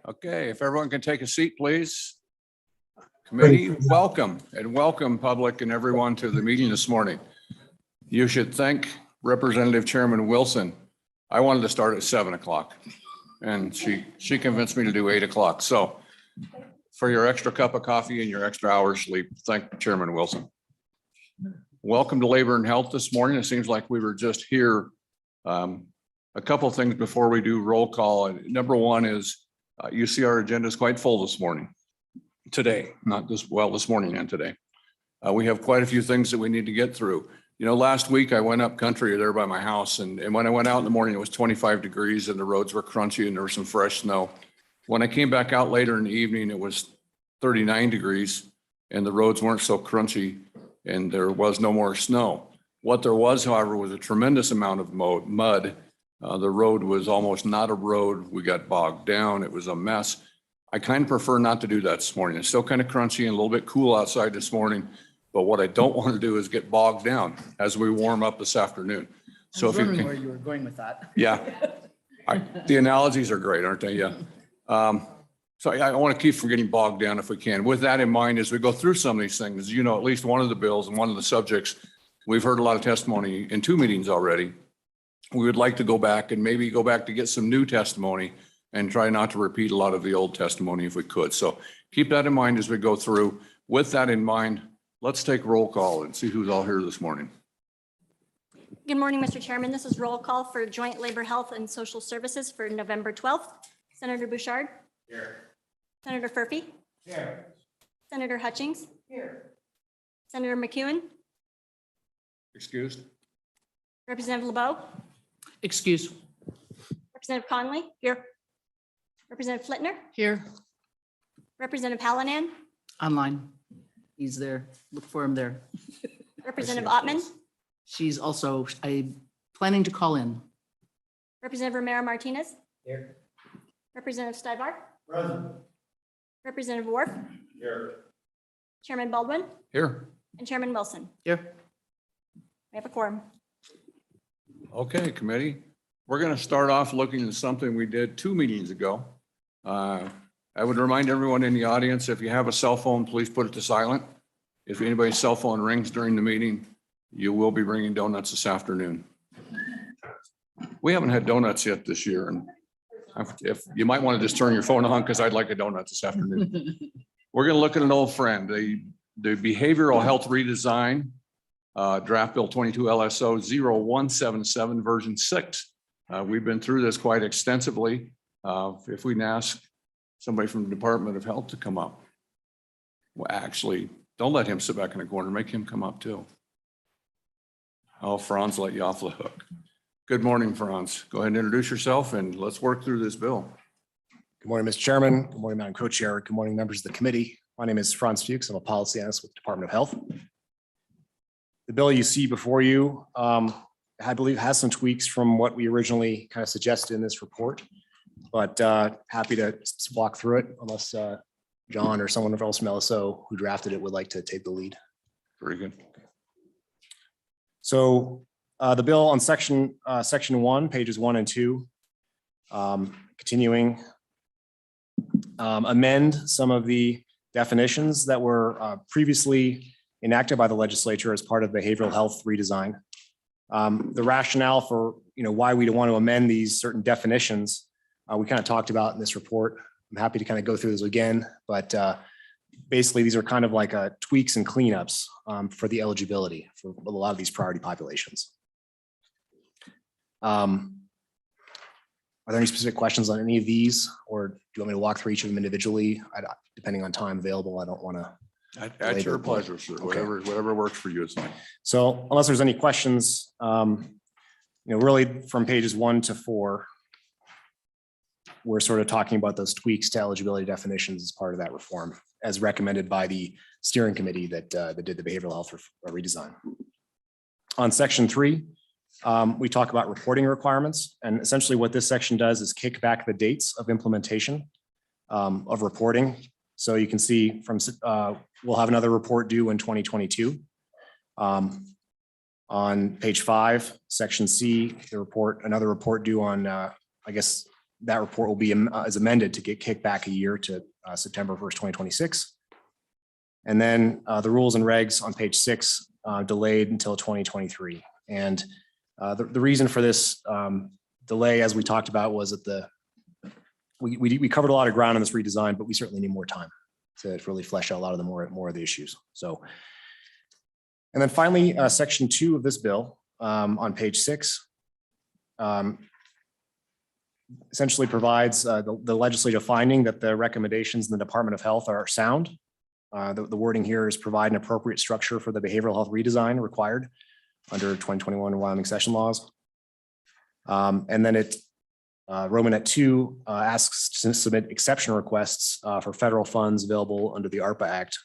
Okay, if everyone can take a seat, please. Committee, welcome and welcome public and everyone to the meeting this morning. You should thank Representative Chairman Wilson. I wanted to start at 7 o'clock and she convinced me to do 8 o'clock. So for your extra cup of coffee and your extra hour sleep, thank Chairman Wilson. Welcome to Labor and Health this morning. It seems like we were just here. A couple of things before we do roll call. Number one is you see our agenda is quite full this morning. Today, not this morning and today. We have quite a few things that we need to get through. You know, last week I went up country there by my house and when I went out in the morning, it was 25 degrees and the roads were crunchy and there was some fresh snow. When I came back out later in the evening, it was 39 degrees and the roads weren't so crunchy and there was no more snow. What there was, however, was a tremendous amount of mud. The road was almost not a road. We got bogged down. It was a mess. I kind of prefer not to do that this morning. It's still kind of crunchy and a little bit cool outside this morning. But what I don't want to do is get bogged down as we warm up this afternoon. So if you can, where you were going with that. Yeah, the analogies are great, aren't they? Yeah. So I want to keep from getting bogged down if we can. With that in mind, as we go through some of these things, you know, at least one of the bills and one of the subjects, we've heard a lot of testimony in 2 meetings already. We would like to go back and maybe go back to get some new testimony and try not to repeat a lot of the old testimony if we could. So keep that in mind as we go through. With that in mind, let's take roll call and see who's all here this morning. Good morning, Mr. Chairman. This is roll call for Joint Labor, Health, and Social Services for November 12th. Senator Bouchard. Here. Senator Furphy. Here. Senator Hutchings. Here. Senator McEwen. Excused. Representative LeBeau. Excuse. Representative Conley. Here. Representative Flitner. Here. Representative Hallinan. Online. He's there. Look for him there. Representative Ottman. She's also planning to call in. Representative Romero Martinez. Here. Representative Stivar. Present. Representative Wharf. Here. Chairman Baldwin. Here. And Chairman Wilson. Here. We have a quorum. Okay, committee. We're going to start off looking at something we did 2 meetings ago. I would remind everyone in the audience, if you have a cell phone, please put it to silent. If anybody's cell phone rings during the meeting, you will be bringing donuts this afternoon. We haven't had donuts yet this year. And if you might want to just turn your phone on because I'd like a donut this afternoon. We're going to look at an old friend, the behavioral health redesign. Draft Bill 22 LSO 0177 version 6. We've been through this quite extensively. If we can ask somebody from the Department of Health to come up. Well, actually, don't let him sit back in the corner. Make him come up too. Oh, Franz let you off the hook. Good morning, Franz. Go ahead and introduce yourself and let's work through this bill. Good morning, Mr. Chairman. Good morning, Madam Co-Chair. Good morning, members of the committee. My name is Franz Fuchs. I'm a policy analyst with the Department of Health. The bill you see before you, I believe, has some tweaks from what we originally kind of suggested in this report, but happy to walk through it unless John or someone else from LSO who drafted it would like to take the lead. Very good. So the bill on section 1, pages 1 and 2, continuing, amend some of the definitions that were previously enacted by the legislature as part of behavioral health redesign. The rationale for why we want to amend these certain definitions, we kind of talked about in this report. I'm happy to kind of go through this again, but basically these are kind of like tweaks and cleanups for the eligibility for a lot of these priority populations. Are there any specific questions on any of these, or do you want me to walk through each of them individually? Depending on time available, I don't want to. At your pleasure, sir. Okay. Whatever works for you is fine. So unless there's any questions, really from pages 1 to 4, we're sort of talking about those tweaks to eligibility definitions as part of that reform, as recommended by the steering committee that did the behavioral health redesign. On section 3, we talk about reporting requirements, and essentially what this section does is kick back the dates of implementation of reporting. So you can see from we'll have another report due in 2022. On page 5, section C, another report due on, I guess, that report will be is amended to get kicked back a year to September 1st, 2026. And then the rules and regs on page 6 delayed until 2023. And the reason for this delay, as we talked about, was that we covered a lot of ground on this redesign, but we certainly need more time to really flesh out a lot of the more of the issues. So, and then finally, section 2 of this bill on page 6 essentially provides the legislative finding that the recommendations in the Department of Health are sound. The wording here is provide an appropriate structure for the behavioral health redesign required under 2021 Wyoming session laws. And then Romanet 2 asks to submit exception requests for federal funds available under the ARPA Act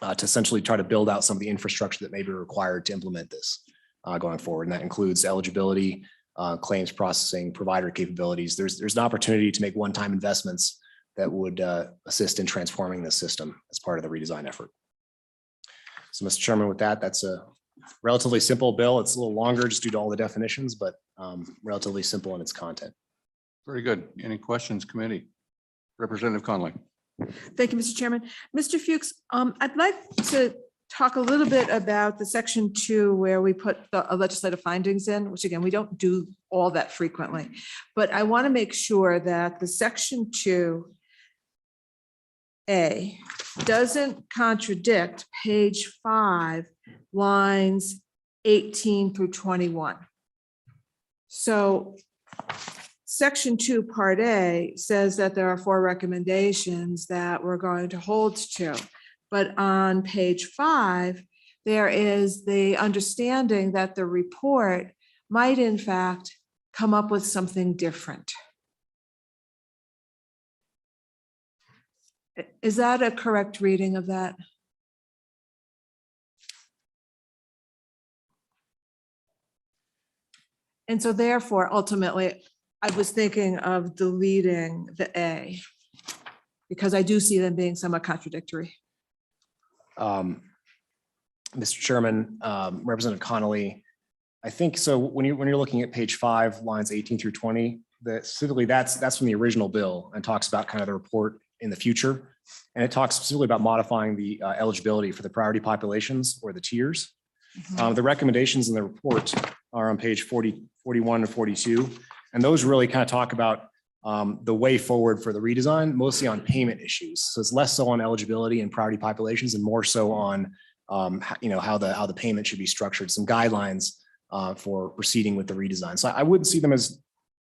to essentially try to build out some of the infrastructure that may be required to implement this going forward. And that includes eligibility, claims processing, provider capabilities. There's an opportunity to make one-time investments that would assist in transforming the system as part of the redesign effort. So, Mr. Chairman, with that, that's a relatively simple bill. It's a little longer just due to all the definitions, but relatively simple in its content. Very good. Any questions, committee? Representative Conley. Thank you, Mr. Chairman. Mr. Fuchs, I'd like to talk a little bit about the section 2 where we put the legislative findings in, which again, we don't do all that frequently, but I want to make sure that the section 2A doesn't contradict page 5, lines 18 through 21. So section 2, part A says that there are 4 recommendations that we're going to hold to. But on page 5, there is the understanding that the report might in fact come up with something different. Is that a correct reading of that? And so therefore, ultimately, I was thinking of deleting the A because I do see them being somewhat contradictory. Mr. Chairman, Representative Connolly, I think so. When you're looking at page 5, lines 18 through 20, that specifically that's from the original bill and talks about kind of the report in the future, and it talks specifically about modifying the eligibility for the priority populations or the tiers. The recommendations in the report are on page 40, 41 and 42, and those really kind of talk about the way forward for the redesign, mostly on payment issues. So it's less so on eligibility and priority populations and more so on how the payment should be structured, some guidelines for proceeding with the redesign. So I wouldn't see them as,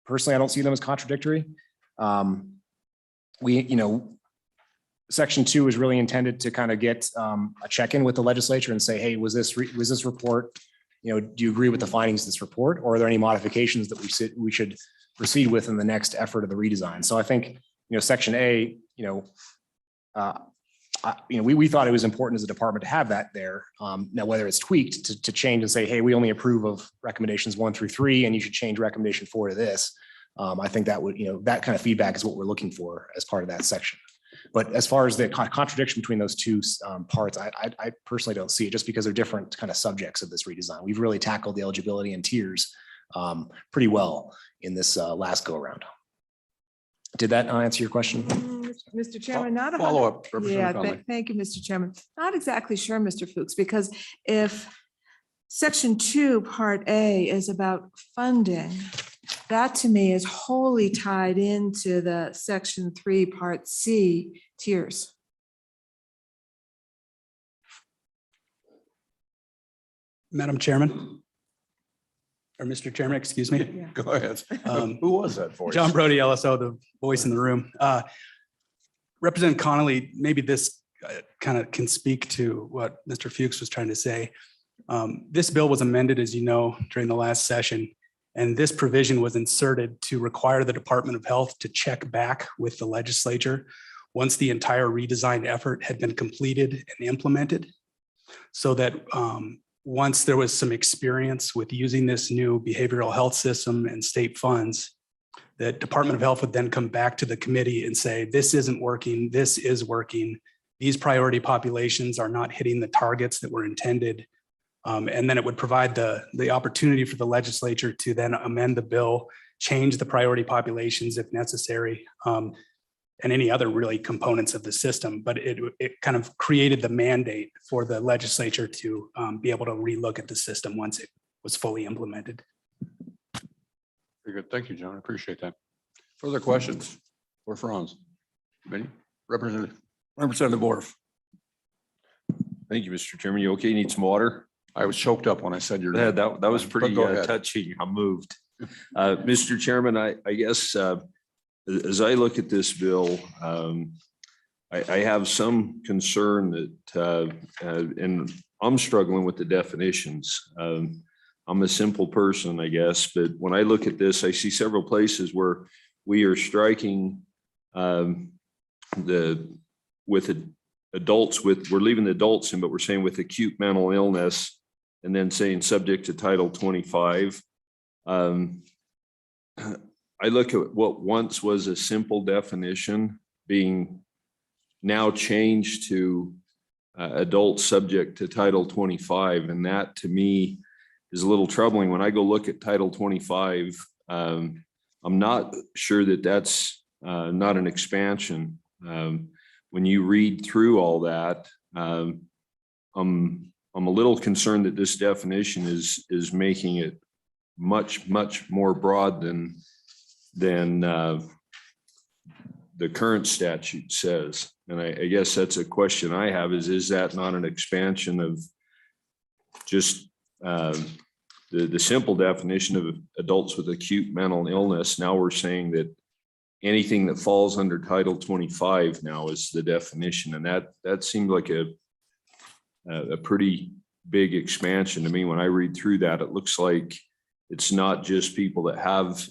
personally, I don't see them as contradictory. Section 2 is really intended to kind of get a check-in with the legislature and say, hey, was this report, do you agree with the findings of this report, or are there any modifications that we should proceed with in the next effort of the redesign? So I think, section A, we thought it was important as a department to have that there. Now, whether it's tweaked to change and say, hey, we only approve of recommendations 1 through 3, and you should change recommendation 4 to this. I think that would, that kind of feedback is what we're looking for as part of that section. But as far as the contradiction between those two parts, I personally don't see it, just because they're different kind of subjects of this redesign. We've really tackled the eligibility and tiers pretty well in this last go around. Did that answer your question? Mr. Chairman, not a Follow up. Yeah, thank you, Mr. Chairman. Not exactly sure, Mr. Fuchs, because if section 2, part A is about funding, that to me is wholly tied into the section 3, part C tiers. Madam Chairman, or Mr. Chairman, excuse me. Yeah. Go ahead. Who was that voice? John Brody, LSO, the voice in the room. Representative Connolly, maybe this kind of can speak to what Mr. Fuchs was trying to say. This bill was amended, as you know, during the last session, and this provision was inserted to require the Department of Health to check back with the legislature once the entire redesign effort had been completed and implemented, so that once there was some experience with using this new behavioral health system and state funds, the Department of Health would then come back to the committee and say, this isn't working, this is working, these priority populations are not hitting the targets that were intended. And then it would provide the opportunity for the legislature to then amend the bill change the priority populations if necessary, and any other really components of the system. But it kind of created the mandate for the legislature to be able to relook at the system once it was fully implemented. Very good. Thank you, John. I appreciate that. Further questions for Franz? Committee? Representative Orf. Thank you, Mr. Chairman. You okay? Need some water? I was choked up when I said your Yeah, name. that was pretty Go ahead. touching. I'm moved. Mr. Chairman, I guess as I look at this bill, I have some concern that, and I'm struggling with the definitions. I'm a simple person, I guess, but when I look at this, I see several places where we are striking adults we're leaving the adults in, but we're saying with acute mental illness, and then saying subject to Title 25. I look at what once was a simple definition being now changed to adults subject to Title 25. And that to me is a little troubling. When I go look at Title 25, I'm not sure that that's not an expansion. When you read through all that, I'm a little concerned that this definition is making it much more broad than the current statute says. And I guess that's a question I have is that not an expansion of just the simple definition of adults with acute mental illness? Now we're saying that anything that falls under Title 25 now is the definition. And that seemed like a pretty big expansion to me. When I read through that, it looks like it's not just people that have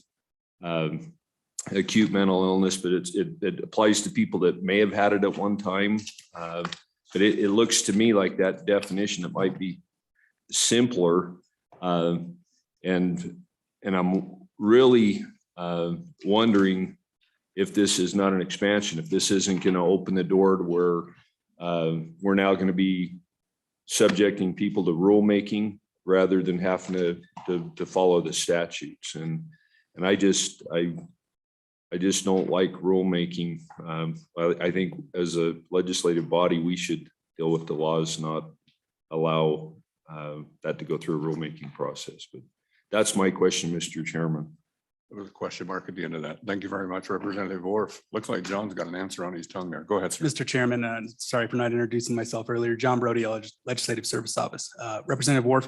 acute mental illness, but it applies to people that may have had it at one time. But it looks to me like that definition, it might be simpler. And I'm really wondering if this is not an expansion, if this isn't going to open the door to where we're now going to be subjecting people to rulemaking rather than having to follow the statutes. And I just don't like rulemaking. I think as a legislative body, we should deal with the laws, not allow that to go through a rulemaking process. But that's my question, Mr. Chairman. There was a question mark at the end of that. Thank you very much, Representative Orf. Looks like John's got an answer on his tongue there. Go ahead, sir. Mr. Chairman, sorry for not introducing myself earlier. John Brody, Legislative Service Office. Representative Worf,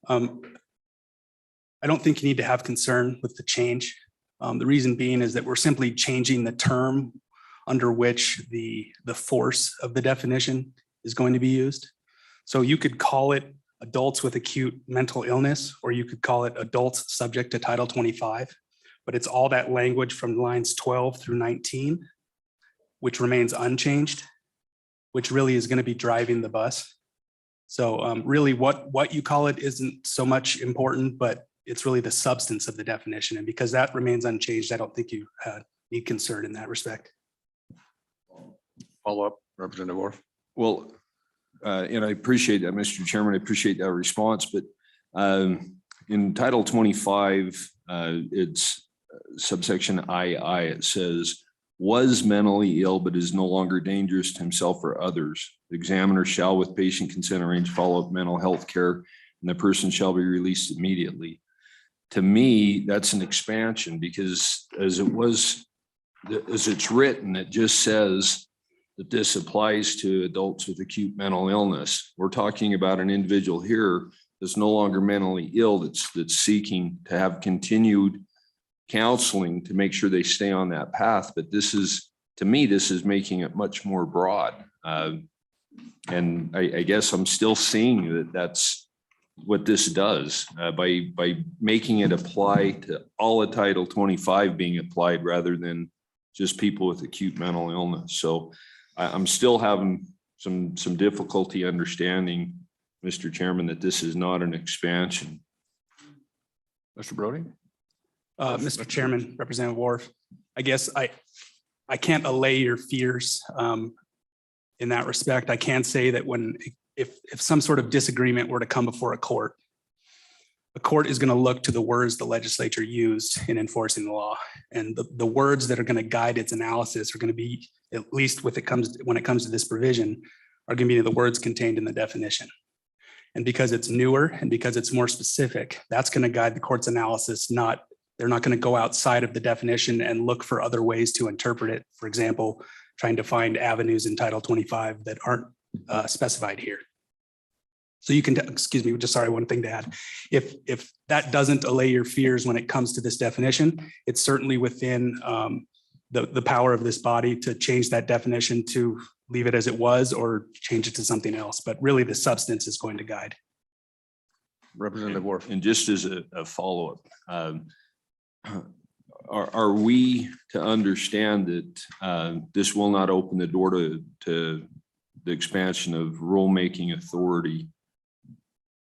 I don't think you need to have concern with the change. The reason being is that we're simply changing the term under which the force of the definition is going to be used. So you could call it adults with acute mental illness, or you could call it adults subject to Title 25. But it's all that language from lines 12 through 19, which remains unchanged, which really is going to be driving the bus. So really what you call it isn't so much important, but it's really the substance of the definition. And because that remains unchanged, I don't think you need concern in that respect. Follow up, Representative Orf. Well, and I appreciate that, Mr. Chairman. I appreciate that response. But in Title 25, it's subsection II. It says, was mentally ill but is no longer dangerous to himself or others. The examiner shall, with patient consent, arrange follow-up mental health care, and the person shall be released immediately. To me, that's an expansion, because as it's written, it just says that this applies to adults with acute mental illness. We're talking about an individual here that's no longer mentally ill, that's seeking to have continued counseling to make sure they stay on that path. But this is, to me, this is making it much more broad. And I guess I'm still seeing that that's what this does by making it apply to all of Title 25 being applied rather than just people with acute mental illness. So I'm still having some difficulty understanding, Mr. Chairman, that this is not an expansion. Mr. Brody? Mr. Chairman, Representative Worf, I guess I can't allay your fears in that respect. I can say that if some sort of disagreement were to come before a court, a court is going to look to the words the legislature used in enforcing the law. And the words that are going to guide its analysis are going to be, at least when it comes to this provision, are going to be the words contained in the definition. And because it's newer and because it's more specific, that's going to guide the court's analysis. They're not going to go outside of the definition and look for other ways to interpret it. For example, trying to find avenues in Title 25 that aren't specified here. So you can, excuse me, just sorry, one thing to add. If that doesn't allay your fears when it comes to this definition, it's certainly within the power of this body to change that definition to leave it as it was or change it to something else. But really the substance is going to guide. Representative Wharf. And just as a follow-up, are we to understand that this will not open the door to the expansion of rulemaking authority?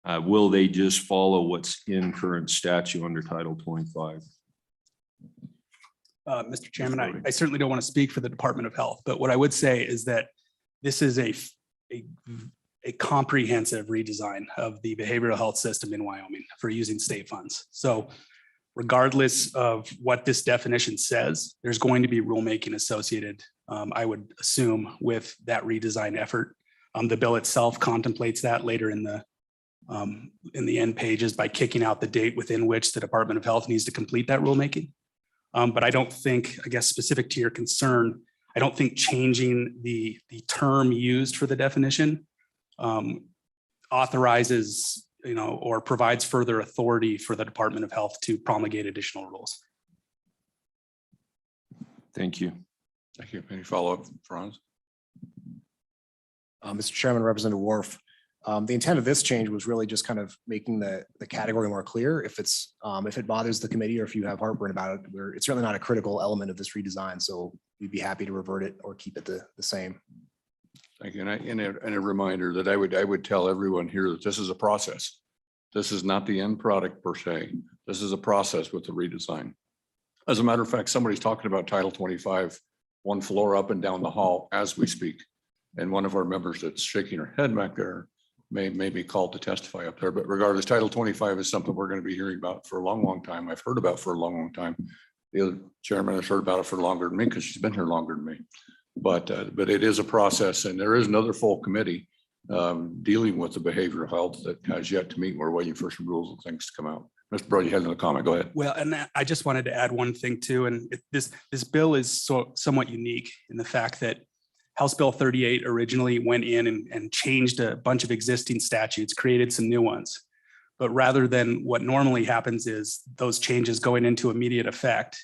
Will they just follow what's in current statute under Title 25? Mr. Chairman, I certainly don't want to speak for the Department of Health, but what I would say is that this is a comprehensive redesign of the behavioral health system in Wyoming for using state funds. So regardless of what this definition says, there's going to be rulemaking associated, I would assume, with that redesign effort. The bill itself contemplates that later in the end pages by kicking out the date within which the Department of Health needs to complete that rulemaking. But I don't think, I guess specific to your concern, I don't think changing the term used for the definition authorizes, or provides further authority for the Department of Health to promulgate additional rules. Thank you. Thank you. Any follow-up, Franz? Mr. Chairman, Representative Wharf, the intent of this change was really just kind of making the category more clear. If it bothers the committee or if you have heartburn about it, it's certainly not a critical element of this redesign. So we'd be happy to revert it or keep it the same. Thank you. And a reminder that I would tell everyone here that this is a process. This is not the end product per se. This is a process with the redesign. As a matter of fact, somebody's talking about Title 25, one floor up and down the hall as we speak. And one of our members that's shaking her head back there may be called to testify up there. But regardless, Title 25 is something we're going to be hearing about for a long, long time. I've heard about for a long, long time. The other chairman has heard about it for longer than me because she's been here longer than me. But it is a process, and there is another full committee dealing with the behavioral health that has yet to meet. We're waiting for some rules and things to come out. Mr. Brody, you had another comment. Go ahead. Well, and I just wanted to add one thing too, and this bill is somewhat unique in the fact that House Bill 38 originally went in and changed a bunch of existing statutes, created some new ones. But rather than what normally happens is those changes going into immediate effect,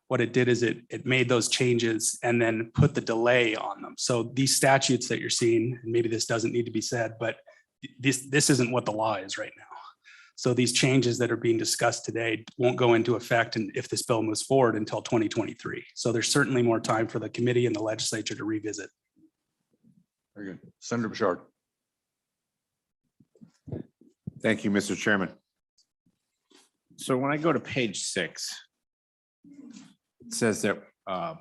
what it did is it made those changes and then put the delay on them. So these statutes that you're seeing, and maybe this doesn't need to be said, but this isn't what the law is right now. So these changes that are being discussed today won't go into effect, and if this bill moves forward, until 2023. So there's certainly more time for the committee and the legislature to revisit. Very good. Senator Bouchard. Thank you, Mr. Chairman. So when I go to page 6, it says that we're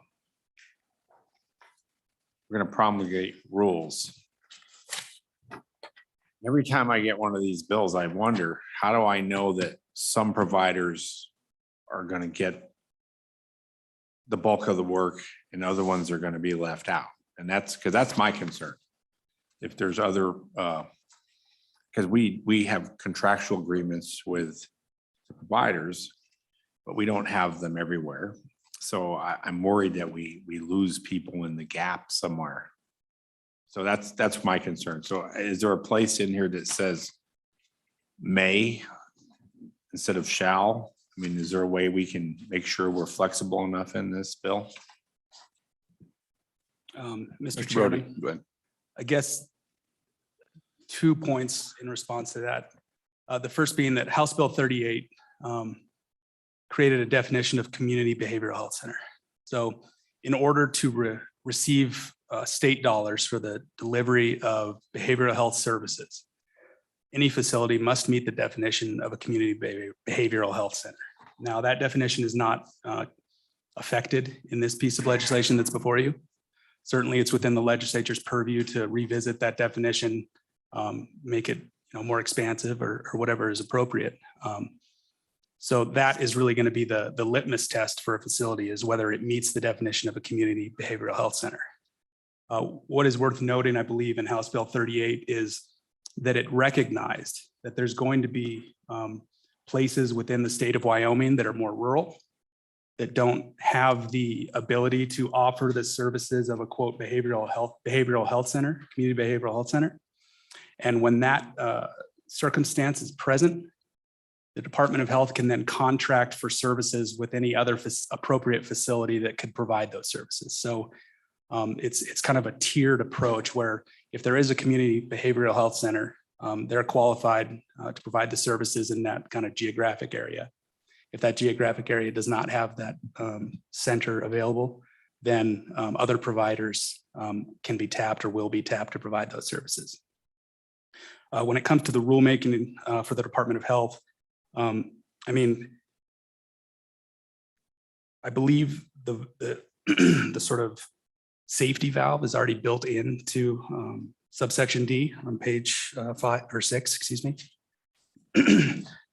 going to promulgate rules. Every time I get one of these bills, I wonder, how do I know that some providers are going to get the bulk of the work and other ones are going to be left out? And that's my concern. If there's other, because we have contractual agreements with the providers, but we don't have them everywhere. So I'm worried that we lose people in the gap somewhere. So that's my concern. So is there a place in here that says may instead of shall? I mean, is there a way we can make sure we're flexible enough in this bill? Mr. Brody, Chairman, go ahead. I guess 2 points in response to that. The first being that House Bill 38 created a definition of community behavioral health center. So in order to receive state dollars for the delivery of behavioral health services, any facility must meet the definition of a community behavioral health center. Now, that definition is not affected in this piece of legislation that's before you. Certainly, it's within the legislature's purview to revisit that definition, make it more expansive or whatever is appropriate. So that is really going to be the litmus test for a facility, is whether it meets the definition of a community behavioral health center. What is worth noting, I believe, in House Bill 38 is that it recognized that there's going to be places within the state of Wyoming that are more rural, that don't have the ability to offer the services of a quote behavioral health center, community behavioral health center. And when that circumstance is present, the Department of Health can then contract for services with any other appropriate facility that could provide those services. So it's kind of a tiered approach where if there is a community behavioral health center, they're qualified to provide the services in that kind of geographic area. If that geographic area does not have that center available, then other providers can be tapped or will be tapped to provide those services. When it comes to the rulemaking for the Department of Health, I mean, I believe the sort of safety valve is already built into subsection D on page 5 or 6, excuse me.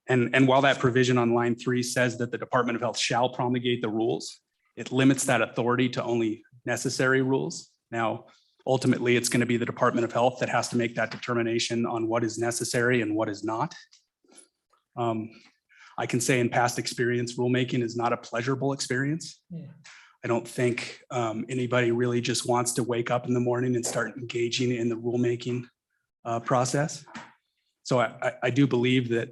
And while that provision on line 3 says that the Department of Health shall promulgate the rules, it limits that authority to only necessary rules. Now, ultimately, it's going to be the Department of Health that has to make that determination on what is necessary and what is not. I can say in past experience, rulemaking is not a pleasurable experience. I don't think anybody really just wants to wake up in the morning and start engaging in the rulemaking process. So I do believe that,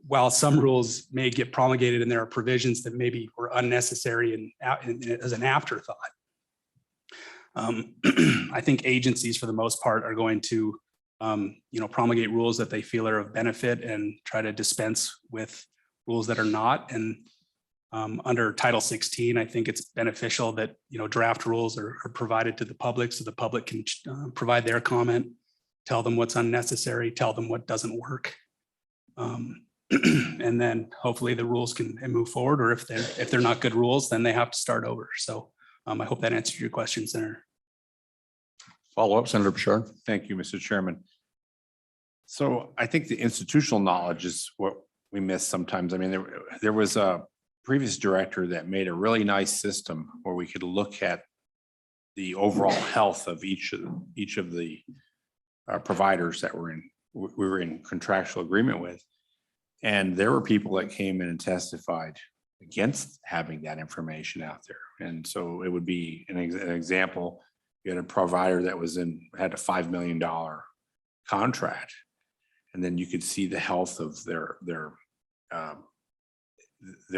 while some rules may get promulgated and there are provisions that maybe were unnecessary and as an afterthought, I think agencies for the most part are going to promulgate rules that they feel are of benefit and try to dispense with rules that are not. And under Title 16, I think it's beneficial that, draft rules are provided to the public so the public can provide their comment, tell them what's unnecessary, tell them what doesn't work. And then hopefully the rules can move forward, or if they're not good rules, then they have to start over. So I hope that answered your question, Senator. Follow up, Senator Bouchard. Thank you, Mr. Chairman. So I think the institutional knowledge is what we miss sometimes. I mean, there was a previous director that made a really nice system where we could look at the overall health of each of the providers that we were in contractual agreement with. And there were people that came in and testified against having that information out there. And so it would be an example. You had a provider that had a $5 million contract, and then you could see the health of their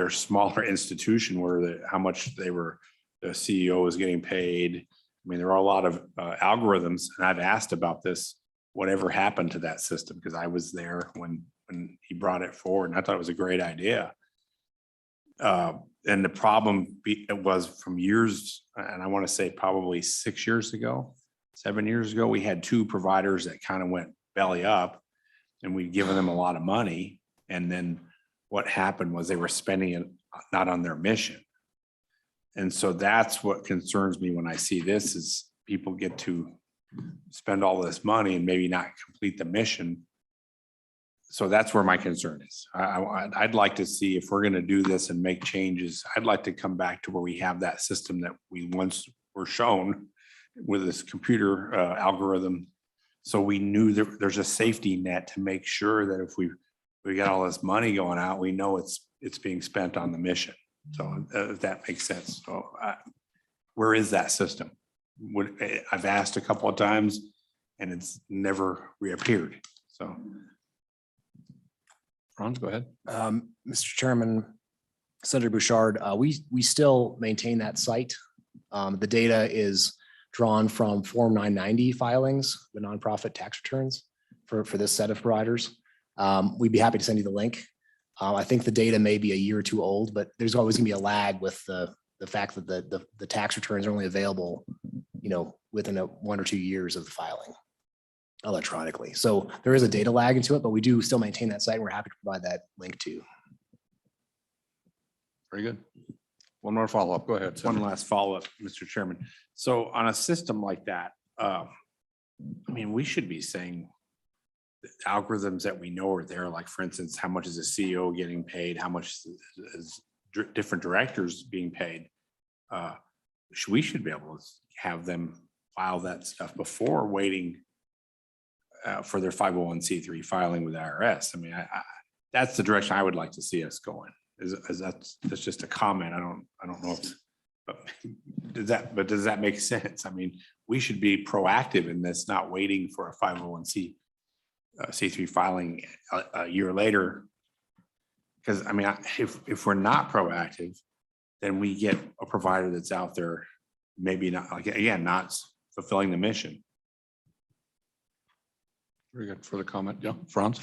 smaller institution, how much the CEO was getting paid. I mean, there are a lot of algorithms, and I've asked about this, whatever happened to that system, because I was there when he brought it forward, and I thought it was a great idea. And the problem it was from years, and I want to say probably 7 years ago, we had 2 providers that kind of went belly up, and we'd given them a lot of money. And then what happened was they were spending it not on their mission. And so that's what concerns me when I see this, is people get to spend all this money and maybe not complete the mission. So that's where my concern is. I'd like to see, if we're going to do this and make changes, I'd like to come back to where we have that system that we once were shown with this computer algorithm. So we knew there's a safety net to make sure that if we got all this money going out, we know it's being spent on the mission. So if that makes sense. So where is that system? I've asked a couple of times and it's never reappeared. So. Franz, go ahead. Mr. Chairman, Senator Bouchard, we still maintain that site. The data is drawn from Form 990 filings, the nonprofit tax returns for this set of providers. We'd be happy to send you the link. I think the data may be a year or 2 old, but there's always gonna be a lag with the fact that the tax returns are only available, within 1 or 2 years of the filing electronically. So there is a data lag into it, but we do still maintain that site. And we're happy to provide that link too. Very good. One more follow-up. Go ahead. One last follow-up, Mr. Chairman. So on a system like that, I mean, we should be saying algorithms that we know are there, like for instance, how much is a CEO getting paid? How much is different directors being paid? We should be able to have them file that stuff before waiting for their 501c3 filing with IRS. I mean, that's the direction I would like to see us going. That's just a comment. I don't know if, but does that make sense? I mean, we should be proactive in this, not waiting for a 501c3 filing a year later. Because I mean, if we're not proactive, then we get a provider that's out there, maybe not, like, again, not fulfilling the mission. Very good. For the comment. Yeah, Franz?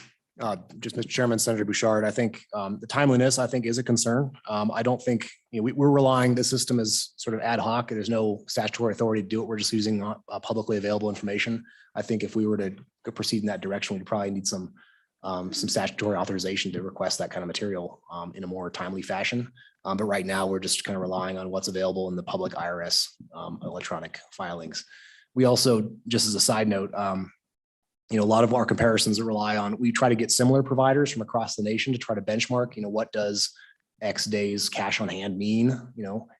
Just Mr. Chairman, Senator Bouchard, I think the timeliness, I think, is a concern. I don't think, we're relying, the system is sort of ad hoc. There's no statutory authority to do it. We're just using publicly available information. I think if we were to proceed in that direction, we'd probably need some statutory authorization to request that kind of material in a more timely fashion. But right now, we're just kind of relying on what's available in the public IRS electronic filings. We also, just as a side note, a lot of our comparisons that rely on, we try to get similar providers from across the nation to try to benchmark, what does X days cash on hand mean?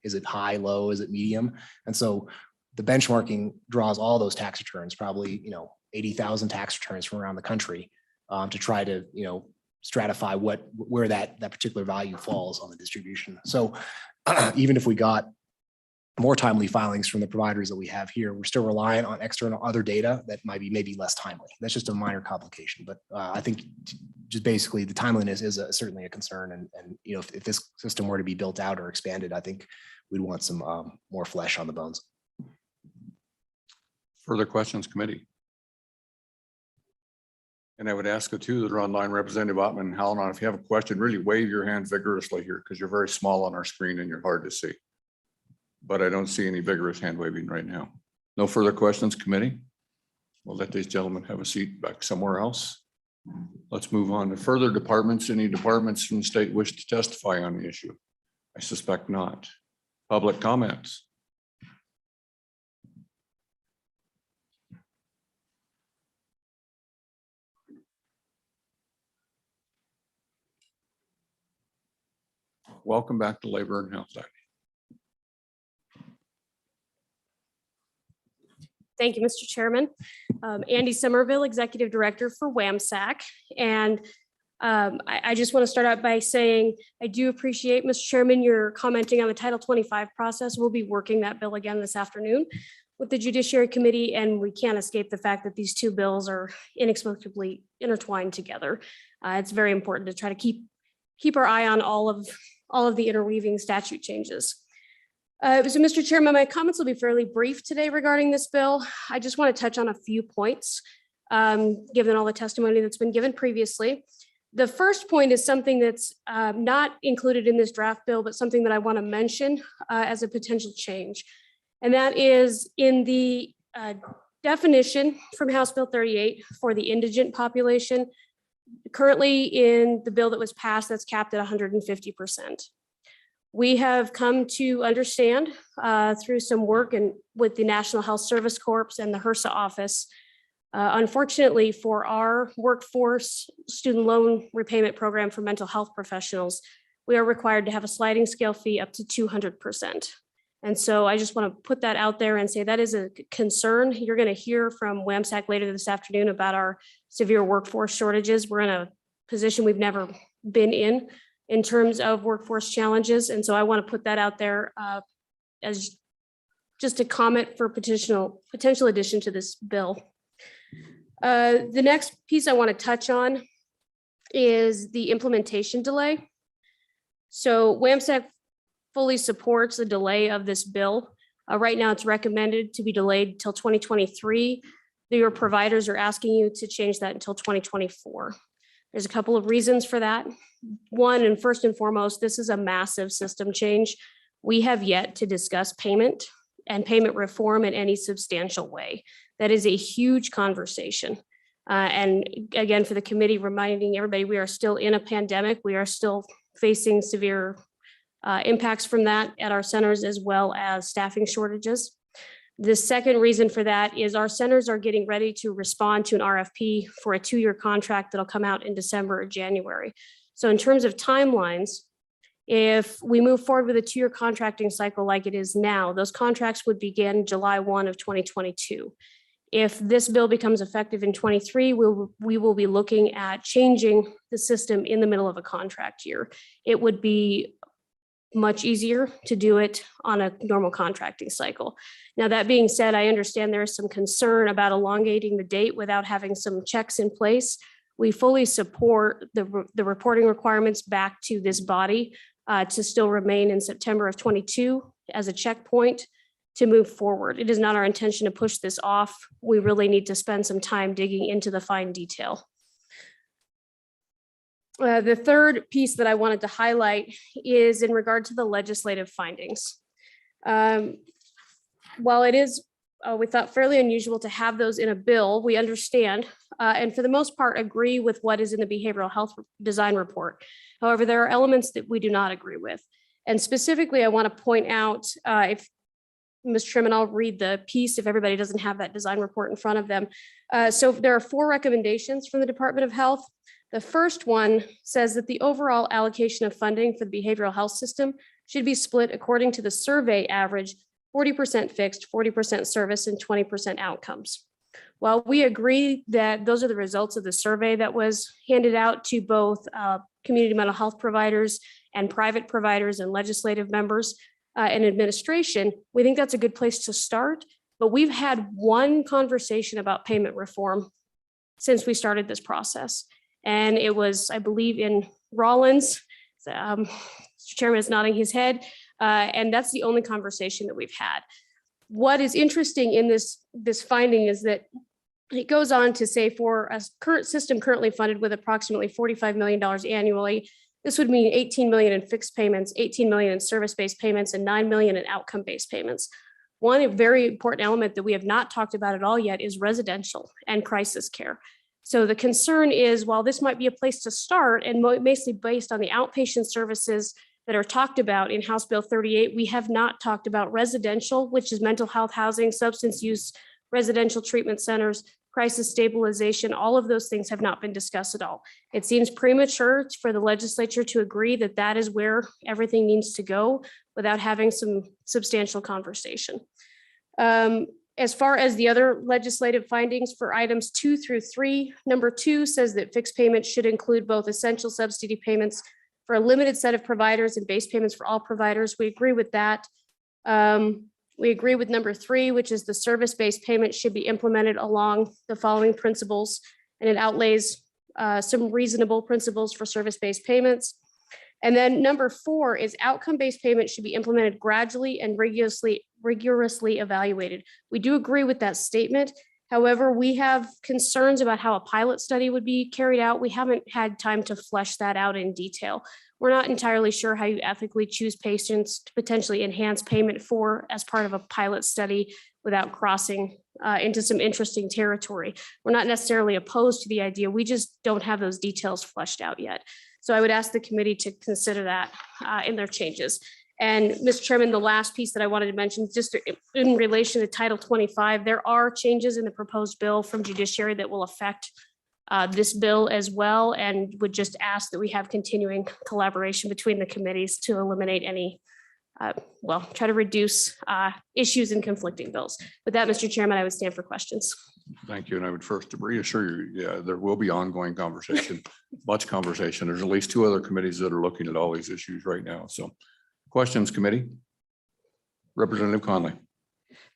Is it high, low, is it medium? And so the benchmarking draws all those tax returns, probably, 80,000 tax returns from around the country to try to, stratify where that particular value falls on the distribution. So even if we got more timely filings from the providers that we have here, we're still reliant on external other data that might be maybe less timely. That's just a minor complication, but I think just basically the timeliness is certainly a concern. And if this system were to be built out or expanded, I think we'd want some more flesh on the bones. Further questions, committee? And I would ask the two that are online, Representative Ottman and Halloran, if you have a question, really wave your hand vigorously here because you're very small on our screen and you're hard to see. But I don't see any vigorous hand waving right now. No further questions, committee? We'll let these gentlemen have a seat back somewhere else. Let's move on to further departments. Any departments from the state wish to testify on the issue? I suspect not. Public comments. Welcome back to Labor and Health Act. Thank you, Mr. Chairman. Andy Somerville, Executive Director for WAMSAC. And I just want to start out by saying I do appreciate, Mr. Chairman, your commenting on the Title 25 process. We'll be working that bill again this afternoon with the Judiciary Committee, and we can't escape the fact that these two bills are inexplicably intertwined together. It's very important to try to keep our eye on all of the interweaving statute changes. So, Mr. Chairman, my comments will be fairly brief today regarding this bill. I just want to touch on a few points, given all the testimony that's been given previously. The first point is something that's not included in this draft bill, but something that I want to mention as a potential change. And that is in the definition from House Bill 38 for the indigent population. Currently in the bill that was passed, that's capped at 150%. We have come to understand through some work and with the National Health Service Corps and the HRSA office, unfortunately for our workforce student loan repayment program for mental health professionals, we are required to have a sliding scale fee up to 200%. And so I just want to put that out there and say that is a concern. You're going to hear from WAMSAC later this afternoon about our severe workforce shortages. We're in a position we've never been in terms of workforce challenges. And so I want to put that out there as just a comment for potential addition to this bill. The next piece I want to touch on is the implementation delay. So WAMSAC fully supports the delay of this bill. Right now it's recommended to be delayed till 2023. Your providers are asking you to change that until 2024. There's a couple of reasons for that. One, and first and foremost, this is a massive system change. We have yet to discuss payment and payment reform in any substantial way. That is a huge conversation. And again, for the committee, reminding everybody, we are still in a pandemic. We are still facing severe impacts from that at our centers, as well as staffing shortages. The second reason for that is our centers are getting ready to respond to an RFP for a 2-year contract that'll come out in December or January. So in terms of timelines, if we move forward with a 2-year contracting cycle like it is now, those contracts would begin July 1 of 2022. If this bill becomes effective in 23, we will be looking at changing the system in the middle of a contract year. It would be much easier to do it on a normal contracting cycle. Now, that being said, I understand there is some concern about elongating the date without having some checks in place. We fully support the reporting requirements back to this body to still remain in September of 22 as a checkpoint to move forward. It is not our intention to push this off. We really need to spend some time digging into the fine detail. The third piece that I wanted to highlight is in regard to the legislative findings. While it is, we thought fairly unusual to have those in a bill, we understand, and for the most part agree with what is in the behavioral health design report. However, there are elements that we do not agree with. And specifically, I want to point out, if Mr. Chairman, I'll read the piece if everybody doesn't have that design report in front of them. So there are 4 recommendations from the Department of Health. The first one says that the overall allocation of funding for the behavioral health system should be split according to the survey average, 40% fixed, 40% service, and 20% outcomes. While we agree that those are the results of the survey that was handed out to both community mental health providers and private providers and legislative members and administration, we think that's a good place to start. But we've had one conversation about payment reform since we started this process. And it was, I believe, in Rollins. Mr. Chairman is nodding his head. And that's the only conversation that we've had. What is interesting in this finding is that it goes on to say for a current system currently funded with approximately $45 million annually, this would mean 18 million in fixed payments, 18 million in service-based payments, and 9 million in outcome-based payments. One very important element that we have not talked about at all yet is residential and crisis care. So the concern is, while this might be a place to start and mostly based on the outpatient services that are talked about in House Bill 38, we have not talked about residential, which is mental health housing, substance use, residential treatment centers, crisis stabilization. All of those things have not been discussed at all. It seems premature for the legislature to agree that that is where everything needs to go without having some substantial conversation. As far as the other legislative findings for items 2 through 3, number 2 says that fixed payments should include both essential subsidy payments for a limited set of providers and base payments for all providers. We agree with that. We agree with number 3, which is the service-based payment should be implemented along the following principles, and it outlays some reasonable principles for service-based payments. And then number 4 is outcome-based payment should be implemented gradually and rigorously evaluated. We do agree with that statement. However, we have concerns about how a pilot study would be carried out. We haven't had time to flesh that out in detail. We're not entirely sure how you ethically choose patients to potentially enhance payment for as part of a pilot study without crossing into some interesting territory. We're not necessarily opposed to the idea. We just don't have those details fleshed out yet. So I would ask the committee to consider that in their changes. And Mr. Chairman, the last piece that I wanted to mention, just in relation to Title 25, there are changes in the proposed bill from judiciary that will affect this bill as well, and would just ask that we have continuing collaboration between the committees to eliminate any, try to reduce issues in conflicting bills. With that, Mr. Chairman, I would stand for questions. Thank you. And I would first reassure you, yeah, there will be ongoing conversation, much conversation. There's at least 2 other committees that are looking at all these issues right now. So questions, committee? Representative Conley.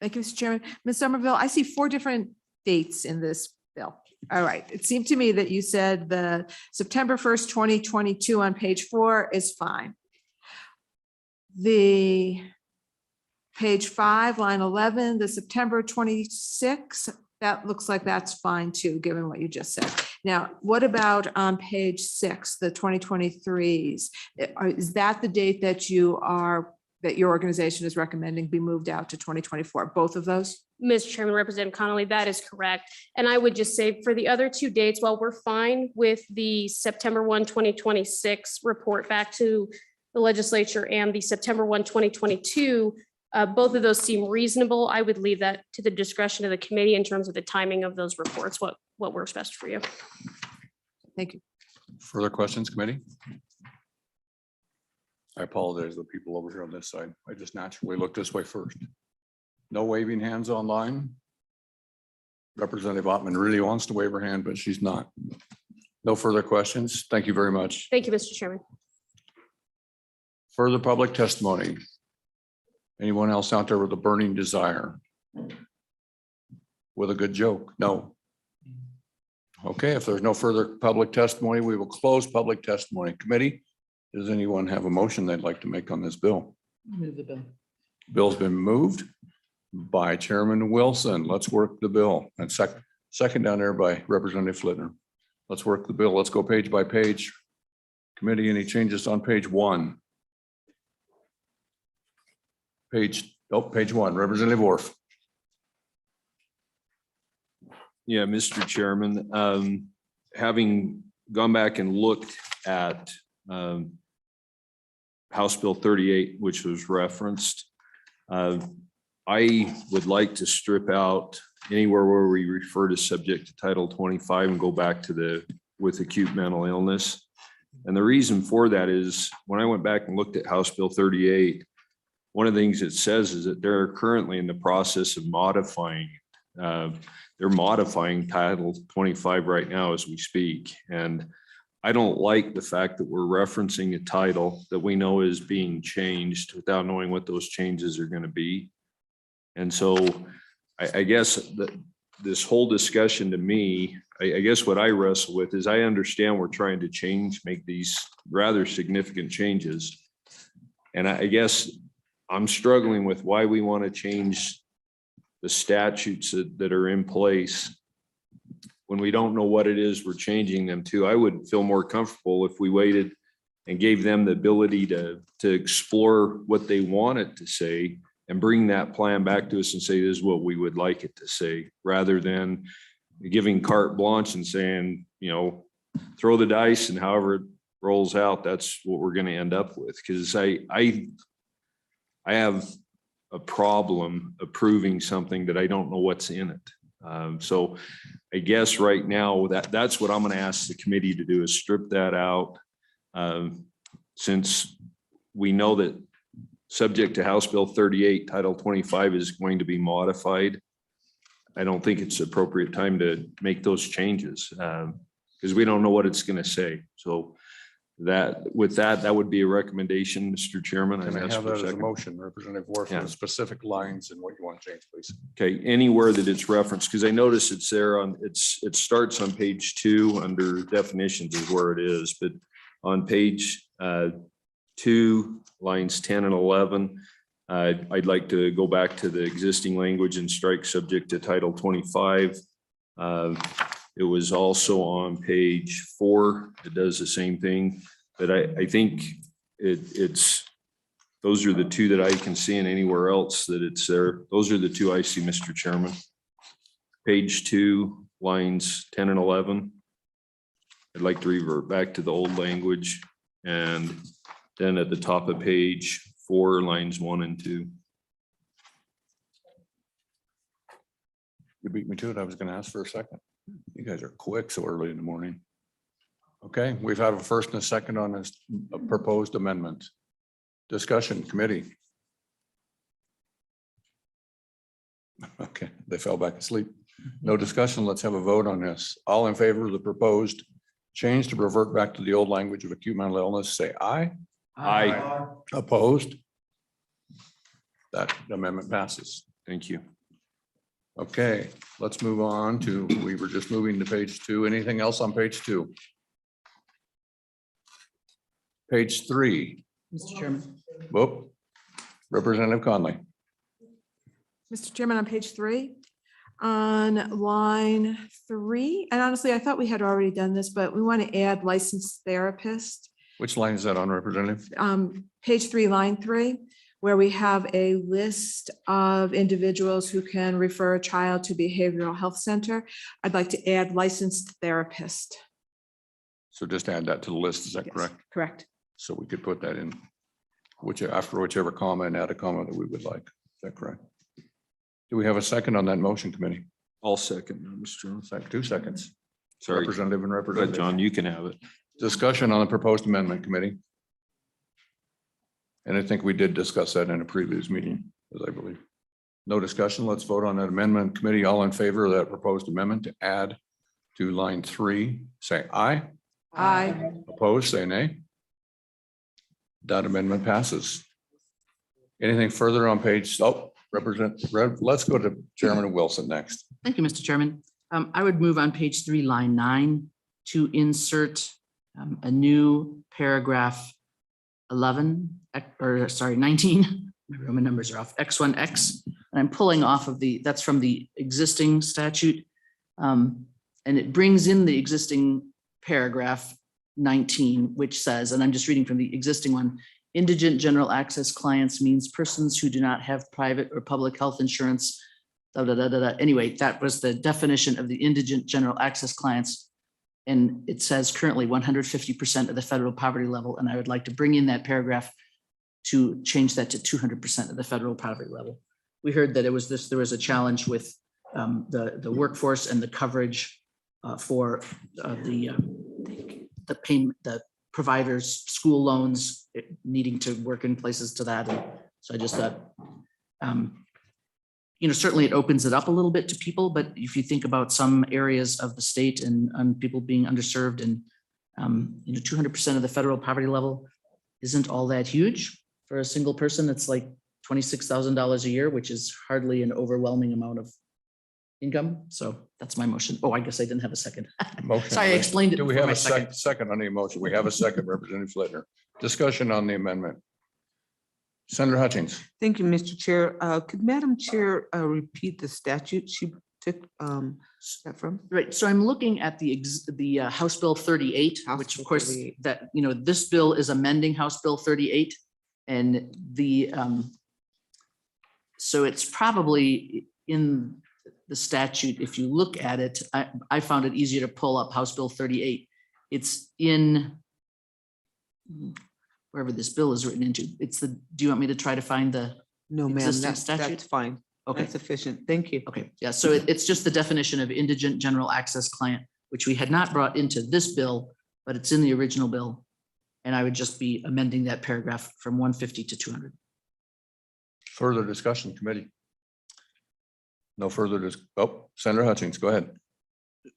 Thank you, Mr. Chairman. Ms. Somerville, I see 4 different dates in this bill. All right. It seemed to me that you said the September 1st, 2022 on page 4 is fine. The page 5, line 11, the September 26, that looks like that's fine too, given what you just said. Now, what about on page 6, the 2023s? Is that the date that your organization is recommending be moved out to 2024? Both of those? Mr. Chairman, Representative Connolly, that is correct. And I would just say for the other 2 dates, while we're fine with the September 1, 2026 report back to the legislature and the September 1, 2022 Both of those seem reasonable. I would leave that to the discretion of the committee in terms of the timing of those reports, what works best for you. Thank you. Further questions, committee? I apologize to the people over here on this side. I just naturally looked this way first. No waving hands online. Representative Ottman really wants to wave her hand, but she's not. No further questions. Thank you very much. Thank you, Mr. Chairman. Further public testimony. Anyone else out there with a burning desire? With a good joke? No. Okay, if there's no further public testimony, we will close public testimony. Committee, does anyone have a motion they'd like to make on this bill? Move the bill. Bill's been moved by Chairman Wilson. Let's work the bill. And second down there by Representative Flitner. Let's work the bill. Let's go page by page. Committee, any changes on page 1? Page 1, Representative Worf. Yeah, Mr. Chairman, having gone back and looked at House Bill 38, which was referenced, I would like to strip out anywhere where we refer to subject to Title 25 and go back to with acute mental illness. And the reason for that is when I went back and looked at House Bill 38, one of the things it says is that they're currently in the process of modifying. They're modifying Title 25 right now as we speak. And I don't like the fact that we're referencing a title that we know is being changed without knowing what those changes are going to be. And so I guess that this whole discussion to me, I guess what I wrestle with is I understand we're trying to make these rather significant changes. And I guess I'm struggling with why we want to change the statutes that are in place when we don't know what it is we're changing them to. I would feel more comfortable if we waited and gave them the ability to explore what they want it to say and bring that plan back to us and say, this is what we would like it to say, rather than giving carte blanche and saying, you know, throw the dice and however it rolls out, that's what we're going to end up with. Because I have a problem approving something that I don't know what's in it. So I guess right now that's what I'm going to ask the committee to do, is strip that out. Since we know that subject to House Bill 38, Title 25 is going to be modified, I don't think it's appropriate time to make those changes because we don't know what it's going to say. So that would be a recommendation, Mr. Chairman. Can I ask have for a that as a second. motion, Representative Worf, for Yeah. the specific lines and what you want to change, please? Okay, anywhere that it's referenced, because I notice it's there on, it starts on page 2 under definitions is where it is, but on page 2, lines 10 and 11, I'd like to go back to the existing language and strike subject to Title 25. It was also on page 4. It does the same thing, but I think it's those are the two that I can see, and anywhere else that it's there. Those are the two I see, Mr. Chairman. Page 2, lines 10 and 11. I'd like to revert back to the old language, and then at the top of page 4, lines 1 and 2. You beat me to it. I was going to ask for a second. You guys are quick so early in the morning. Okay, we've had a first and a second on this proposed amendment. Discussion committee. Okay, they fell back asleep. No discussion. Let's have a vote on this. All in favor of the proposed change to revert back to the old language of acute mental illness, say aye. Aye. Opposed? That amendment passes. Thank you. Okay, let's move on to, we were just moving to page 2. Anything else on page 2? Page 3. Mr. Chairman. Whoop. Representative Conley. Mr. Chairman, on page 3, on line 3, and honestly, I thought we had already done this, but we want to add licensed therapist. Which line is that on, Representative? Page 3, line 3, where we have a list of individuals who can refer a child to behavioral health center. I'd like to add licensed therapist. So just add that to the list. Is that Yes, correct? Correct. So we could put that in after whichever comma and add a comma that we would like. that correct? Do we have a second on that motion, committee? I'll second, Mr. Chairman. 2 seconds. Sorry. Representative and Go ahead, representative. John, you can have it. Discussion on the proposed amendment, committee. And I think we did discuss that in a previous meeting, as I believe. No discussion. Let's vote on that amendment. Committee, all in favor of that proposed amendment to add to line 3, say aye. Aye. Opposed, say nay. That amendment passes. Anything further on page, let's go to Chairman Wilson next. Thank you, Mr. Chairman. I would move on page 3, line 9, to insert a new paragraph 11, or sorry, 19. My Roman numbers are off, X1X. And I'm pulling off of that's from the existing statute. And it brings in the existing paragraph 19, which says, and I'm just reading from the existing one, indigent general access clients means persons who do not have private or public health insurance. Anyway, that was the definition of the indigent general access clients. And it says currently 150% of the federal poverty level. And I would like to bring in that paragraph to change that to 200% of the federal poverty level. We heard that there was a challenge with the workforce and the coverage for the payment, the providers, school loans, needing to work in places to that. And so I just thought, certainly it opens it up a little bit to people, but if you think about some areas of the state and people being underserved and 200% of the federal poverty level isn't all that huge for a single person. It's like $26,000 a year, which is hardly an overwhelming amount of income. So that's my motion. Oh, I guess I didn't have a second. Motion. Sorry, I explained it. Do we before have my a second on the motion? We have a second, Representative Flitner. Discussion on the amendment. Senator Hutchings. Thank you, Mr. Chair. Could Madam Chair repeat the statute she took that from? Right, so I'm looking at the House Bill 38, House which of Bill course 38. that, this bill is amending House Bill 38. And so it's probably in the statute. If you look at it, I found it easier to pull up House Bill 38. It's in wherever this bill is written into. Do you want me to try to find the? No, ma'am, Existing that's statute? fine. Okay. That's sufficient. Thank you. Okay, yeah, so it's just the definition of indigent general access client, which we had not brought into this bill, but it's in the original bill. And I would just be amending that paragraph from 150 to 200. Further discussion, committee. No further, Senator Hutchings, go ahead.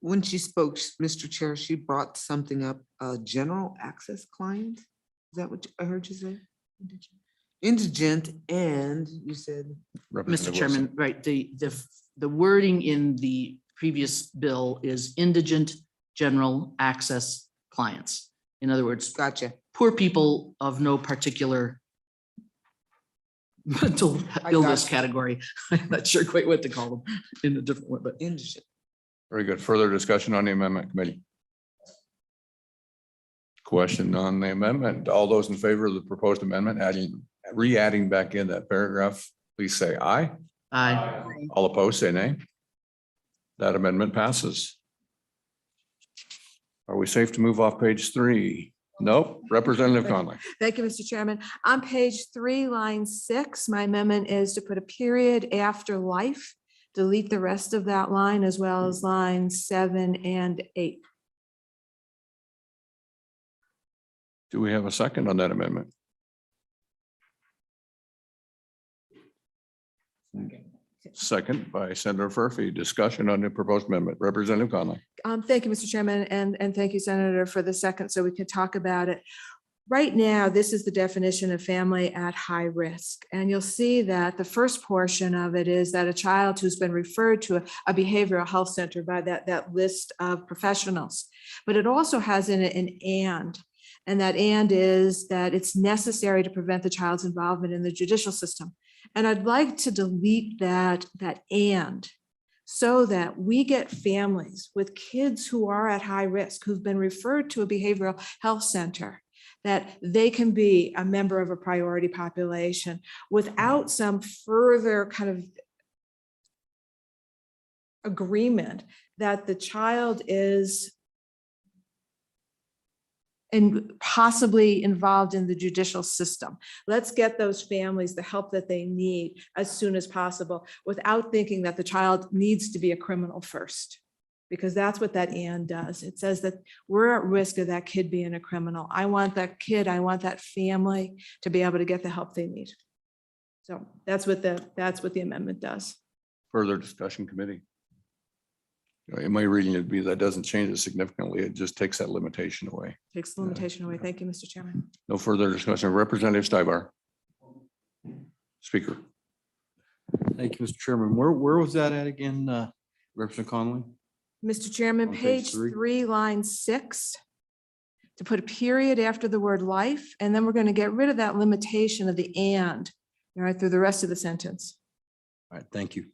When she spoke, Mr. Chair, she brought something up, general access client. Is that what I heard you say? Indigent, and you said, Mr. Representative Chairman, Wilson. right, the wording in the previous bill is indigent general access clients. In other words, gotcha. poor people of no particular mental I illness got you. category. I'm not sure quite what to call them in a different way, but Indigent. Very good. Further discussion on the amendment, committee. Question on the amendment. All those in favor of the proposed amendment, re-adding back in that paragraph, please say aye. I, All opposed, say nay. That amendment passes. Are we safe to move off page 3? Nope. Representative Conley. Thank you, Mr. Chairman. On page 3, line 6, my amendment is to put a period after life. Delete the rest of that line as well as lines 7 and 8. Do we have a second on that amendment? Second by Senator Furphy. Discussion on the proposed amendment. Representative Conley. Thank you, Mr. Chairman, and thank you, Senator, for the second, so we can talk about it. Right now, this is the definition of family at high risk. And you'll see that the first portion of it is that a child who's been referred to a behavioral health center by that list of professionals. But it also has in it an and that and is that it's necessary to prevent the child's involvement in the judicial system. And I'd like to delete that and, so that we get families with kids who are at high risk, who've been referred to a behavioral health center, that they can be a member of a priority population without some further kind of agreement that the child is and possibly involved in the judicial system. Let's get those families the help that they need as soon as possible without thinking that the child needs to be a criminal first. Because that's what that and does. It says that we're at risk of that kid being a criminal. I want that kid, I want that family to be able to get the help they need. So that's what the amendment does. Further discussion, committee? In my reading, it'd be that doesn't change it significantly. It just takes that limitation away. Takes the limitation away. Thank you, Mr. Chairman. No further discussion. Representative Stibar. Speaker. Thank you, Mr. Chairman. Where was that at again, Representative Conley? Mr. Chairman, On page page 3. 3, line 6, to put a period after the word life, and then we're going to get rid of that limitation of the and, all right, through the rest of the sentence. All right, thank you.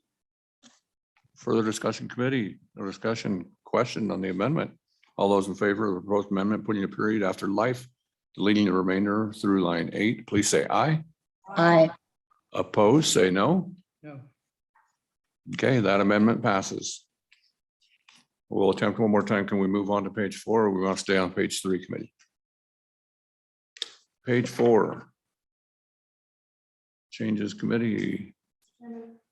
Further discussion, committee? No discussion, question on the amendment? All those in favor of the proposed amendment, putting a period after life, deleting the remainder through line 8, please say aye. Aye. Opposed, say no. No. Okay, that amendment passes. We'll attempt one more time. Can we move on to page 4 or we want to stay on page 3, committee? Page 4. Changes committee.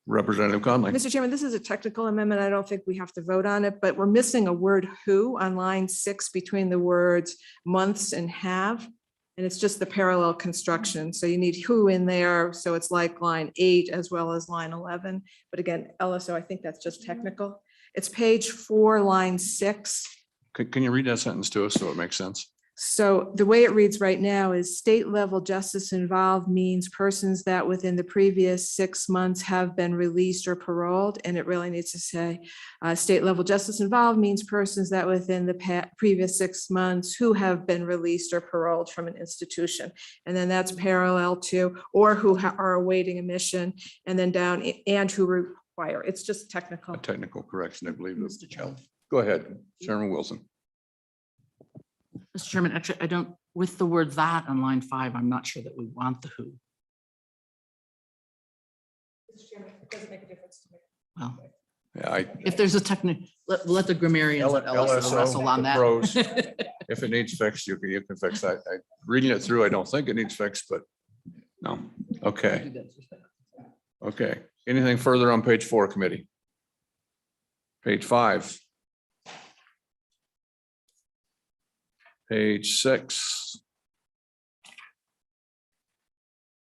Representative Conley. Mr. Chairman, this is a technical amendment. I don't think we have to vote on it, but we're missing a word who on line 6 between the words months and have. And it's just the parallel construction. So you need who in there. So it's like line 8 as well as line 11. But again, LSO, I think that's just technical. It's page 4, line 6. Can you read that sentence to us so it makes sense? So the way it reads right now is state level justice involved means persons that within the previous 6 months have been released or paroled. And it really needs to say state level justice involved means persons that within the previous 6 months who have been released or paroled from an institution. And then that's parallel to or who are awaiting admission, and then down and who require. It's just technical. A technical correction, I believe. Mr. Chairman. Go ahead, Chairman Wilson. Mr. Chairman, actually, I don't, with the word that on line 5, I'm not sure that we want the who. It doesn't make a difference to me. Well, Yeah, if there's a technical, let the grammarians at LSO wrestle on the that. pros. If it needs fixed, you can fix that. Reading it through, I don't think it needs fixed, but no. Okay, okay. Anything further on page 4, committee? Page 5. Page 6.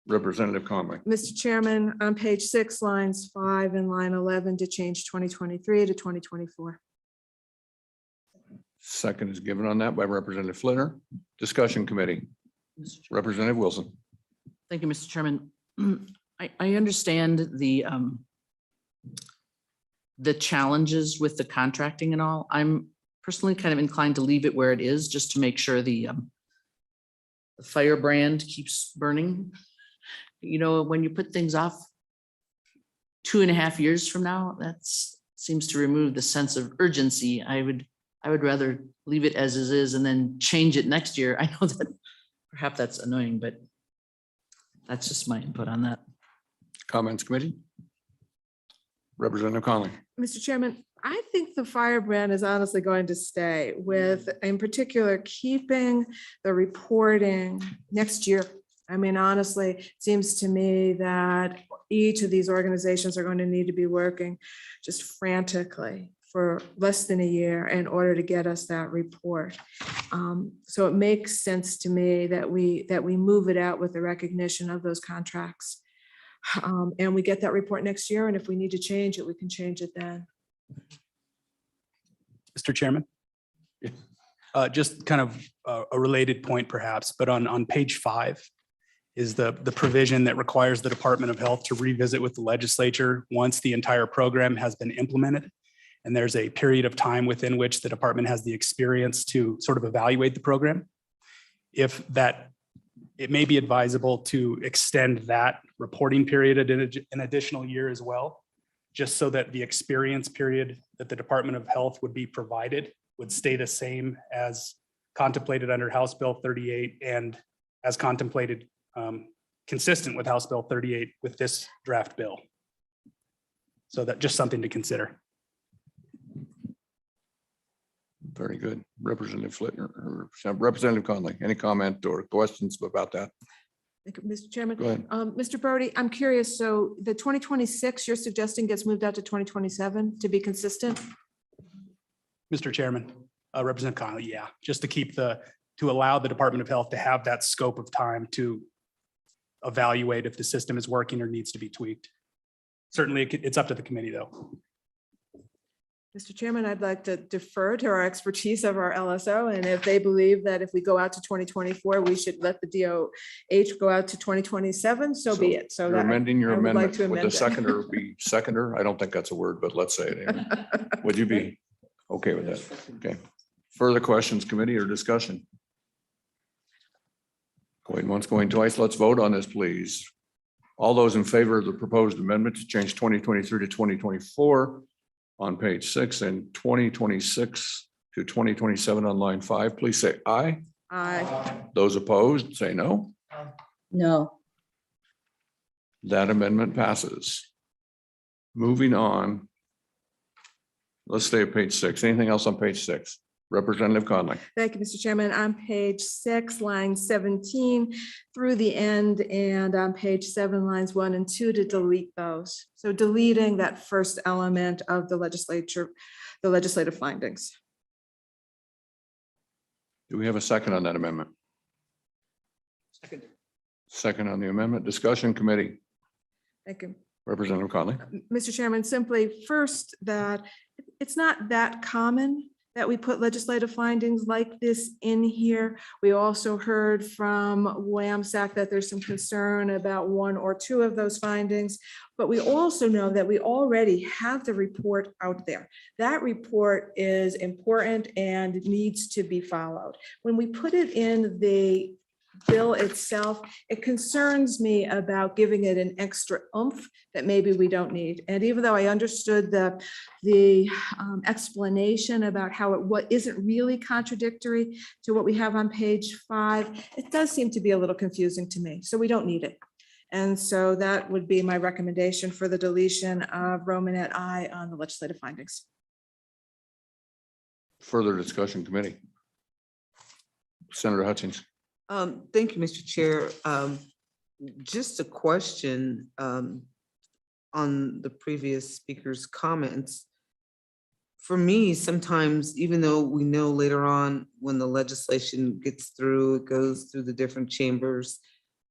Representative Conley. Mr. Chairman, on page 6, lines 5 and line 11 to change 2023 to 2024. Second is given on that by Representative Flinner. Discussion committee. Representative Wilson. Thank you, Mr. Chairman. I understand the challenges with the contracting and all. I'm personally kind of inclined to leave it where it is, just to make sure the firebrand keeps burning. You know, when you put things off 2.5 years from now, that seems to remove the sense of urgency. I would rather leave it as is and then change it next year. I know that perhaps that's annoying, but that's just my input on that. Comments committee. Representative Conley. Mr. Chairman, I think the firebrand is honestly going to stay with, in particular, keeping the reporting next year. I mean, honestly, it seems to me that each of these organizations are going to need to be working just frantically for less than a year in order to get us that report. So it makes sense to me that we move it out with the recognition of those contracts. And we get that report next year. And if we need to change it, we can change it then. Mr. Chairman? Just kind of a related point perhaps, but on page 5 is the provision that requires the Department of Health to revisit with the legislature once the entire program has been implemented. And there's a period of time within which the department has the experience to sort of evaluate the program. If that, it may be advisable to extend that reporting period an additional year as well, just so that the experience period that the Department of Health would be provided would stay the same as contemplated under House Bill 38 and as contemplated consistent with House Bill 38 with this draft bill. So that just something to consider. Very good. Representative Flitner, or Representative Conley, any comment or questions about that? Thank you, Mr. Chairman. Go ahead. Mr. Brody, I'm curious, so the 2026 you're suggesting gets moved out to 2027 to be consistent? Mr. Chairman, Representative Connolly, yeah, just to keep to allow the Department of Health to have that scope of time to evaluate if the system is working or needs to be tweaked. Certainly, it's up to the committee, though. Mr. Chairman, I'd like to defer to our expertise of our LSO, and if they believe that if we go out to 2024, we should let the DOH go out to 2027, so be it. So You're that amending your I would like amendment. to Would the amend it. seconder be seconder? I don't think that's a word, but let's say it. anyway. Would you be okay with that? Okay. Further questions, committee, or discussion? Going once, going twice. Let's vote on this, please. All those in favor of the proposed amendment to change 2023 to 2024 on page 6 and 2026 to 2027 on line 5, please say aye. Aye. Those opposed, say no. No. That amendment passes. Moving on. Let's stay at page 6. Anything else on page 6? Representative Conley. Thank you, Mr. Chairman. On page 6, line 17 through the end, and on page 7, lines 1 and 2 to delete those. So deleting that first element of the legislature, the legislative findings. Do we have a second on that amendment? Second on the amendment. Discussion committee. Thank you. Representative Conley. Mr. Chairman, simply first, that it's not that common that we put legislative findings like this in here. We also heard from WAMSAC that there's some concern about 1 or 2 of those findings, but we also know that we already have the report out there. That report is important and needs to be followed. When we put it in the bill itself, it concerns me about giving it an extra oomph that maybe we don't need. And even though I understood the explanation about how what isn't really contradictory to what we have on page 5, it does seem to be a little confusing to me. So we don't need it. And so that would be my recommendation for the deletion of Romanet I on the legislative findings. Further discussion committee. Senator Hutchins. Thank you, Mr. Chair. Just a question on the previous speaker's comments. For me, sometimes, even though we know later on when the legislation gets through, it goes through the different chambers.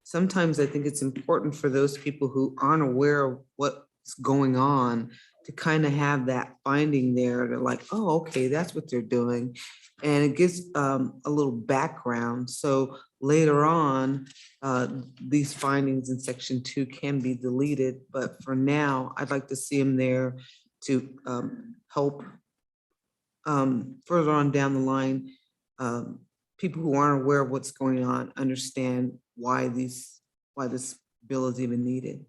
Sometimes I think it's important for those people who aren't aware of what's going on to kind of have that finding there. They're like, oh, okay, that's what they're doing. And it gives a little background. So later on, these findings in section 2 can be deleted, but for now, I'd like to see them there to help further on down the line, people who aren't aware of what's going on understand why this bill is even needed,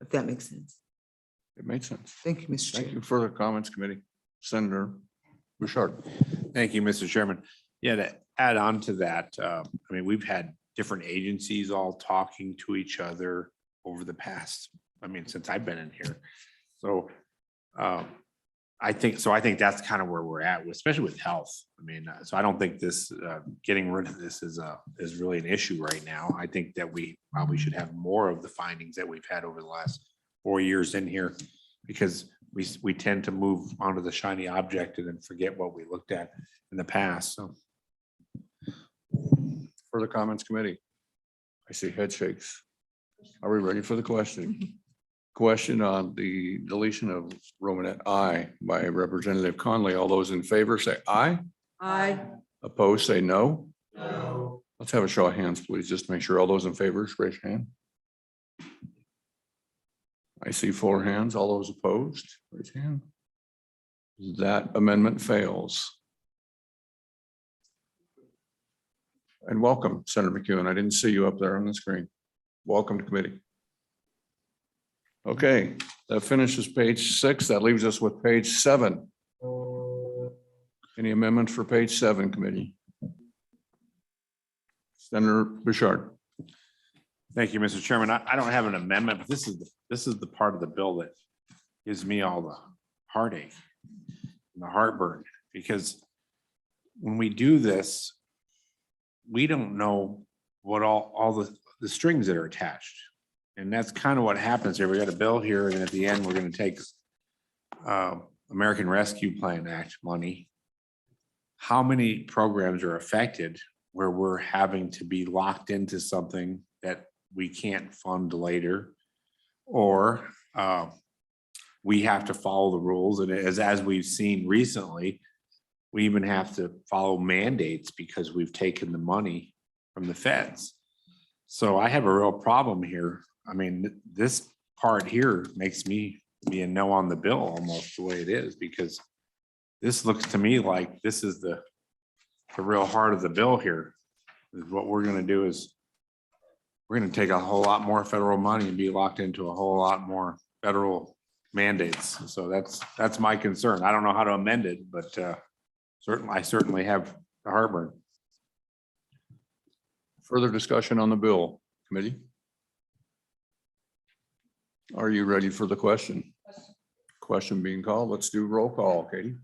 if that makes sense. It made sense. Thank you, Mr. Chair. Thank you. Further comments, committee. Senator Bouchard. Thank you, Mr. Chairman. Yeah, to add on to that, I mean, we've had different agencies all talking to each other over the past, since I've been in here. So I think that's kind of where we're at, especially with health. So I don't think this, getting rid of this is really an issue right now. I think that we probably should have more of the findings that we've had over the last 4 years in here, because we tend to move onto the shiny object and then forget what we looked at in the past. So Further comments, committee. I see head shakes. Are we ready for the question? Question on the deletion of Romanet I by Representative Conley. All those in favor say aye. Aye. Opposed, say no. No. Let's have a show of hands, please, just to make sure all those in favor, raise your hand. I see 4 hands. All those opposed, raise your hand. That amendment fails. And welcome, Senator McEwen. I didn't see you up there on the screen. Welcome to committee. Okay, that finishes page 6. That leaves us with page 7. Any amendments for page 7, committee? Senator Bouchard. thank you, Mr. Chairman. I don't have an amendment, but this is the part of the bill that gives me all the heartache and the heartburn, because when we do this, we don't know what all the strings that are attached. And that's kind of what happens here. We got a bill here, and at the end, we're gonna take American Rescue Plan Act money. How many programs are affected where we're having to be locked into something that we can't fund later? Or we have to follow the rules, and as we've seen recently, we even have to follow mandates because we've taken the money from the feds. So I have a real problem here. I mean, this part here makes me be a no on the bill almost the way it is, because this looks to me like this is the real heart of the bill here. Is what we're gonna do is we're gonna take a whole lot more federal money and be locked into a whole lot more federal mandates. So that's my concern. I don't know how to amend it, but I certainly have the heartburn. Further discussion on the bill, committee? Are you ready for the question? Question being called. Let's do roll call, Katie.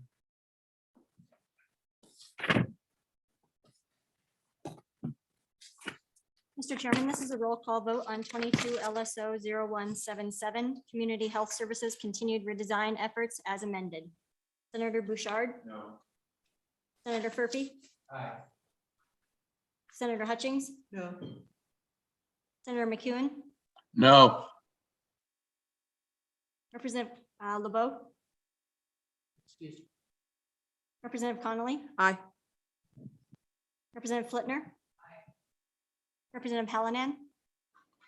Mr. Chairman, this is a roll call vote on 22 LSO 0177, Community Health Services Continued Redesign Efforts as amended. Senator Bouchard? No. Senator Furphy? Aye. Senator Hutchings? No. Senator McEwen? No. Representative LeBeau? Representative Connolly? Aye. Representative Flitner? Representative Hallinan?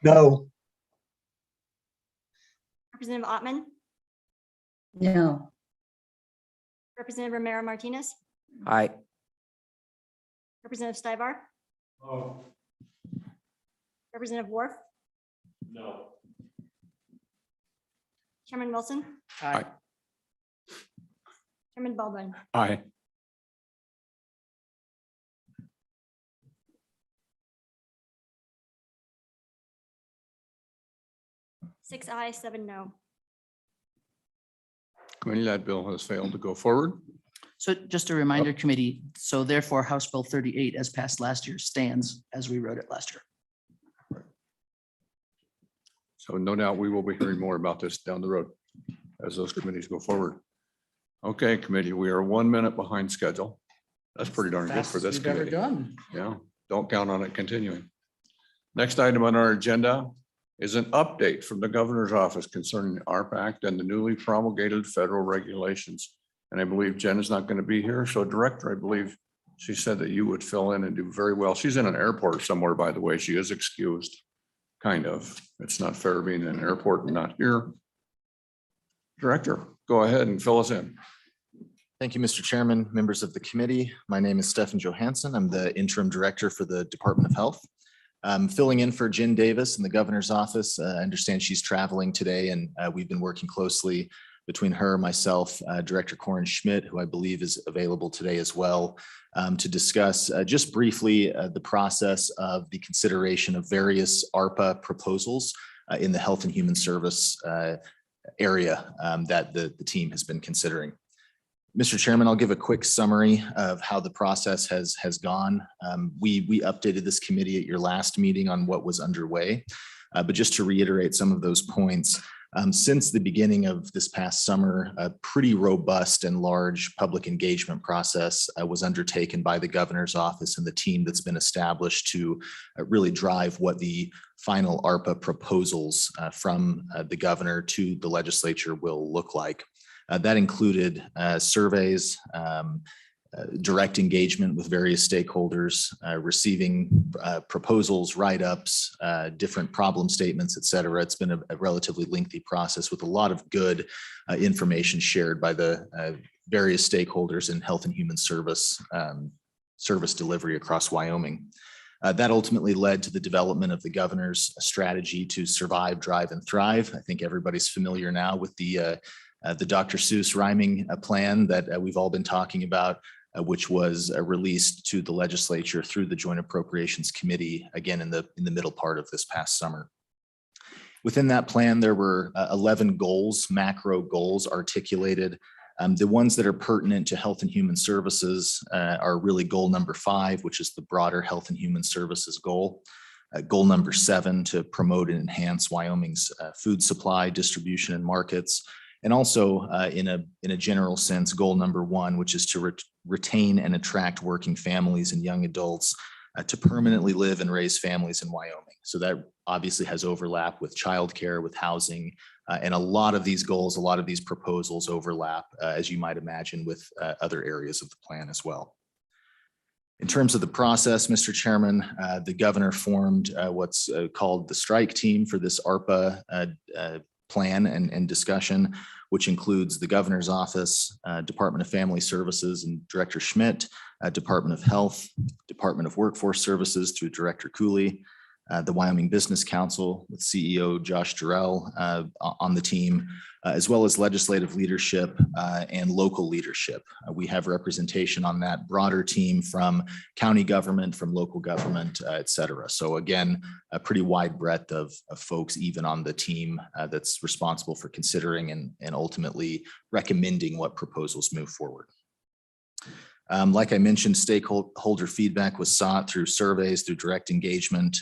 No. Representative Ottman? No. Representative Romero Martinez? Aye. Representative Stivar? Oh. Representative Wharf? No. Chairman Wilson? Aye. Chairman Baldwin? Aye. Six ayes, 7 no. Committee, that bill has failed to go forward. So just a reminder, committee, so therefore House Bill 38 as passed last year stands as we wrote it last year. So no doubt we will be hearing more about this down the road as those committees go forward. Okay, committee, we are 1 minute behind schedule. That's pretty darn good for this committee. Done. Yeah, don't count on it continuing. Next item on our agenda is an update from the governor's office concerning the ARP Act and the newly promulgated federal regulations. And I believe Jen is not going to be here. So Director, I believe she said that you would fill in and do very well. She's in an airport somewhere, by the way. She is excused, kind of. It's not fair being in an airport and not here. Director, go ahead and fill us in. Thank you, Mr. Chairman, members of the committee. My name is Stefan Johansson. I'm the interim director for the Department of Health. I'm filling in for Jen Davis in the governor's office. I understand she's traveling today, and we've been working closely between her, myself, Director Corin Schmidt, who I believe is available today as well, to discuss just briefly the process of the consideration of various ARPA proposals in the Health and Human Service area that the team has been considering. Mr. Chairman, I'll give a quick summary of how the process has gone. We updated this committee at your last meeting on what was underway, but just to reiterate some of those points, since the beginning of this past summer, a pretty robust and large public engagement process was undertaken by the governor's office and the team that's been established to really drive what the final ARPA proposals from the governor to the legislature will look like. That included surveys, direct engagement with various stakeholders, receiving proposals, write-ups, different problem statements, et cetera. It's been a relatively lengthy process with a lot of good information shared by the various stakeholders in health and human service delivery across Wyoming. That ultimately led to the development of the governor's strategy to survive, drive, and thrive. I think everybody's familiar now with the Dr. Seuss rhyming plan that we've all been talking about, which was released to the legislature through the Joint Appropriations Committee, again, in the middle part of this past summer. Within that plan, there were 11 goals, macro goals articulated The ones that are pertinent to Health and Human Services are really goal number 5, which is the broader Health and Human Services goal. Goal number 7, to promote and enhance Wyoming's food supply, distribution, and markets. And also in a general sense, goal number 1, which is to retain and attract working families and young adults to permanently live and raise families in Wyoming. So that obviously has overlap with childcare, with housing, and a lot of these goals, a lot of these proposals overlap, as you might imagine, with other areas of the plan as well. In terms of the process, Mr. Chairman, the governor formed what's called the strike team for this ARPA plan and discussion, which includes the governor's office, Department of Family Services and Director Schmidt, Department of Health, Department of Workforce Services through Director Cooley, the Wyoming Business Council with CEO Josh Jarrell on the team, as well as legislative leadership and local leadership. We have representation on that broader team from county government, from local government, et cetera. So again, a pretty wide breadth of folks, even on the team that's responsible for considering and ultimately recommending what proposals move forward. Like I mentioned, stakeholder feedback was sought through surveys, through direct engagement,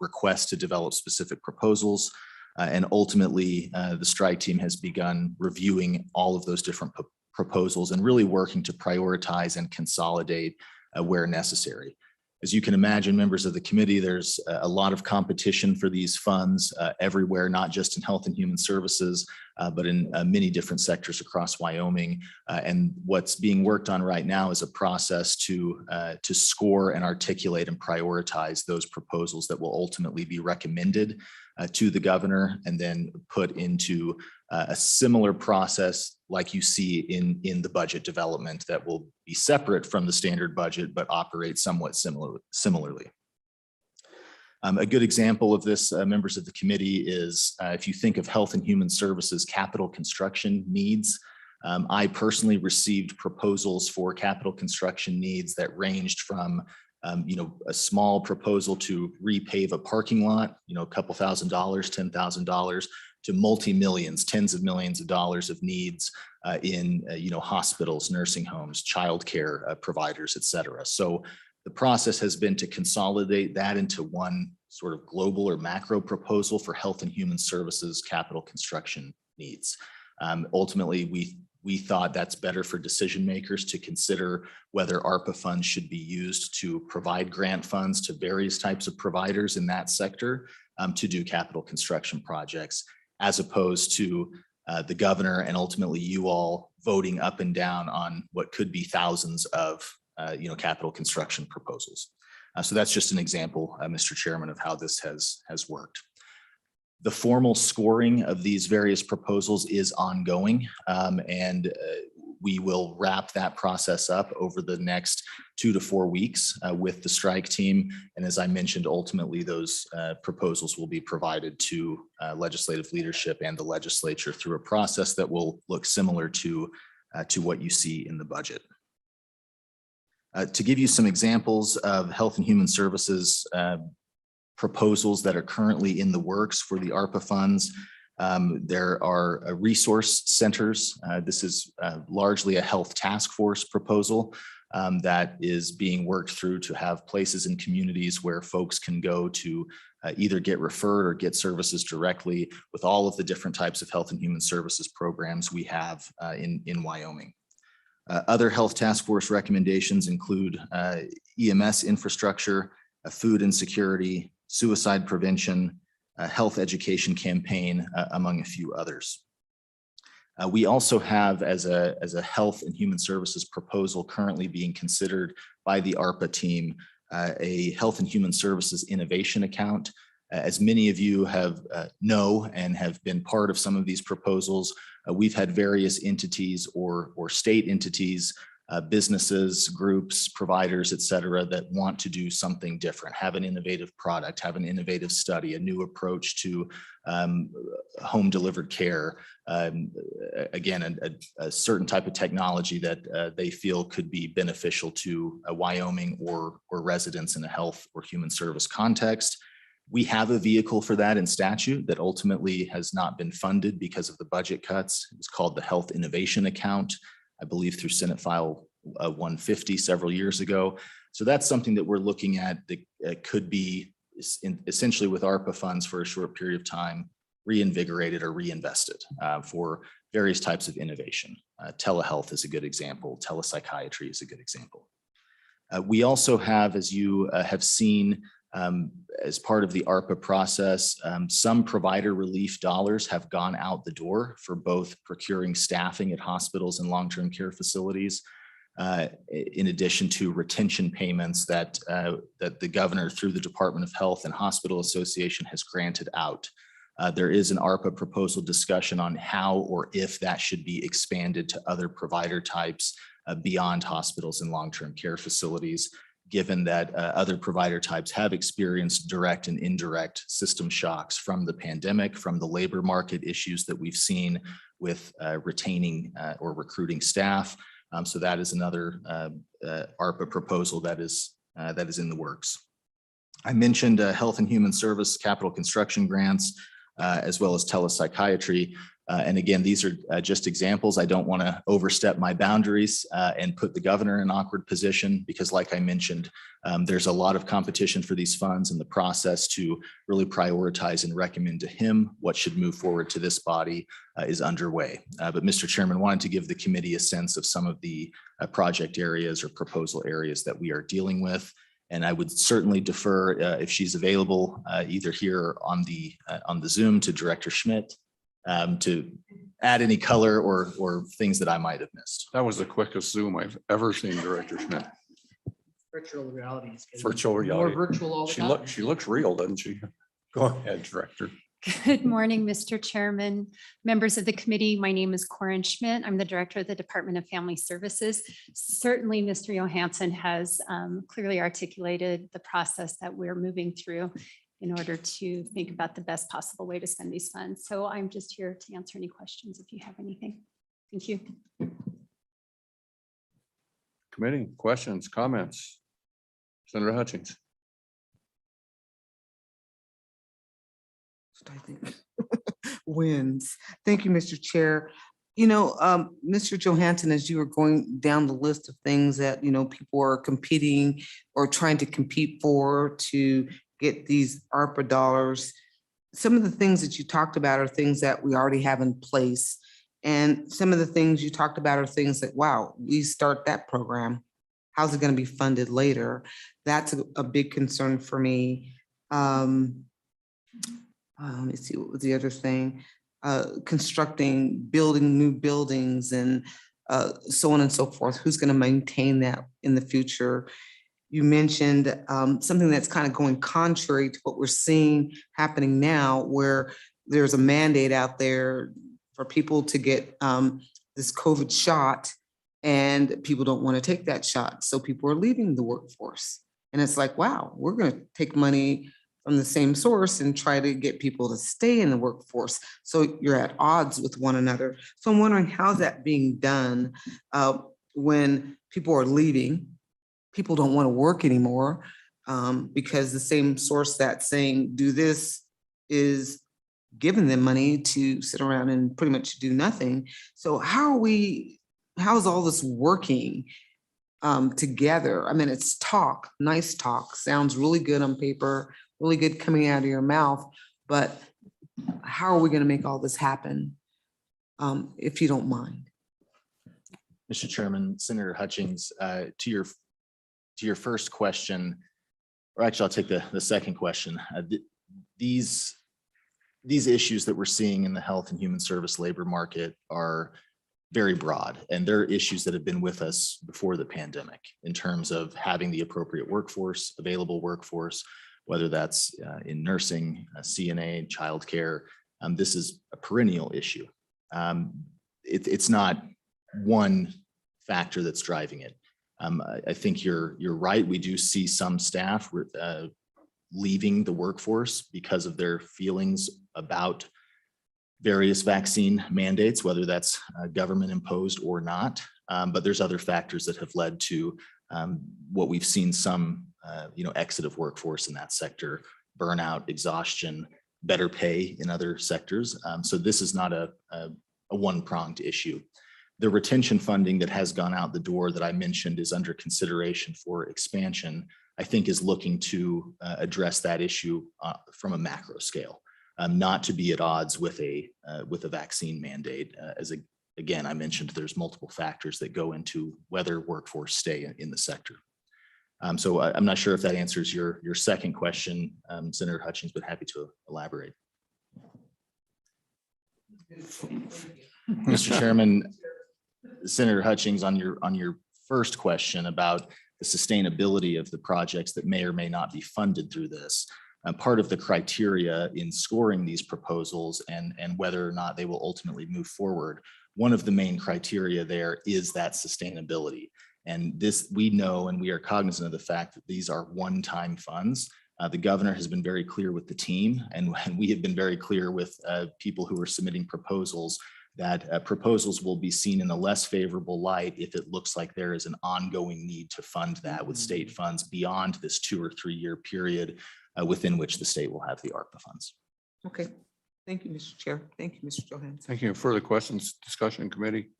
requests to develop specific proposals. And ultimately, the strike team has begun reviewing all of those different proposals and really working to prioritize and consolidate where necessary. As you can imagine, members of the committee, there's a lot of competition for these funds everywhere, not just in Health and Human Services, but in many different sectors across Wyoming. And what's being worked on right now is a process to score and articulate and prioritize those proposals that will ultimately be recommended to the governor and then put into a similar process like you see in the budget development that will be separate from the standard budget, but operate somewhat similarly. A good example of this, members of the committee, is if you think of Health and Human Services capital construction needs. I personally received proposals for capital construction needs that ranged from a small proposal to repave a parking lot, a couple $1,000, $10,000, to multi-millions, tens of millions of dollars of needs in hospitals, nursing homes, childcare providers, et cetera. So the process has been to consolidate that into one sort of global or macro proposal for Health and Human Services capital construction needs. Ultimately, we thought that's better for decision makers to consider whether ARPA funds should be used to provide grant funds to various types of providers in that sector to do capital construction projects, as opposed to the governor and ultimately you all voting up and down on what could be thousands of capital construction proposals. So that's just an example, Mr. Chairman, of how this has worked. The formal scoring of these various proposals is ongoing, and we will wrap that process up over the next 2 to 4 weeks with the strike team. And as I mentioned, ultimately those proposals will be provided to legislative leadership and the legislature through a process that will look similar to what you see in the budget. To give you some examples of Health and Human Services proposals that are currently in the works for the ARPA funds, there are resource centers. This is largely a health task force proposal that is being worked through to have places in communities where folks can go to either get referred or get services directly with all of the different types of Health and Human Services programs we have in Wyoming. Other health task force recommendations include EMS infrastructure, food insecurity, suicide prevention, health education campaign, among a few others. We also have, as a Health and Human Services proposal currently being considered by the ARPA team, a Health and Human Services innovation account. As many of you know and have been part of some of these proposals, we've had various entities or state entities, businesses, groups, providers, et cetera, that want to do something different, have an innovative product, have an innovative study, a new approach to home delivered care. Again, a certain type of technology that they feel could be beneficial to Wyoming or residents in a health or human service context. We have a vehicle for that in statute that ultimately has not been funded because of the budget cuts. It was called the Health Innovation Account, I believe through Senate File 150 several years ago. So that's something that we're looking at that could be essentially with ARPA funds for a short period of time, reinvigorated or reinvested for various types of innovation. Telehealth is a good example. Telepsychiatry is a good example. We also have, as you have seen, as part of the ARPA process, some provider relief dollars have gone out the door for both procuring staffing at hospitals and long-term care facilities, in addition to retention payments that the governor through the Department of Health and Hospital Association has granted out. There is an ARPA proposal discussion on how or if that should be expanded to other provider types beyond hospitals and long-term care facilities, given that other provider types have experienced direct and indirect system shocks from the pandemic, from the labor market issues that we've seen with retaining or recruiting staff. So that is another ARPA proposal that is in the works. I mentioned Health and Human Service capital construction grants, as well as telepsychiatry. And again, these are just examples. I don't want to overstep my boundaries and put the governor in an awkward position because like I mentioned, there's a lot of competition for these funds, and the process to really prioritize and recommend to him what should move forward to this body is underway. But Mr. Chairman, wanted to give the committee a sense of some of the project areas or proposal areas that we are dealing with. And I would certainly defer if she's available, either here or on the Zoom, to Director Schmidt to add any color or things that I might have missed. That was the quickest Zoom I've ever seen, Director Schmidt. Virtual reality is getting Virtual more reality. virtual all the She time. she looks real, doesn't she? Go ahead, Director. Good morning, Mr. Chairman, members of the committee. My name is Corin Schmidt. I'm the Director of the Department of Family Services. Certainly, Mr. Johansson has clearly articulated the process that we're moving through in order to think about the best possible way to spend these funds. So I'm just here to answer any questions if you have anything. Thank you. Committee, questions, comments? Senator Hutchings. I think wins. Thank you, Mr. Chair. You know, Mr. Johansson, as you were going down the list of things that, you know, people are competing or trying to compete for to get these ARPA dollars, some of the things that you talked about are things that we already have in place. And some of the things you talked about are things that, wow, we start that program. How's it going to be funded later? That's a big concern for me. Let me see, what was the other thing? Building new buildings and so on and so forth. Who's going to maintain that in the future? You mentioned something that's kind of going contrary to what we're seeing happening now, where there's a mandate out there for people to get this COVID shot, and people don't want to take that shot. So people are leaving the workforce. And it's like, wow, we're going to take money from the same source and try to get people to stay in the workforce. So you're at odds with one another. So I'm wondering how's that being done when people are leaving, people don't want to work anymore because the same source that's saying do this is giving them money to sit around and pretty much do nothing. So how's all this working together? I mean, it's talk, nice talk, sounds really good on paper, really good coming out of your mouth, but how are we going to make all this happen? If you don't mind. Mr. Chairman, Senator Hutchings, to your first question, or actually I'll take the second question. These issues that we're seeing in the health and human service labor market are very broad, and they're issues that have been with us before the pandemic in terms of having the appropriate workforce, available workforce, whether that's in nursing, CNA, childcare. This is a perennial issue. It's not one factor that's driving it. I think you're right. We do see some staff leaving the workforce because of their feelings about various vaccine mandates, whether that's government imposed or not. But there's other factors that have led to what we've seen some exit of workforce in that sector burnout, exhaustion, better pay in other sectors. So this is not a one-pronged issue. The retention funding that has gone out the door that I mentioned is under consideration for expansion, I think is looking to address that issue from a macro scale, not to be at odds with a vaccine mandate. Again, I mentioned there's multiple factors that go into whether workforce stay in the sector. So I'm not sure if that answers your second question, Senator Hutchings, but happy to elaborate. Mr. Chairman, Senator Hutchings, on your first question about the sustainability of the projects that may or may not be funded through this, part of the criteria in scoring these proposals and whether or not they will ultimately move forward, one of the main criteria there is that sustainability. And this, we know, and we are cognizant of the fact that these are one-time funds. The governor has been very clear with the team, and we have been very clear with people who are submitting proposals that proposals will be seen in a less favorable light if it looks like there is an ongoing need to fund that with state funds beyond this 2 or 3 year period within which the state will have the ARPA funds. Okay, thank you, Mr. Chair. Thank you, Mr. Johansson. Thank you. Further questions, discussion in committee?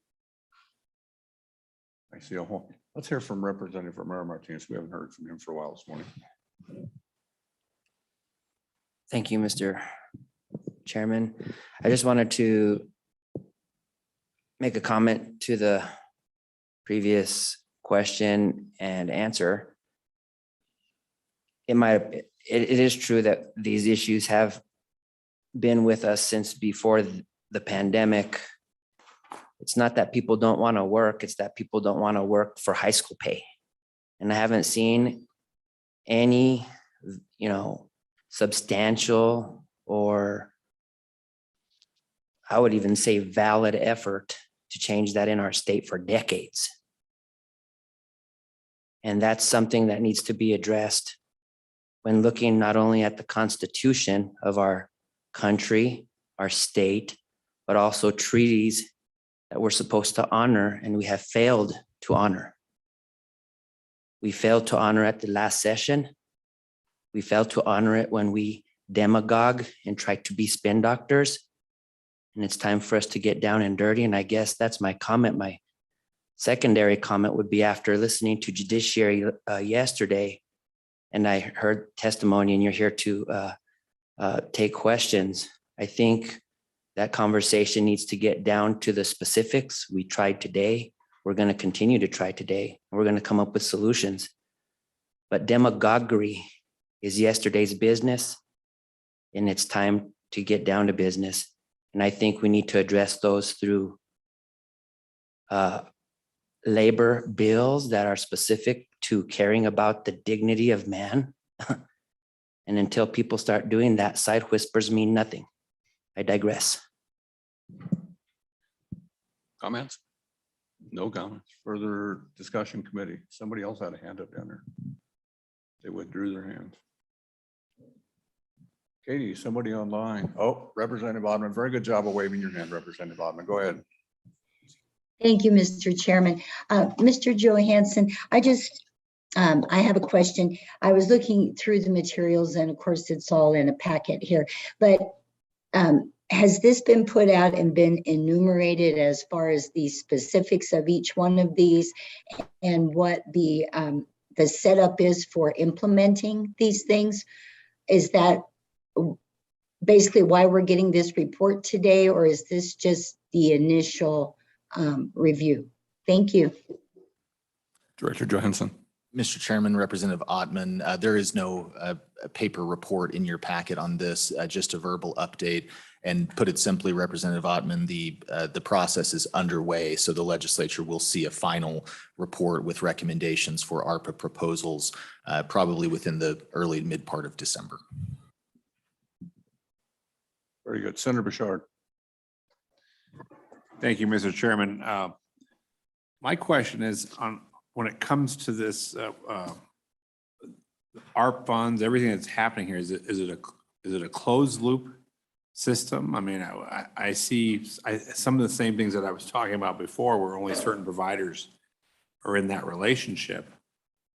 I see a whole, let's hear from Representative Romero Martinez. We haven't heard from him for a while this morning. Thank you, Mr. Chairman. I just wanted to make a comment to the previous question and answer. It is true that these issues have been with us since before the pandemic. It's not that people don't want to work, it's that people don't want to work for high school pay. And I haven't seen any, substantial, or I would even say valid effort to change that in our state for decades. And that's something that needs to be addressed when looking not only at the Constitution of our country, our state, but also treaties that we're supposed to honor and we have failed to honor. We failed to honor at the last session. We failed to honor it when we demagogue and try to be spin doctors. And it's time for us to get down and dirty. And I guess that's my comment. My secondary comment would be after listening to judiciary yesterday, and I heard testimony and you're here to take questions. I think that conversation needs to get down to the specifics. We tried today. We're going to continue to try today. We're going to come up with solutions. But demagoguery is yesterday's business, and it's time to get down to business. And I think we need to address those through labor bills that are specific to caring about the dignity of man. And until people start doing that, side whispers mean nothing. I digress. Comments? No comments. Further discussion committee. Somebody else had a hand up down there. They withdrew their hand. Katie, somebody online. Oh, Representative Odman, very good job of waving your hand, Representative Odman. Go ahead. Thank you, Mr. Chairman. Mr. Johansson, I have a question. I was looking through the materials, and of course it's all in a packet here, but has this been put out and been enumerated as far as the specifics of each one of these and what the setup is for implementing these things? Is that basically why we're getting this report today, or is this just the initial review? Thank you. Director Johansson. Mr. Chairman, Representative Ottman, there is no paper report in your packet on this, just a verbal update. And put it simply, Representative Ottman, the process is underway. So the legislature will see a final report with recommendations for ARPA proposals probably within the early mid part of December. Very good. Senator Bouchard. Thank you, Mr. Chairman. My question is on when it comes to this ARP funds, everything that's happening here, is it a closed loop system? I mean, I see some of the same things that I was talking about before, where only certain providers are in that relationship.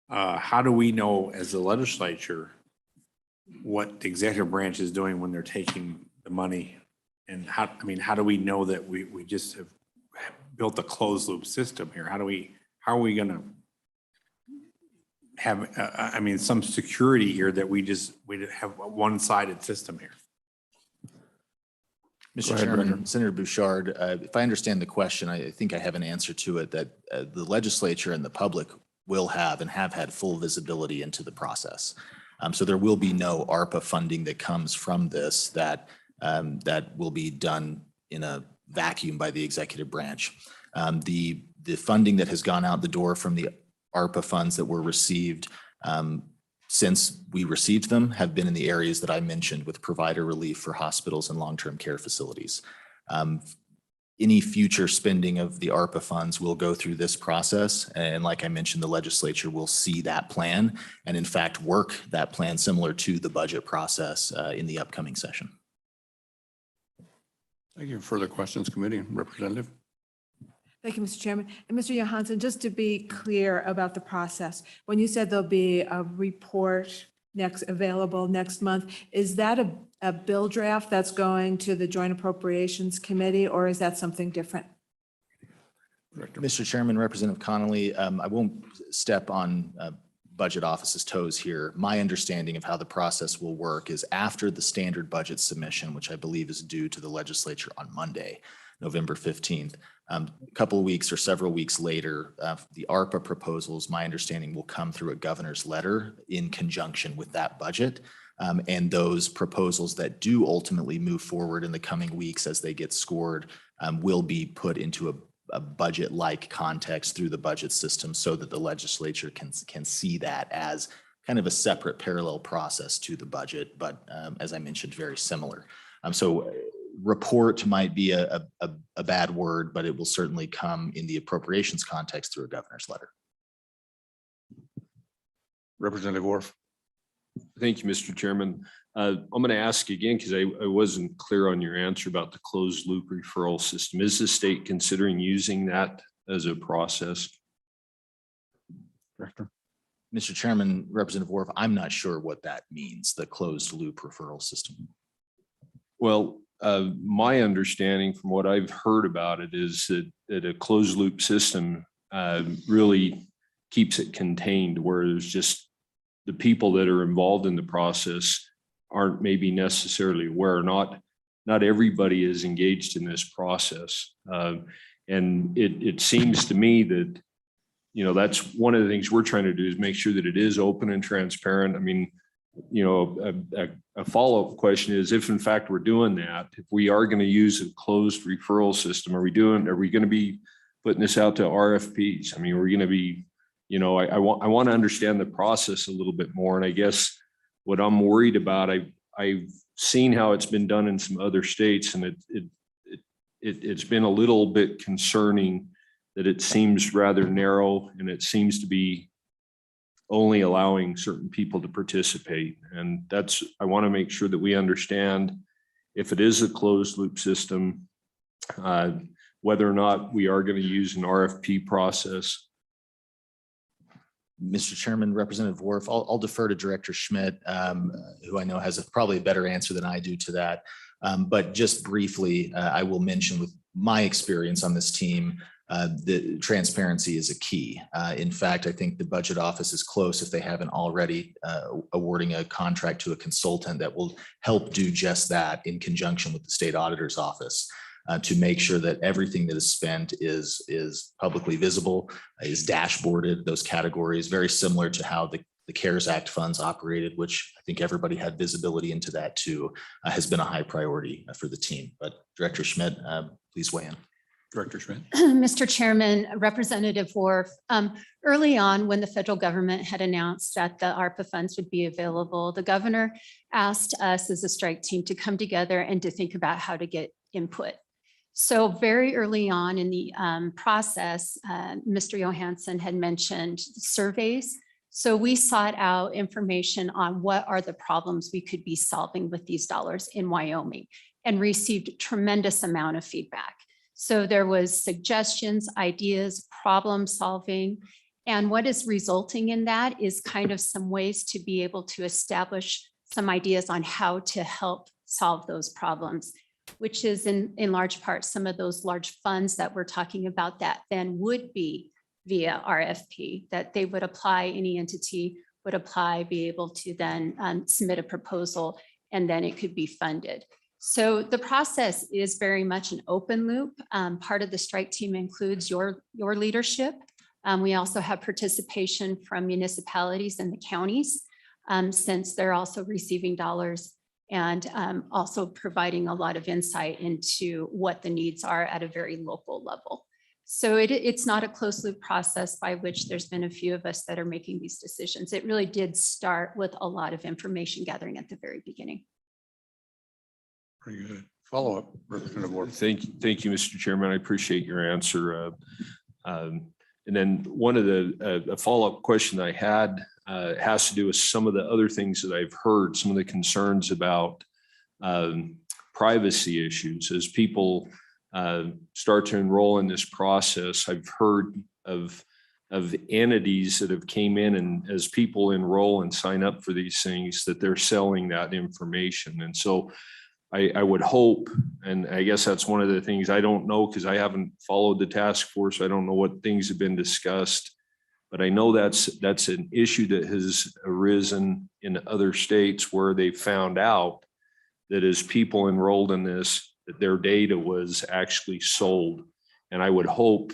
How do we know as the legislature what the executive branch is doing when they're taking the money? And how, I mean, how do we know that we just have built a closed loop system here? How are we gonna have, I mean, some security here that we have a one-sided system here? Mr. Go ahead, Chairman, Director. Senator Bouchard, if I understand the question, I think I have an answer to it, that the legislature and the public will have and have had full visibility into the process. So there will be no ARPA funding that comes from this that will be done in a vacuum by the executive branch. The funding that has gone out the door from the ARPA funds that were received since we received them have been in the areas that I mentioned with provider relief for hospitals and long-term care facilities. Any future spending of the ARPA funds will go through this process. And like I mentioned, the legislature will see that plan and in fact work that plan similar to the budget process in the upcoming session. Thank you. Further questions, committee representative? Thank you, Mr. Chairman. And Mr. Johansson, just to be clear about the process, when you said there'll be a report available next month, is that a bill draft that's going to the Joint Appropriations Committee, or is that something different? Director. Mr. Chairman, Representative Connolly, I won't step on budget office's toes here. My understanding of how the process will work is after the standard budget submission, which I believe is due to the legislature on Monday, November 15th. A couple of weeks or several weeks later, the ARPA proposals, my understanding, will come through a governor's letter in conjunction with that budget. And those proposals that do ultimately move forward in the coming weeks as they get scored will be put into a budget-like context through the budget system so that the legislature can see that as kind of a separate parallel process to the budget, but as I mentioned, very similar. So report might be a bad word, but it will certainly come in the appropriations context through a governor's letter. Representative Worf. Thank you, Mr. Chairman. I'm going to ask again, because I wasn't clear on your answer about the closed loop referral system. Is the state considering using that as a process? Director. Mr. Chairman, Representative Worf, I'm not sure what that means, the closed loop referral system. Well, my understanding from what I've heard about it is that a closed loop system really keeps it contained, where there's just the people that are involved in the process aren't maybe necessarily aware. Not everybody is engaged in this process. And it seems to me that, you know, that's one of the things we're trying to do, is make sure that it is open and transparent. I mean, you know, a follow-up question is, if in fact we're doing that, if we are going to use a closed referral system, are we going to be putting this out to RFPs? I mean, we're going to be, you know, I want to understand the process a little bit more. And I guess what I'm worried about, I've seen how it's been done in some other states, and it's been a little bit concerning that it seems rather narrow, and it seems to be only allowing certain people to participate. And I want to make sure that we understand, if it is a closed loop system, whether or not we are going to use an RFP process. Mr. Chairman, Representative Worf, I'll defer to Director Schmidt, who I know has probably a better answer than I do to that. But just briefly, I will mention, with my experience on this team, the transparency is a key. In fact, I think the budget office is close, if they haven't already, awarding a contract to a consultant that will help do just that in conjunction with the state auditor's office, to make sure that everything that is spent is publicly visible, is dashboarded, those categories, very similar to how the CARES Act funds operated, which I think everybody had visibility into that too, has been a high priority for the team. But Director Schmidt, please weigh in. Director Schmidt. Mr. Chairman, Representative Worf, early on when the federal government had announced that the ARPA funds would be available, the governor asked us as a strike team to come together and to think about how to get input. So very early on in the process, Mr. Johansson had mentioned surveys. So we sought out information on what are the problems we could be solving with these dollars in Wyoming, and received a tremendous amount of feedback. So there was suggestions, ideas, problem solving. And what is resulting in that is kind of some ways to be able to establish some ideas on how to help solve those problems, which is in large part some of those large funds that we're talking about that then would be via RFP, that they would apply, any entity would apply, be able to then submit a proposal, and then it could be funded. So the process is very much an open loop. Part of the strike team includes your leadership. We also have participation from municipalities and the counties, since they're also receiving dollars, and also providing a lot of insight into what the needs are at a very local level. So it's not a closed loop process by which there's been a few of us that are making these decisions. It really did start with a lot of information gathering at the very beginning. Very good. Follow up, Representative Ward. Thank you, Mr. Chairman. I appreciate your answer. And then one of the follow-up question I had has to do with some of the other things that I've heard, some of the concerns about privacy issues as people start to enroll in this process. I've heard of entities that have came in, and as people enroll and sign up for these things, that they're selling that information. And so I would hope, and I guess that's one of the things I don't know because I haven't followed the task force. I don't know what things have been discussed, but I know that's an issue that has arisen in other states where they found out that as people enrolled in this, that their data was actually sold. And I would hope,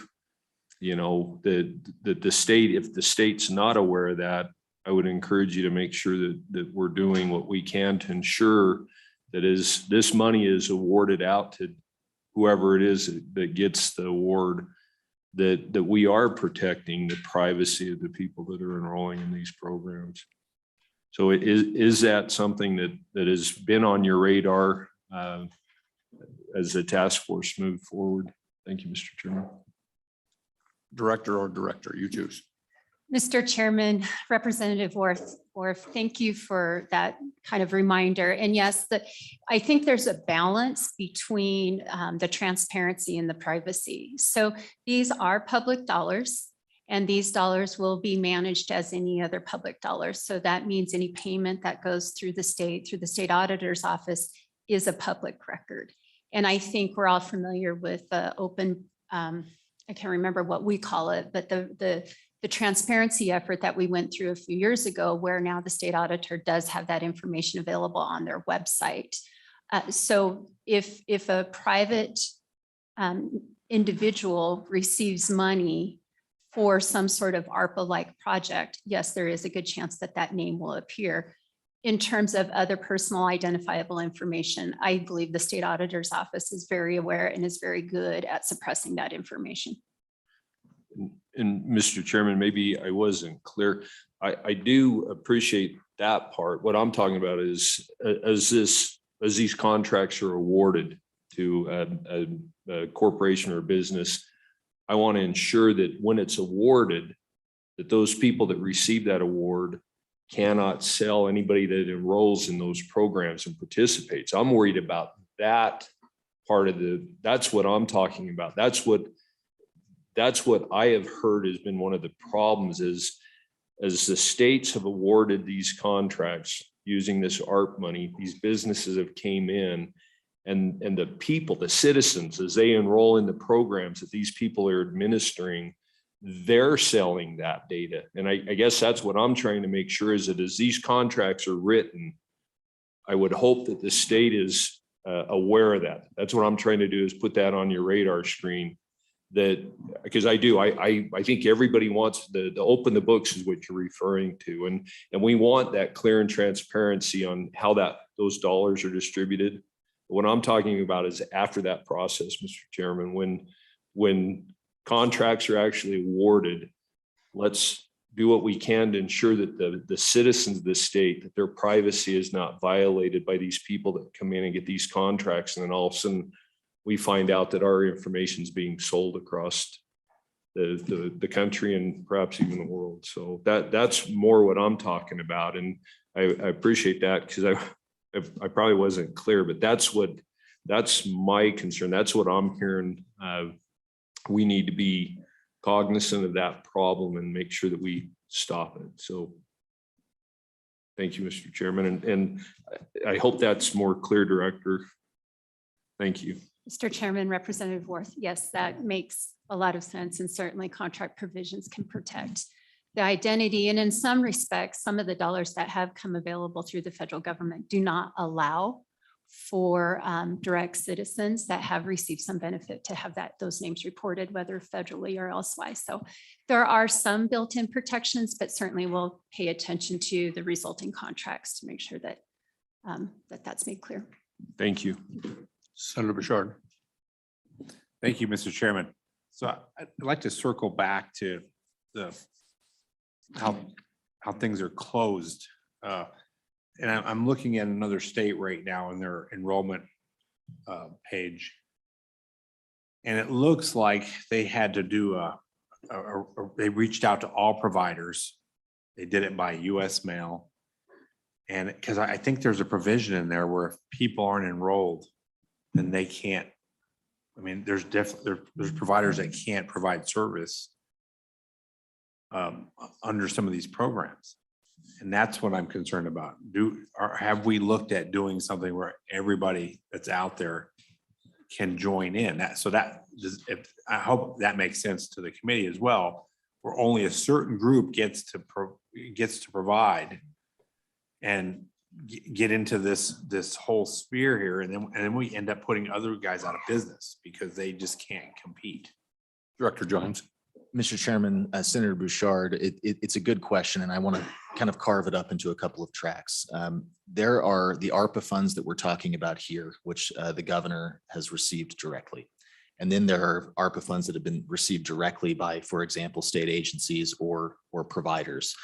that the state, if the state's not aware of that, I would encourage you to make sure that we're doing what we can to ensure that as this money is awarded out to whoever it is that gets the award, that we are protecting the privacy of the people that are enrolling in these programs. So is that something that has been on your radar as the task force moved forward? Thank you, Mr. Chairman. Director or director, you choose. Mr. Chairman, Representative Orff, thank you for that kind of reminder. And yes, I think there's a balance between the transparency and the privacy. So these are public dollars, and these dollars will be managed as any other public dollars. So that means any payment that goes through the state auditor's office is a public record. And I think we're all familiar with the open, I can't remember what we call it, but the transparency effort that we went through a few years ago, where now the state auditor does have that information available on their website. So if a private individual receives money for some sort of ARPA-like project, yes, there is a good chance that that name will appear. In terms of other personal identifiable information, I believe the state auditor's office is very aware and is very good at suppressing that information. And Mr. Chairman, maybe I wasn't clear. I do appreciate that part. What I'm talking about is as these contracts are awarded to a corporation or business, I want to ensure that when it's awarded, that those people that receive that award cannot sell anybody that enrolls in those programs and participates. I'm worried about that part of that's what I'm talking about. That's what I have heard has been one of the problems is as the states have awarded these contracts using this ARP money, these businesses have came in and the people, the citizens, as they enroll in the programs that these people are administering, they're selling that data. And I guess that's what I'm trying to make sure is that as these contracts are written, I would hope that the state is aware of that. That's what I'm trying to do is put that on your radar screen. That because I think everybody wants the open the books is what you're referring to. And we want that clear and transparency on how those dollars are distributed. What I'm talking about is after that process, Mr. Chairman, when contracts are actually awarded, let's do what we can to ensure that the citizens of the state, that their privacy is not violated by these people that come in and get these contracts. And then all of a sudden we find out that our information is being sold across the country and perhaps even the world. So that's more what I'm talking about. And I appreciate that because I probably wasn't clear, but that's my concern. That's what I'm hearing. We need to be cognizant of that problem and make sure that we stop it. So Thank you, Mr. Chairman. And I hope that's more clear, Director. Thank you. Mr. Chairman, Representative Worth, yes, that makes a lot of sense, and certainly contract provisions can protect the identity. And in some respects, some of the dollars that have come available through the federal government do not allow for direct citizens that have received some benefit to have those names reported, whether federally or elsewise. So there are some built-in protections, but certainly we'll pay attention to the resulting contracts to make sure that that's made clear. Thank you. Senator Bouchard. Thank you, Mr. Chairman. So I'd like to circle back to how things are closed. And I'm looking at another state right now in their enrollment page. And it looks like they had to do they reached out to all providers. They did it by US mail. And because I think there's a provision in there where if people aren't enrolled, then they can't. I mean, there's providers that can't provide service under some of these programs. And that's what I'm concerned about. Have we looked at doing something where everybody that's out there can join in? I hope that makes sense to the committee as well, where only a certain group gets to provide and get into this whole sphere here, and then we end up putting other guys out of business because they just can't compete. Director Jones. Mr. Chairman, Senator Bouchard, it's a good question, and I want to kind of carve it up into a couple of tracks. There are the ARPA funds that we're talking about here, which the governor has received directly. And then there are ARPA funds that have been received directly by, for example, state agencies or providers.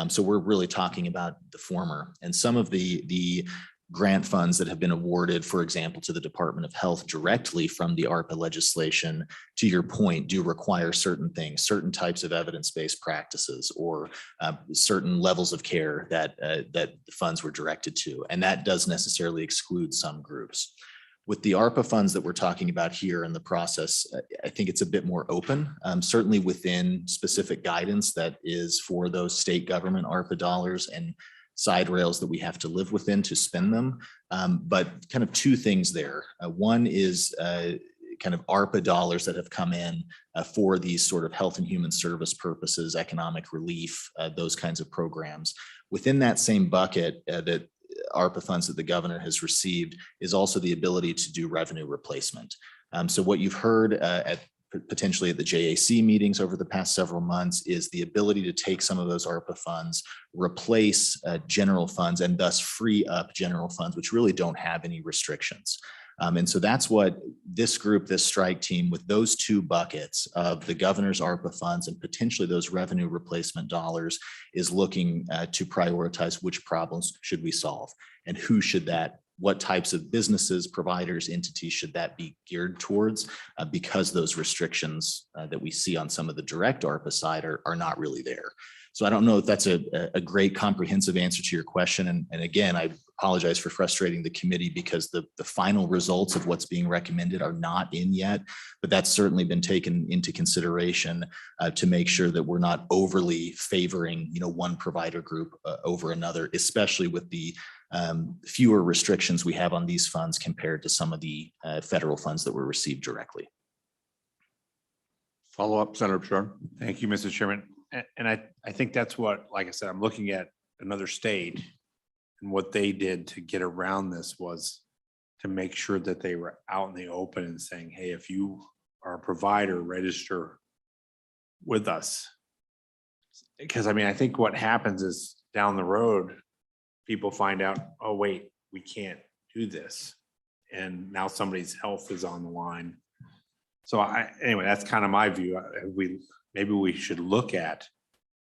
So we're really talking about the former. And some of the grant funds that have been awarded, for example, to the Department of Health directly from the ARPA legislation, to your point, do require certain things, certain types of evidence-based practices or certain levels of care that the funds were directed to. And that does necessarily exclude some groups. With the ARPA funds that we're talking about here in the process, I think it's a bit more open, certainly within specific guidance that is for those state government ARPA dollars and side rails that we have to live within to spend them. But kind of two things there. One is kind of ARPA dollars that have come in for these sort of health and human service purposes, economic relief, those kinds of programs. Within that same bucket that ARPA funds that the governor has received is also the ability to do revenue replacement. So what you've heard potentially at the JAC meetings over the past several months is the ability to take some of those ARPA funds, replace general funds, and thus free up general funds, which really don't have any restrictions. And so that's what this group, this strike team, with those two buckets of the governor's ARPA funds and potentially those revenue replacement dollars, is looking to prioritize which problems should we solve and who should that, what types of businesses, providers, entities should that be geared towards, because those restrictions that we see on some of the direct ARPA side are not really there. So I don't know if that's a great comprehensive answer to your question. And again, I apologize for frustrating the committee because the final results of what's being recommended are not in yet, but that's certainly been taken into consideration to make sure that we're not overly favoring, one provider group over another, especially with the fewer restrictions we have on these funds compared to some of the federal funds that were received directly. Follow up, Senator Bouchard. Thank you, Mr. Chairman. And I think that's what, like I said, I'm looking at another state, and what they did to get around this was to make sure that they were out in the open and saying, hey, if you are a provider, register with us. Because I think what happens is down the road, people find out, oh, wait, we can't do this. And now somebody's health is on the line. So anyway, that's kind of my view. Maybe we should look at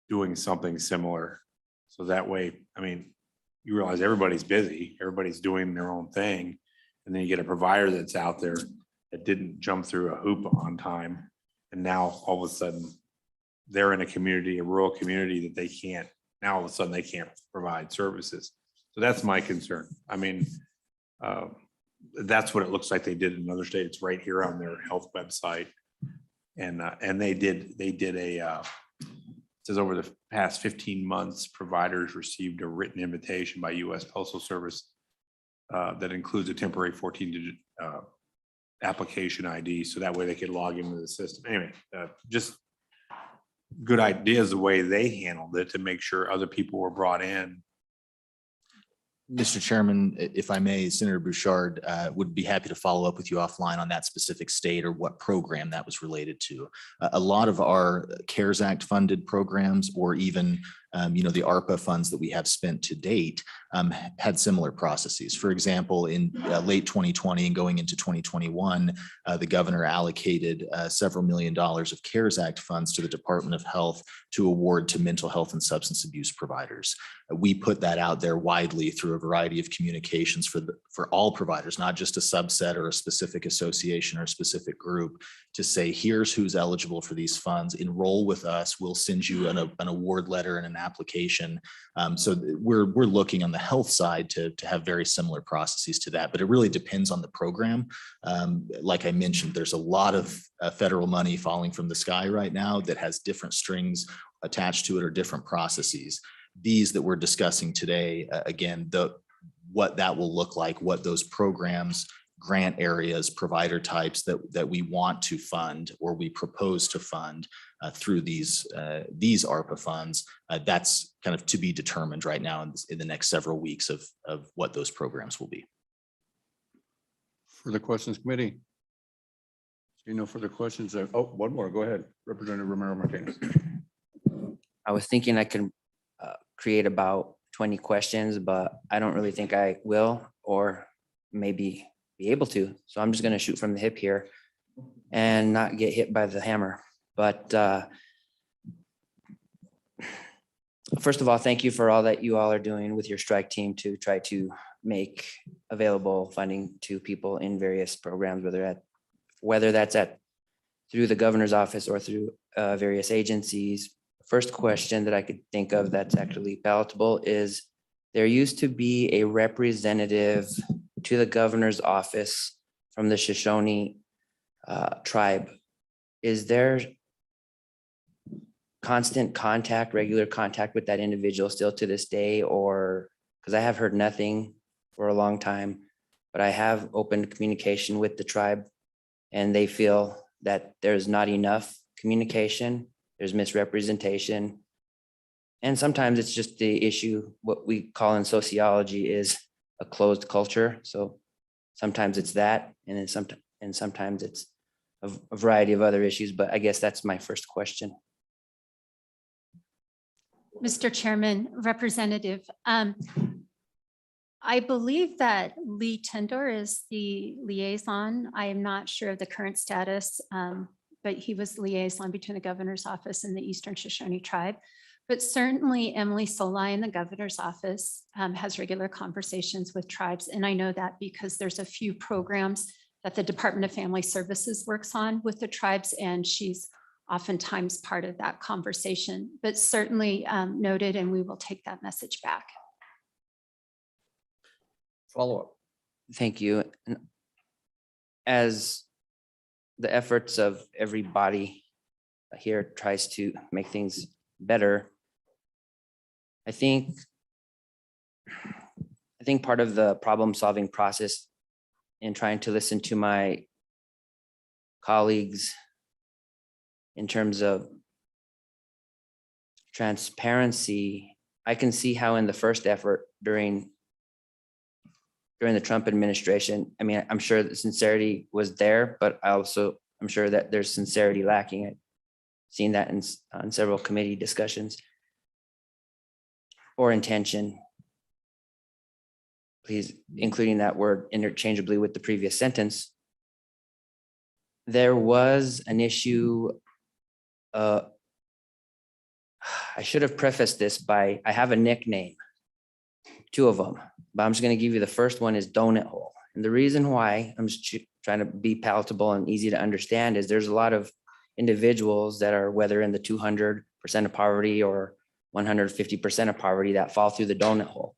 doing something similar. So that way, you realize everybody's busy, everybody's doing their own thing. And then you get a provider that's out there that didn't jump through a hoop on time. And now all of a sudden they're in a rural community that they can't, now all of a sudden they can't provide services. So that's my concern. That's what it looks like they did in another state. It's right here on their health website. And they did a says over the past 15 months, providers received a written invitation by US Postal Service that includes a temporary 14-digit application ID, so that way they could log into the system. Anyway, just good ideas, the way they handled it to make sure other people were brought in. Mr. Chairman, if I may, Senator Bouchard would be happy to follow up with you offline on that specific state or what program that was related to. A lot of our CARES Act funded programs, or even the ARPA funds that we have spent to date, had similar processes. For example, in late 2020 and going into 2021, the governor allocated several $1 million of CARES Act funds to the Department of Health to award to mental health and substance abuse providers. We put that out there widely through a variety of communications for all providers, not just a subset or a specific association or a specific group, to say, here's who's eligible for these funds. Enroll with us. We'll send you an award letter and an application. So we're looking on the health side to have very similar processes to that, but it really depends on the program. Like I mentioned, there's a lot of federal money falling from the sky right now that has different strings attached to it or different processes. These that we're discussing today, again, what that will look like, what those programs, grant areas, provider types that we want to fund or we propose to fund through these ARPA funds, that's kind of to be determined right now in the next several weeks of what those programs will be. Further questions, committee? See no further questions. Oh, one more. Go ahead. Representative Romero Martinez. I was thinking I could create about 20 questions, but I don't really think I will, or maybe be able to. So I'm just going to shoot from the hip here and not get hit by the hammer. But first of all, thank you for all that you all are doing with your strike team to try to make available funding to people in various programs, whether that's through the governor's office or through various agencies. First question that I could think of that's actually palatable is, there used to be a representative to the governor's office from the Shoshone tribe. Is there constant contact, regular contact with that individual still to this day? Or, because I have heard nothing for a long time, but I have opened communication with the tribe and they feel that there's not enough communication. There's misrepresentation. And sometimes it's just the issue, what we call in sociology is a closed culture. So sometimes it's that, and then sometimes it's a variety of other issues, but I guess that's my first question. Mr. Chairman, Representative, I believe that Lee Tendor is the liaison. I am not sure of the current status, but he was liaison between the governor's office and the Eastern Shoshone tribe. But certainly Emily Solai in the governor's office has regular conversations with tribes. And I know that because there's a few programs that the Department of Family Services works on with the tribes, and she's oftentimes part of that conversation, but certainly noted, and we will take that message back. Follow up. Thank you. And as the efforts of everybody here tries to make things better, I think part of the problem-solving process in trying to listen to my colleagues in terms of transparency, I can see how in the first effort during the Trump administration, I mean, I'm sure the sincerity was there, but I'm sure that there's sincerity lacking. I've seen that on several committee discussions. Or intention. Please, including that word interchangeably with the previous sentence. There was an issue. I should have prefaced this by, I have a nickname, 2 of them, but I'm just going to give you the first one is Donut Hole. And the reason why I'm just trying to be palatable and easy to understand is there's a lot of individuals that are, whether in the 200% of poverty or 150% of poverty, that fall through the donut hole.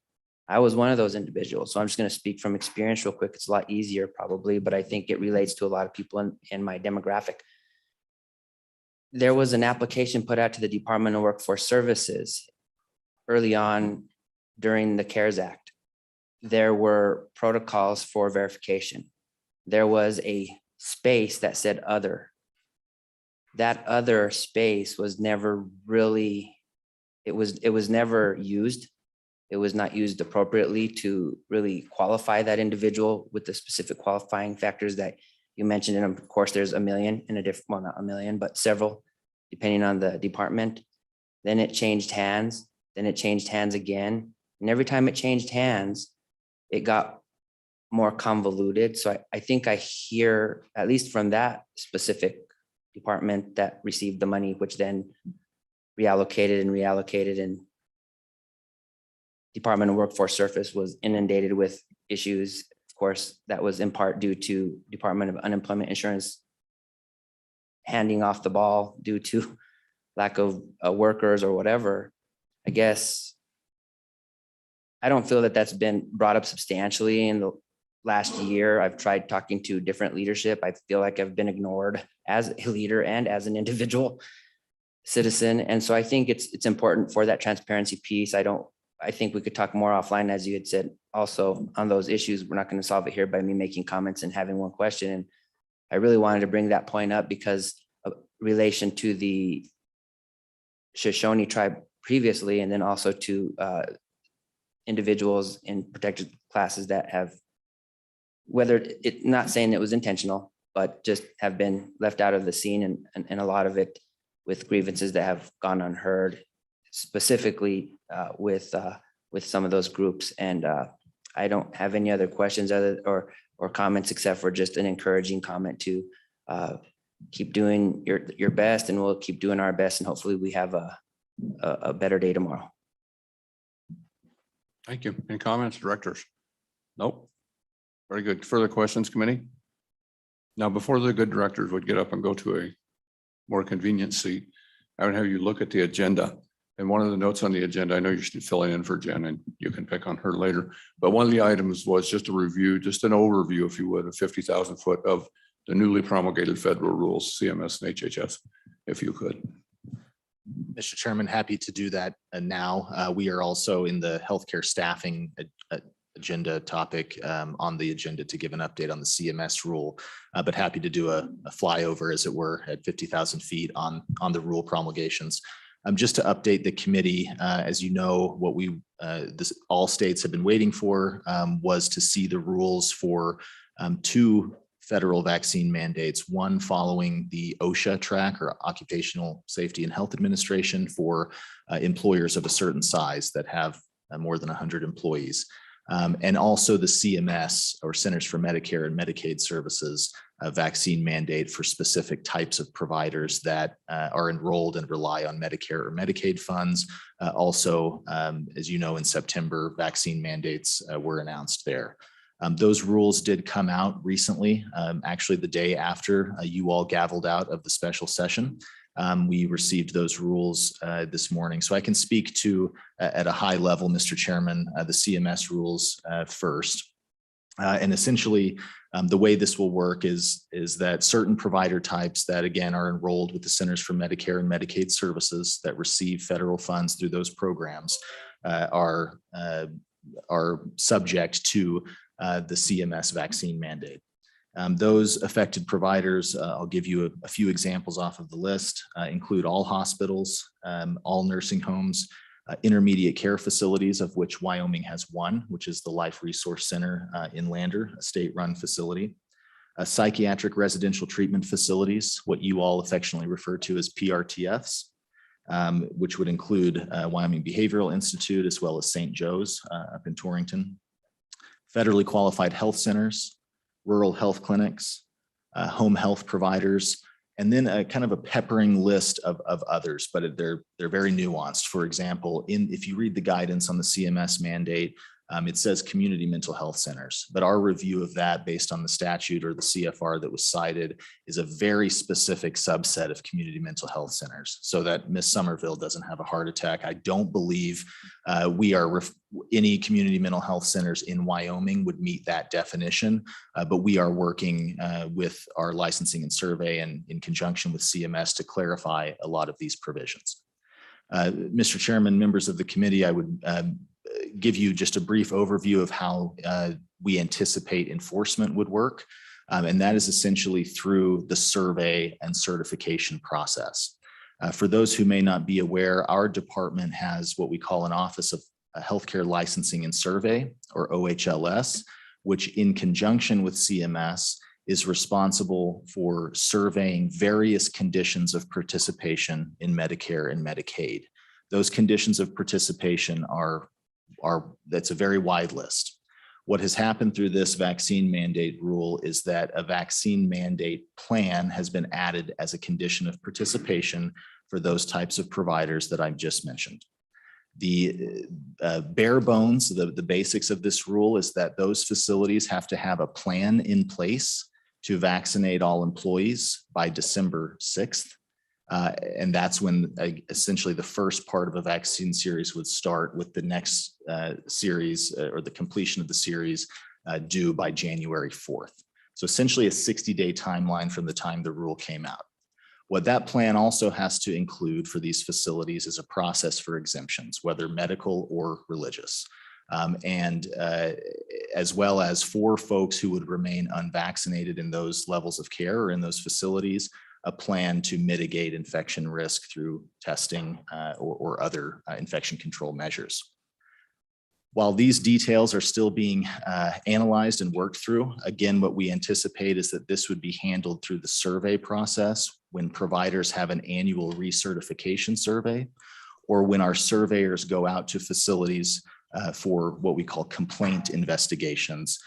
I was one of those individuals. So I'm just going to speak from experience real quick. It's a lot easier probably, but I think it relates to a lot of people in my demographic. there was an application put out to the Department of Workforce Services early on during the CARES Act. There were protocols for verification. There was a space that said other. That other space was never really, it was never used. It was not used appropriately to really qualify that individual with the specific qualifying factors that you mentioned. And of course, there's a million in a different, well, not a million, but several, depending on the department. Then it changed hands, then it changed hands again. And every time it changed hands, it got more convoluted. So I think I hear, at least from that specific department that received the money, which then reallocated and Department of Workforce Service was inundated with issues. Of course, that was in part due to Department of Unemployment Insurance handing off the ball due to lack of workers or whatever. I guess I don't feel that that's been brought up substantially in the last year. I've tried talking to different leadership. I feel like I've been ignored as a leader and as an individual citizen. And so I think it's important for that transparency piece. I think we could talk more offline, as you had said, also on those issues. We're not going to solve it here by me making comments and having one question. And I really wanted to bring that point up because of relation to the Shoshone tribe previously, and then also to individuals in protected classes that have, whether it, not saying it was intentional, but just have been left out of the scene, and a lot of it with grievances that have gone unheard, specifically with some of those groups. And I don't have any other questions or comments, except for just an encouraging comment to keep doing your best, and we'll keep doing our best, and hopefully we have a better day tomorrow. Thank you. Any comments, directors? Nope. Very good. Further questions, committee? Now, before the good directors would get up and go to a more convenient seat, I would have you look at the agenda. And one of the notes on the agenda, I know you're still filling in for Jen, and you can pick on her later, but one of the items was just a review, just an overview, if you would, of 50,000 foot of the newly promulgated federal rules, CMS and HHS, if you could. Mr. Chairman, happy to do that now. We are also in the healthcare staffing agenda topic on the agenda to give an update on the CMS rule, but happy to do a flyover, as it were, at 50,000 feet on the rule promulgations. Just to update the committee, as you know, what all states have been waiting for was to see the rules for two federal vaccine mandates, one following the OSHA track, or Occupational Safety and Health Administration, for employers of a certain size that have more than 100 employees. And also the CMS, or Centers for Medicare and Medicaid Services, vaccine mandate for specific types of providers that are enrolled and rely on Medicare or Medicaid funds. Also, as you know, in September, vaccine mandates were announced there. Those rules did come out recently, actually the day after you all gavelled out of the special session. We received those rules this morning. So I can speak to, at a high level, Mr. Chairman, the CMS rules first. And essentially, the way this will work is that certain provider types that, again, are enrolled with the Centers for Medicare and Medicaid Services that receive federal funds through those programs are subject to the CMS vaccine mandate. Those affected providers, I'll give you a few examples off of the list, include all hospitals, all nursing homes, intermediate care facilities, of which Wyoming has one, which is the Life Resource Center in Lander, a state-run facility, psychiatric residential treatment facilities, what you all affectionately refer to as PRTFs, which would include Wyoming Behavioral Institute, as well as St. Joe's up in Torrington, federally qualified health centers, rural health clinics, home health providers, and then a kind of a peppering list of others, but they're very nuanced. For example, if you read the guidance on the CMS mandate, It says community mental health centers, but our review of that based on the statute or the CFR that was cited is a very specific subset of community mental health centers, so that Miss Somerville doesn't have a heart attack. I don't believe any community mental health centers in Wyoming would meet that definition, but we are working with our licensing and survey and in conjunction with CMS to clarify a lot of these provisions. Mr. Chairman, members of the committee, I would give you just a brief overview of how we anticipate enforcement would work. And that is essentially through the survey and certification process. For those who may not be aware, our department has what we call an Office of Healthcare Licensing and Survey, or OHLS, which in conjunction with CMS is responsible for surveying various conditions of participation in Medicare and Medicaid. Those conditions of participation that's a very wide list. What has happened through this vaccine mandate rule is that a vaccine mandate plan has been added as a condition of participation for those types of providers that I've just mentioned. The bare bones, the basics of this rule is that those facilities have to have a plan in place to vaccinate all employees by December 6th. And that's when essentially the first part of a vaccine series would start, with the next series or the completion of the series due by January 4th. So essentially a 60-day timeline from the time the rule came out. What that plan also has to include for these facilities is a process for exemptions, whether medical or religious. As well as for folks who would remain unvaccinated in those levels of care or in those facilities, a plan to mitigate infection risk through testing or other infection control measures. While these details are still being analyzed and worked through, again, what we anticipate is that this would be handled through the survey process when providers have an annual recertification survey, or when our surveyors go out to facilities for what we call complaint investigations.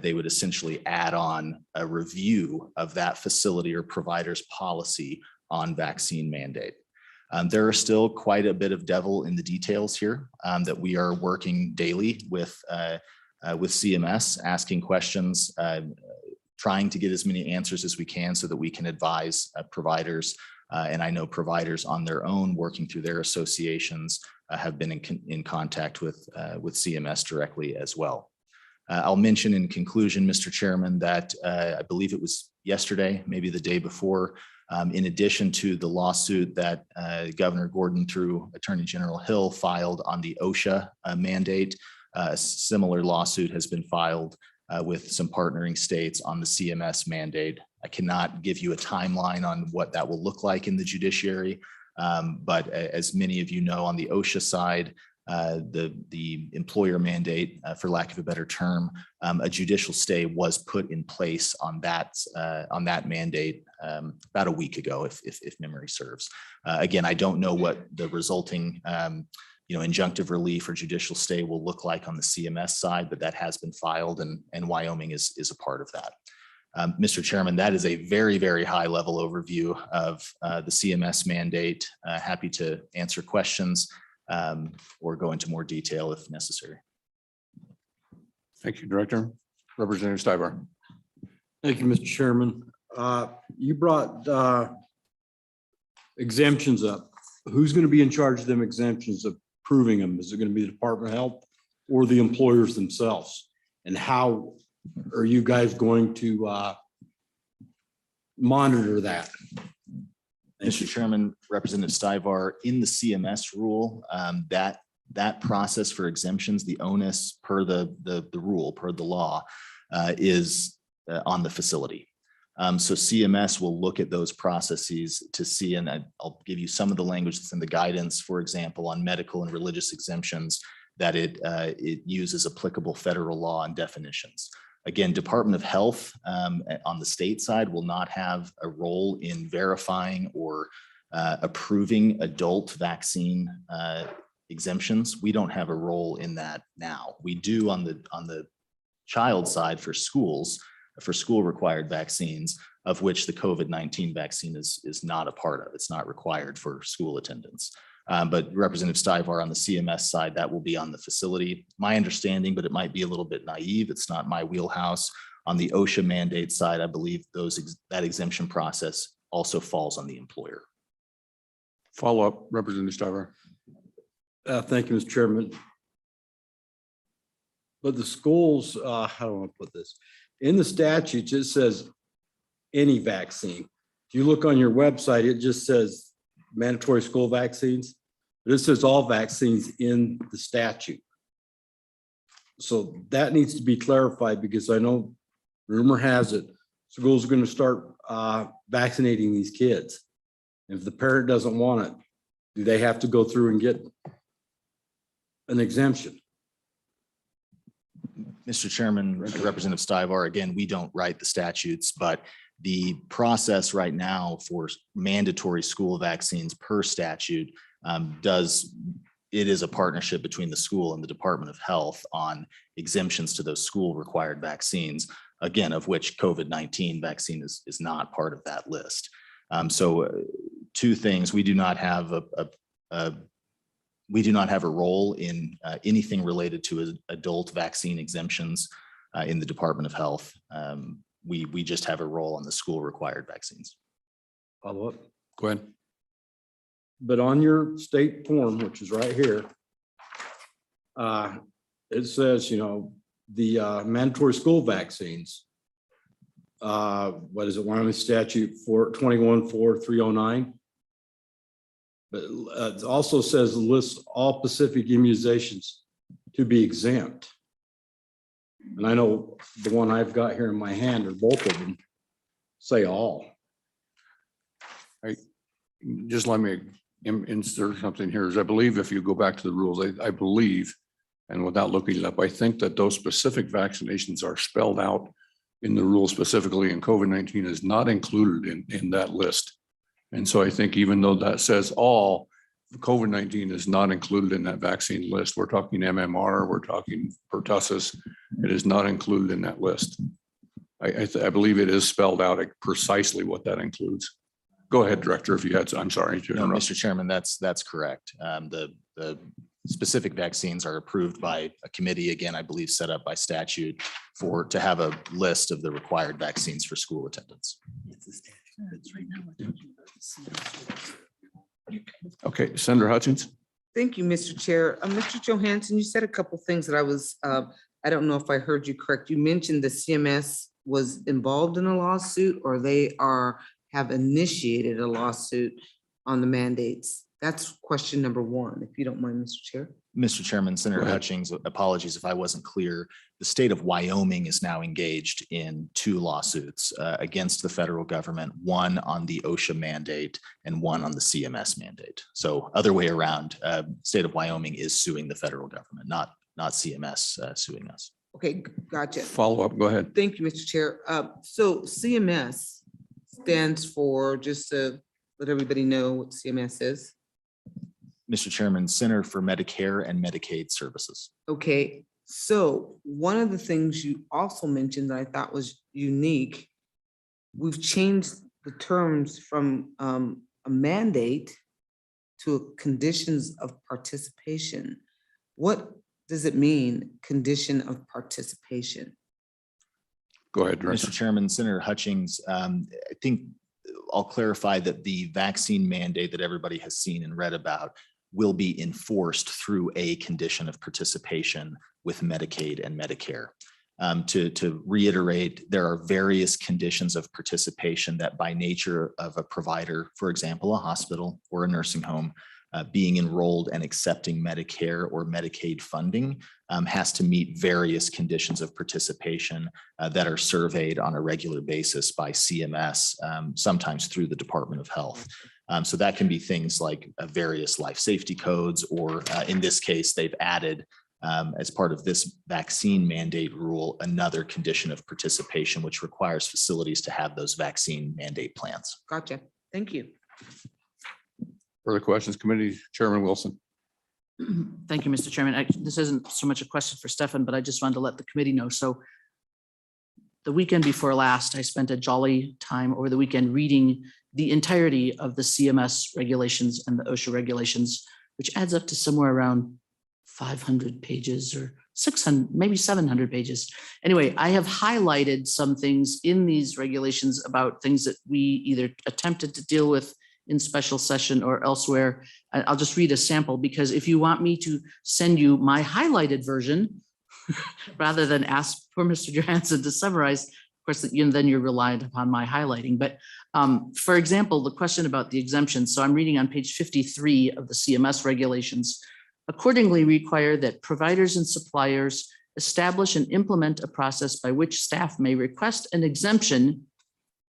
They would essentially add on a review of that facility or provider's policy on vaccine mandate. There are still quite a bit of devil in the details here that we are working daily with CMS, asking questions, trying to get as many answers as we can so that we can advise providers. And I know providers on their own, working through their associations, have been in contact with CMS directly as well. I'll mention in conclusion, Mr. Chairman, that I believe it was yesterday, maybe the day before, in addition to the lawsuit that Governor Gordon through Attorney General Hill filed on the OSHA mandate, a similar lawsuit has been filed with some partnering states on the CMS mandate. I cannot give you a timeline on what that will look like in the judiciary, but as many of you know, on the OSHA side, the employer mandate, for lack of a better term, a judicial stay was put in place on that mandate about a week ago, if memory serves. Again, I don't know what the resulting injunctive relief or judicial stay will look like on the CMS side, but that has been filed, and Wyoming is a part of that. Mr. Chairman, that is a very, very high level overview of the CMS mandate. Happy to answer questions or go into more detail if necessary. Thank you, Director. Representative Stibar. Thank you, Mr. Chairman. You brought exemptions up. Who's going to be in charge of them exemptions, of approving them? Is it going to be the Department of Health or the employers themselves? And how are you guys going to monitor that? Mr. Chairman, Representative Stivar, in the CMS rule, that process for exemptions, the onus per the rule, per the law, is on the facility. So CMS will look at those processes to see, and I'll give you some of the language that's in the guidance, for example, on medical and religious exemptions, that it uses applicable federal law and definitions. Again, Department of Health on the state side will not have a role in verifying or approving adult vaccine exemptions. We don't have a role in that now. We do on the child side for schools, for school required vaccines, of which the COVID-19 vaccine is not a part of. It's not required for school attendance. But Representative Stivar on the CMS side, that will be on the facility. My understanding, but it might be a little bit naive, it's not my wheelhouse. On the OSHA mandate side, I believe that exemption process also falls on the employer. Follow up, Representative Stiver. Thank you, Mr. Chairman. But the schools, how do I want to put this? In the statutes, it says any vaccine. If you look on your website, it just says mandatory school vaccines. This says all vaccines in the statute. So that needs to be clarified because I know rumor has it, schools are going to start vaccinating these kids. If the parent doesn't want it, do they have to go through and get an exemption? Mr. Chairman, Representative Stivar, again, we don't write the statutes, but the process right now for mandatory school vaccines per statute it is a partnership between the school and the Department of Health on exemptions to those school required vaccines, again, of which COVID-19 vaccine is not part of that list. So two things, we do not have a role in anything related to adult vaccine exemptions in the Department of Health. We just have a role on the school required vaccines. Follow up. Go ahead. But on your state form, which is right here, it says, the mandatory school vaccines. What is it? Wyoming statute 214309. But it also says lists all specific immunizations to be exempt. And I know the one I've got here in my hand, or both of them, say all. Just let me insert something here. Is I believe if you go back to the rules, I believe, and without looking it up, I think that those specific vaccinations are spelled out in the rules specifically, and COVID-19 is not included in that list. And so I think even though that says all, COVID-19 is not included in that vaccine list. We're talking MMR, we're talking pertussis. It is not included in that list. I believe it is spelled out precisely what that includes. Go ahead, Director, if you had, I'm sorry to No, interrupt. Mr. Chairman, that's correct. The specific vaccines are approved by a committee, again, I believe set up by statute to have a list of the required vaccines for school attendance. Okay, Senator Hutchins. Thank you, Mr. Chair. Mr. Johansson, you said a couple things that I don't know if I heard you correct. You mentioned the CMS was involved in a lawsuit or they have initiated a lawsuit on the mandates. That's question number one, if you don't mind, Mr. Chair. Mr. Chairman, Senator Go ahead. Hutchings, apologies if I wasn't clear. The state of Wyoming is now engaged in two lawsuits against the federal government, one on the OSHA mandate and one on the CMS mandate. So other way around, state of Wyoming is suing the federal government, not CMS suing us. Okay, gotcha. Follow up, go ahead. Thank you, Mr. Chair. So CMS stands for, just to let everybody know what CMS is. Mr. Chairman, Center for Medicare and Medicaid Services. Okay, so one of the things you also mentioned that I thought was unique, we've changed the terms from a mandate to conditions of participation. What does it mean, condition of participation? Go ahead, Director. Mr. Chairman, Senator Hutchings, I think I'll clarify that the vaccine mandate that everybody has seen and read about will be enforced through a condition of participation with Medicaid and Medicare. To reiterate, there are various conditions of participation that by nature of a provider, for example, a hospital or a nursing home, being enrolled and accepting Medicare or Medicaid funding has to meet various conditions of participation that are surveyed on a regular basis by CMS, sometimes through the Department of Health. So that can be things like various life safety codes, or in this case, they've added as part of this vaccine mandate rule, another condition of participation, which requires facilities to have those vaccine mandate plans. Gotcha. Thank you. Further questions, Committee Chairman Wilson. Thank you, Mr. Chairman. This isn't so much a question for Stefan, but I just wanted to let the committee know. So the weekend before last, I spent a jolly time over the weekend reading the entirety of the CMS regulations and the OSHA regulations, which adds up to somewhere around 500 pages or 600, maybe 700 pages. Anyway, I have highlighted some things in these regulations about things that we either attempted to deal with in special session or elsewhere. I'll just read a sample, because if you want me to send you my highlighted version, rather than ask for Mr. Johansson to summarize, of course, then you're reliant upon my highlighting. But for example, the question about the exemptions. So I'm reading on page 53 of the CMS regulations. Accordingly require that providers and suppliers establish and implement a process by which staff may request an exemption.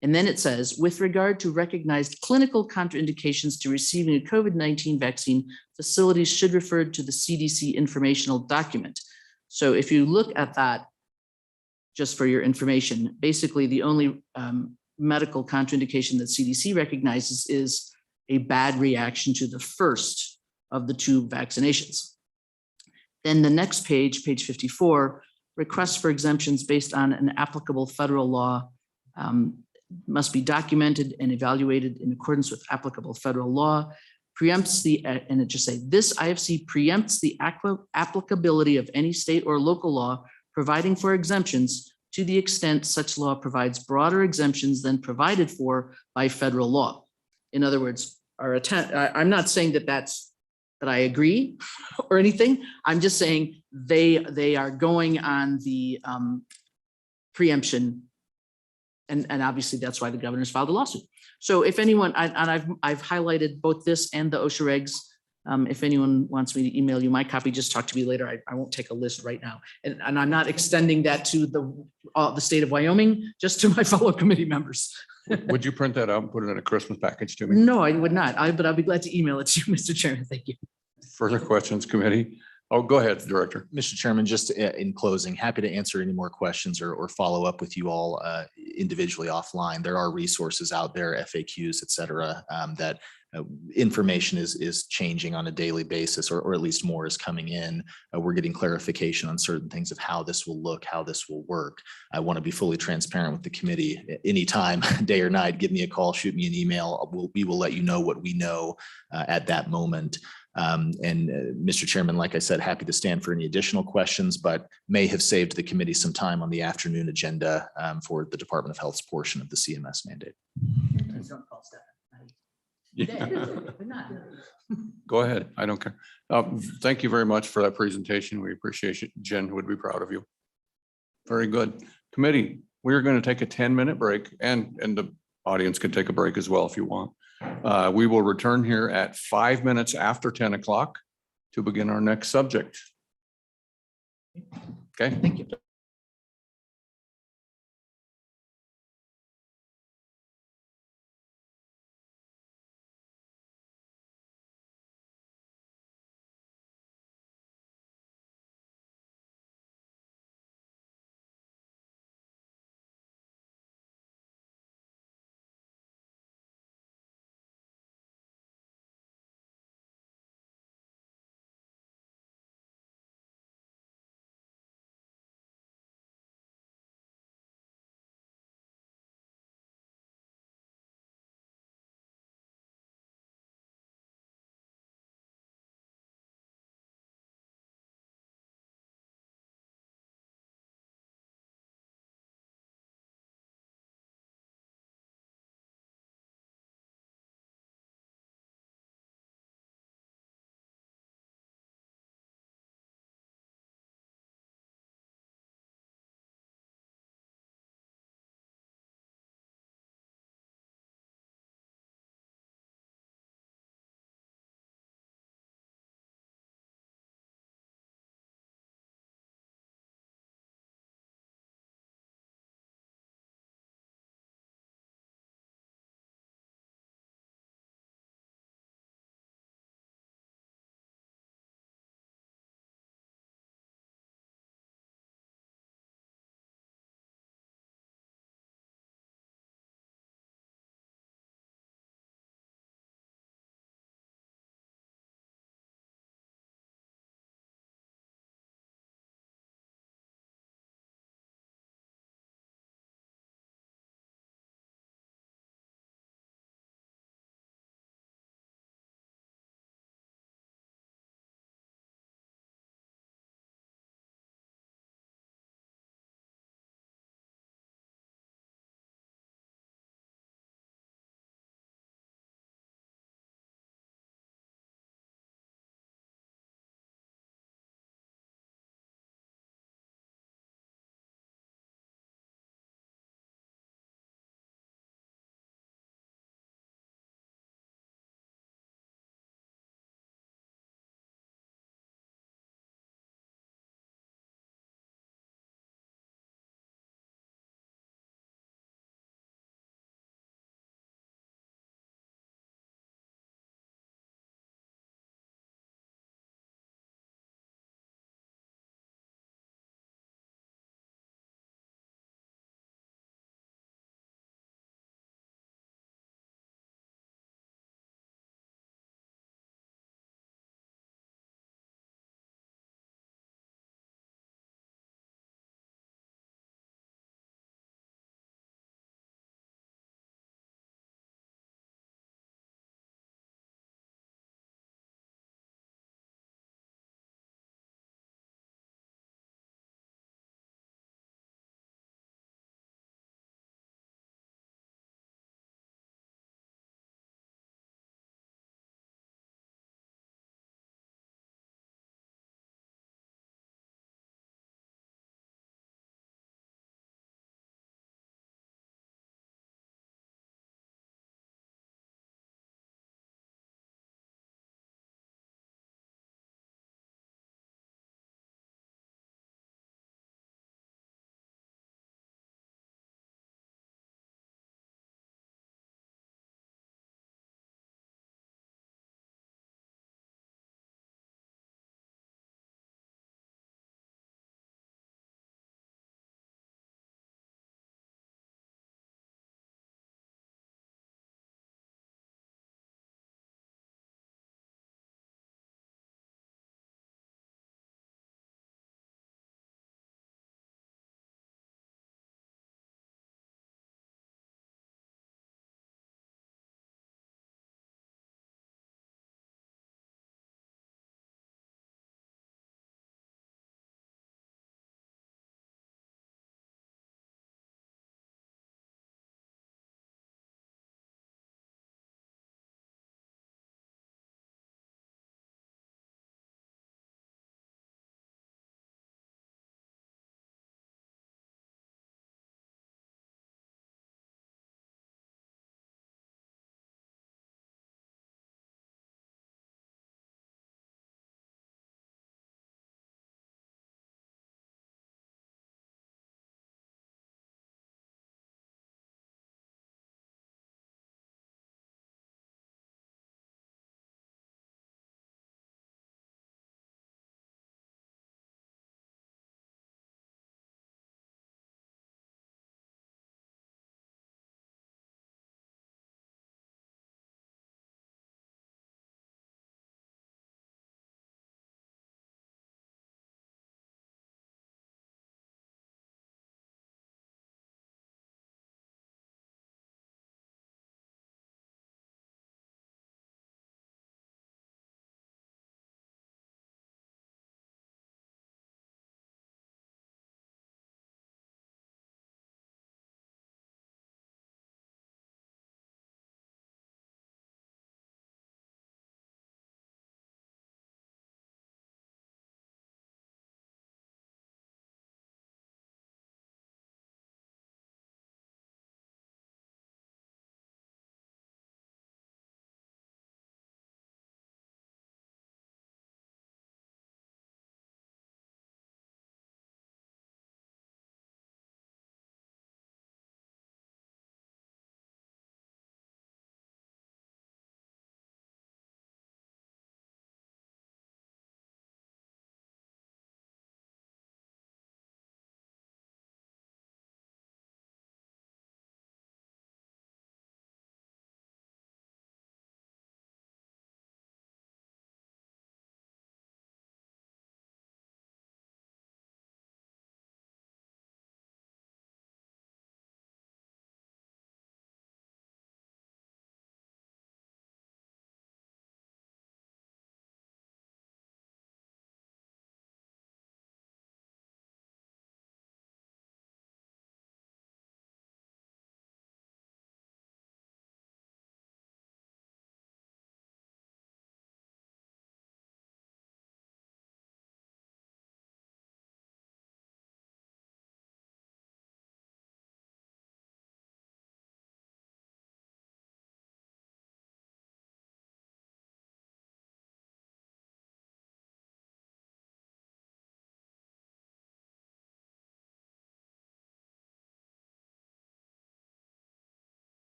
And then it says, with regard to recognized clinical contraindications to receiving a COVID-19 vaccine, facilities should refer to the CDC informational document. So if you look at that, just for your information, basically the only medical contraindication that CDC recognizes is a bad reaction to the first of the 2 vaccinations. Then the next page, page 54, requests for exemptions based on an applicable federal law must be documented and evaluated in accordance with applicable federal law, preempts the, and it just say, this IFC preempts the applicability of any state or local law providing for exemptions to the extent such law provides broader exemptions than provided for by federal law. In other words, I'm not saying that I agree or anything. I'm just saying they are going on the preemption. And obviously that's why the governor's filed a lawsuit. So if anyone, I've highlighted both this and the OSHA regs. If anyone wants me to email you my copy, just talk to me later. I won't take a list right now. And I'm not extending that to the state of Wyoming, just to my fellow committee members. Would you print that out and put it in a Christmas package to me? No, I would not. But I'll be glad to email it to you, Mr. Chairman. Thank you. Further questions, committee? Oh, go ahead, Director. Mr. Chairman, just in closing, happy to answer any more questions or follow up with you all individually offline. There are resources out there, FAQs, et cetera, that information is changing on a daily basis, or at least more is coming in. We're getting clarification on certain things of how this will look, how this will work. I want to be fully transparent with the committee. Anytime, day or night, give me a call, shoot me an email. We will let you know what we know at that moment. Mr. Chairman, like I said, happy to stand for any additional questions, but may have saved the committee some time on the afternoon agenda for the Department of Health's portion of the CMS mandate. Go ahead. I don't care. Thank you very much for that presentation. We appreciate it. Jen would be proud of you. Very good. Committee, we're going to take a 10-minute break, and the audience can take a break as well if you want. We will return here at 5 minutes after 10 o'clock to begin our next subject. Okay. Thank you.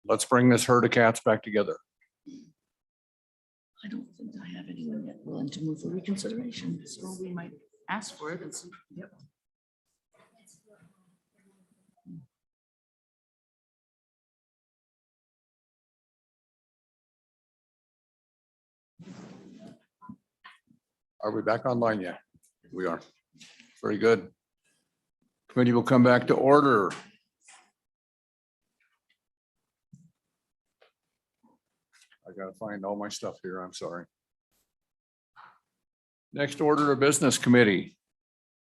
let's bring this herd of cats back together. I don't think I have anyone yet willing to move for reconsideration, so we might ask for it and see. Yep. Are we back online yet? We are. Very good. Committee will come back to order. I gotta find all my stuff here. I'm sorry. Next order of business, committee.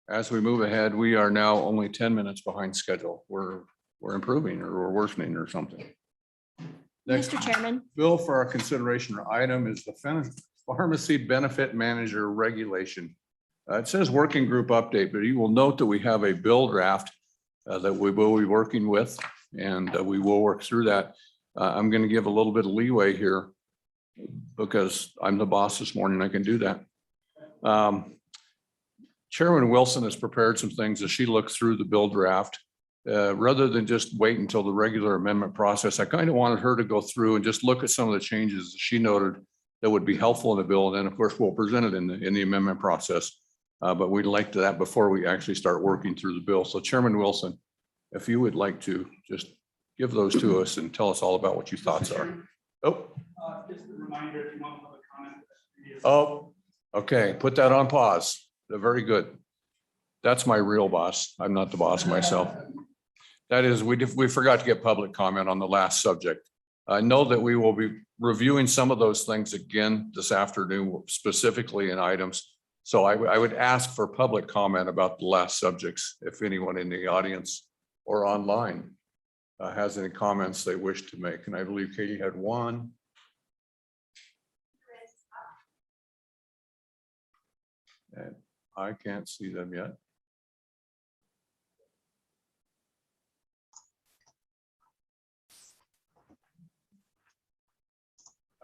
As we move ahead, we are now only 10 minutes behind schedule. We're improving or we're worsening or something. Next Mr. Chairman, bill for our consideration or item is the pharmacy benefit manager regulation. It says working group update, but you will note that we have a bill draft that we will be working with, and we will work through that. I'm going to give a little bit of leeway here because I'm the boss this morning. I can do that. Chairman Wilson has prepared some things as she looked through the bill draft. Rather than just wait until the regular amendment process, I kind of wanted her to go through and just look at some of the changes that she noted that would be helpful in the bill. And then, of course, we'll present it in the amendment process. But we'd like to that before we actually start working through the bill. So Chairman Wilson, if you would like to just give those to us and tell us all about what your thoughts are. Oh. Just a reminder, if you want public comment. Oh, okay. Put that on pause. Very good. That's my real boss. I'm not the boss myself. That is, we forgot to get public comment on the last subject. I know that we will be reviewing some of those things again this afternoon, specifically in items. So I would ask for public comment about the last subjects, if anyone in the audience or online has any comments they wish to make. And I believe Katie had one. And I can't see them yet.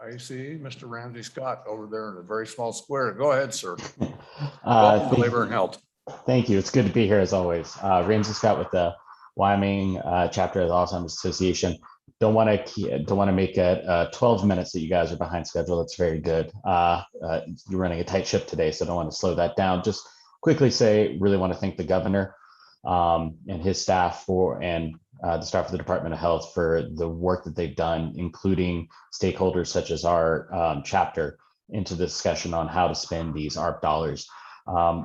I see Mr. Ramsey Scott over there in a very small square. Go ahead, sir. Welcome to Labor and Health. Thank you. It's good to be here as always. Ramsey Scott with the Wyoming chapter of the Alzheimer's Association. Don't want to make it 12 minutes that you guys are behind schedule. That's very good. You're running a tight ship today, so don't want to slow that down. Just quickly say, really want to thank the governor and his staff and the staff of the Department of Health for the work that they've done, including stakeholders such as our chapter into the discussion on how to spend these ARP dollars.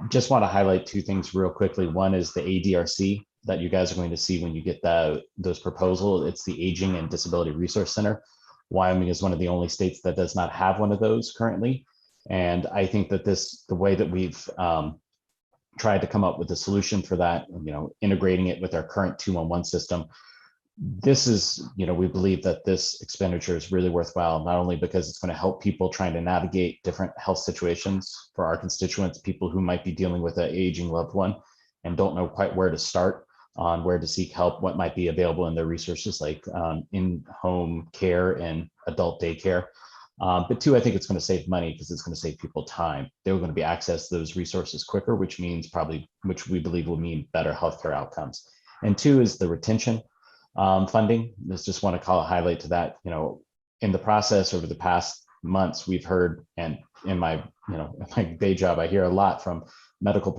Just want to highlight two things real quickly. One is the ADRC that you guys are going to see when you get those proposals. It's the Aging and Disability Resource Center. Wyoming is one of the only states that does not have one of those currently. And I think that the way that we've tried to come up with a solution for that, integrating it with our current 211 system. This is, we believe that this expenditure is really worthwhile, not only because it's going to help people trying to navigate different health situations for our constituents, people who might be dealing with an aging loved one and don't know quite where to start on where to seek help, what might be available in their resources like in-home care and adult daycare. But two, I think it's going to save money because it's going to save people time. They're going to be access to those resources quicker, which we believe will mean better healthcare outcomes. And two is the retention funding. Just want to call a highlight to that. In the process over the past months, we've heard, and in my day job, I hear a lot from medical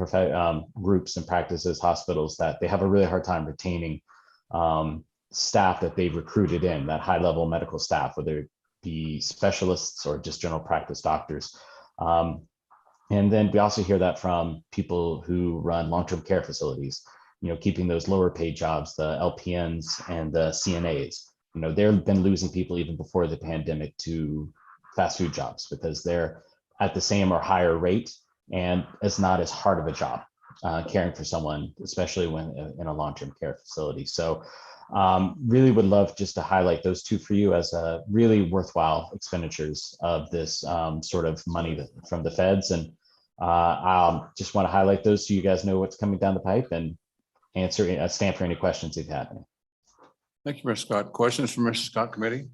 groups and practices, hospitals, that they have a really hard time retaining staff that they've recruited in, that high-level medical staff, whether it be specialists or just general practice doctors. And then we also hear that from people who run long-term care facilities, keeping those lower paid jobs, the LPNs and the CNAs. They've been losing people even before the pandemic to fast food jobs because they're at the same or higher rate, and it's not as hard of a job caring for someone, especially when in a long-term care facility. So really would love just to highlight those two for you as really worthwhile expenditures of this sort of money from the feds. And just want to highlight those so you guys know what's coming down the pipe and stand for any questions you've had. Thank you, Mr. Scott. Questions from Mr. Scott Committee?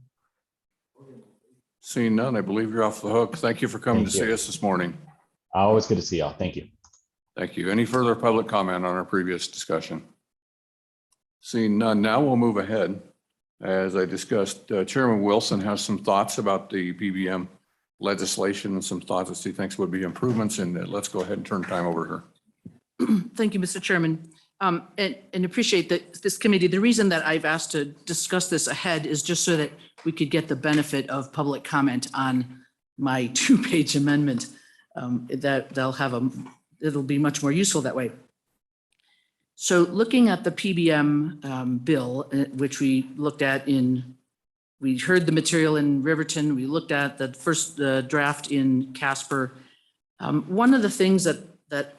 Seeing none, I believe you're off the hook. Thank you for coming to see us this morning. Always good to see y'all. Thank you. Thank you. Any further public comment on our previous discussion? Seeing none, now we'll move ahead As I discussed, Chairman Wilson has some thoughts about the PBM legislation and some thoughts that he thinks would be improvements, and let's go ahead and turn time over to her. Thank you, Mr. Chairman. And appreciate that this committee. The reason that I've asked to discuss this ahead is just so that we could get the benefit of public comment on my 2-page amendment. It'll be much more useful that way. So looking at the PBM bill, which we looked at we heard the material in Riverton, we looked at the first draft in Casper. One of the things that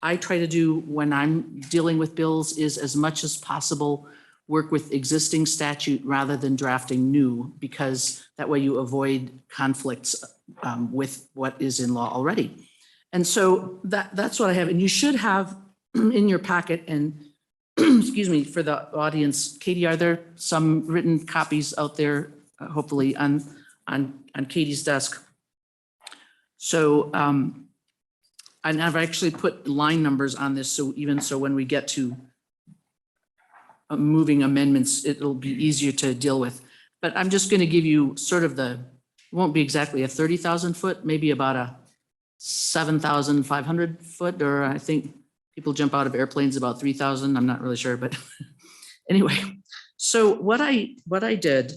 I try to do when I'm dealing with bills is, as much as possible, work with existing statute rather than drafting new, because that way you avoid conflicts with what is in law already. And so that's what I have. And you should have in your packet, and excuse me, for the audience, Katie, are there some written copies out there, hopefully on Katie's desk? So, and I've actually put line numbers on this, so even so when we get to moving amendments, it'll be easier to deal with. But I'm just going to give you sort of it won't be exactly a 30,000 foot, maybe about a 7,500 foot, or I think people jump out of airplanes about 3,000. I'm not really sure, but anyway. So what I did,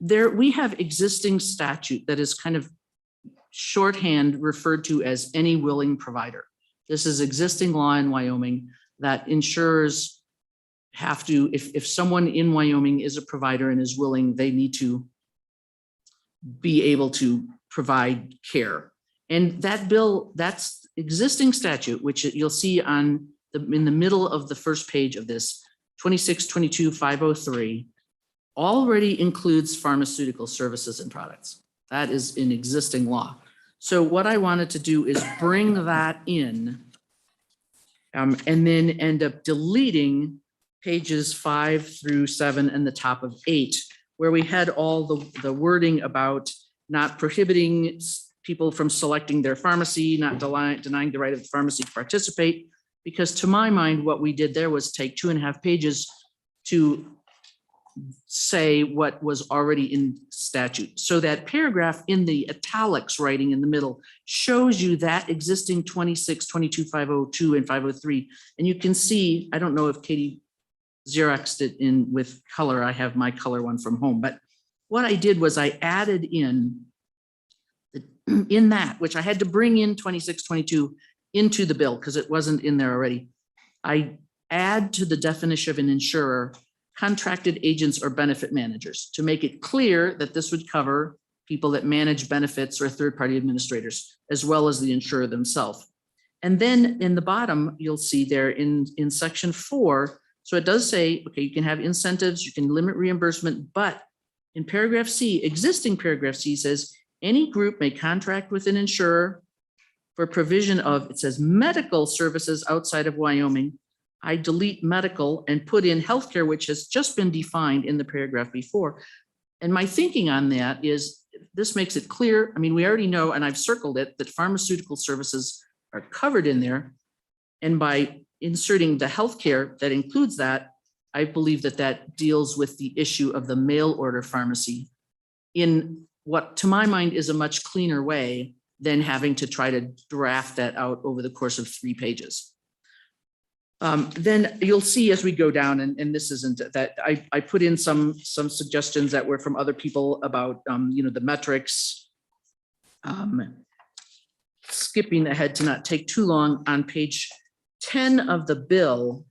we have existing statute that is kind of shorthand referred to as any willing provider. This is existing law in Wyoming that insurers have to, if someone in Wyoming is a provider and is willing, they need to be able to provide care. And that bill, that's existing statute, which you'll see in the middle of the first page of this, 2622-503, already includes pharmaceutical services and products. That is in existing law. So what I wanted to do is bring that in and then end up deleting pages 5 through 7 and the top of 8, where we had all the wording about not prohibiting people from selecting their pharmacy, not denying the right of the pharmacy to participate. Because to my mind, what we did there was take 2.5 pages to say what was already in statute. So that paragraph in the italics writing in the middle shows you that existing 2622-502 and 503. And you can see, I don't know if Katie Xeroxed it in with color. I have my color one from home. But what I did was I added in that, which I had to bring in 2622 into the bill because it wasn't in there already. I add to the definition of an insurer contracted agents or benefit managers to make it clear that this would cover people that manage benefits or third-party administrators, as well as the insurer themselves. And then in the bottom, you'll see there in section 4, so it does say, okay, you can have incentives, you can limit reimbursement, but in paragraph C, existing paragraph C says, any group may contract with an insurer for provision of, it says, medical services outside of Wyoming. I delete medical and put in healthcare, which has just been defined in the paragraph before. And my thinking on that is this makes it clear. I mean, we already know, and I've circled it, that pharmaceutical services are covered in there. And by inserting the healthcare that includes that, I believe that that deals with the issue of the mail order pharmacy in what, to my mind, is a much cleaner way than having to try to draft that out over the course of 3 pages. Then you'll see as we go down, and this isn't that I put in some suggestions that were from other people about the metrics. Skipping ahead to not take too long, on page 10 of the bill,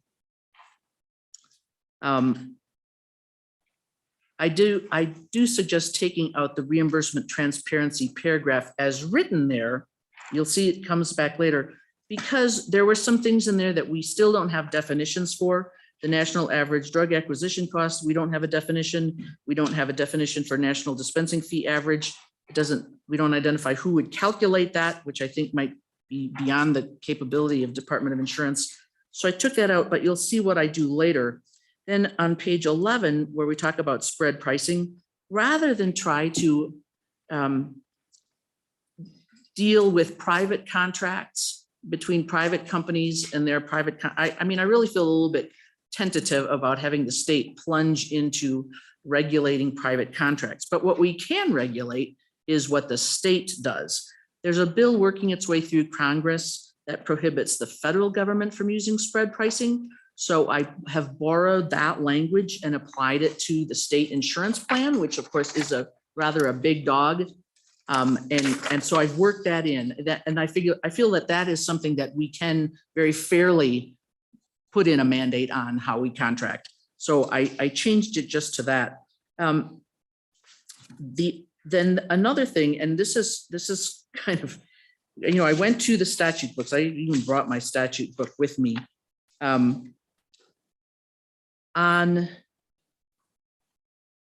I do suggest taking out the reimbursement transparency paragraph as written there. You'll see it comes back later, because there were some things in there that we still don't have definitions for. The national average drug acquisition cost, we don't have a definition. We don't have a definition for national dispensing fee average. We don't identify who would calculate that, which I think might be beyond the capability of Department of Insurance. So I took that out, but you'll see what I do later. Then on page 11, where we talk about spread pricing, rather than try to deal with private contracts between private companies and their private, I mean, I really feel a little bit tentative about having the state plunge into regulating private contracts. But what we can regulate is what the state does. There's a bill working its way through Congress that prohibits the federal government from using spread pricing. So I have borrowed that language and applied it to the state insurance plan, which of course is a rather a big dog. And so I've worked that in that, and I feel that that is something that we can very fairly put in a mandate on how we contract. So I changed it just to that. Then another thing, and this is kind of, you know, I went to the statute books. I even brought my statute book with me. And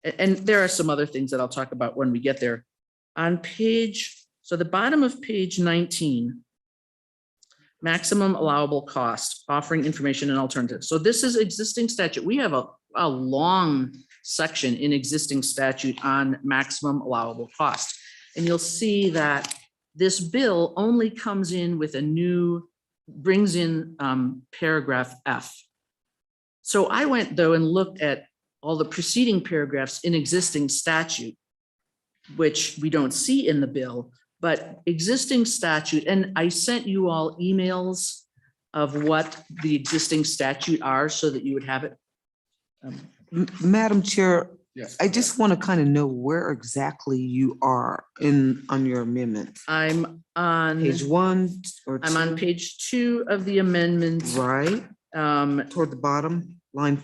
there are some other things that I'll talk about when we get there. On page, so the bottom of page 19, maximum allowable cost, offering information and alternatives. So this is existing statute. We have a long section in existing statute on maximum allowable cost. And you'll see that this bill only comes in with a new, brings in paragraph F. So I went though and looked at all the preceding paragraphs in existing statute, which we don't see in the bill, but existing statute, and I sent you all emails of what the existing statute are so that you would have it. Madam Chair, Yes. I just want to kind of know where exactly you are on your amendment. I'm on, Page 1 or 2? I'm on page 2 of the amendment. Right, toward the bottom, line.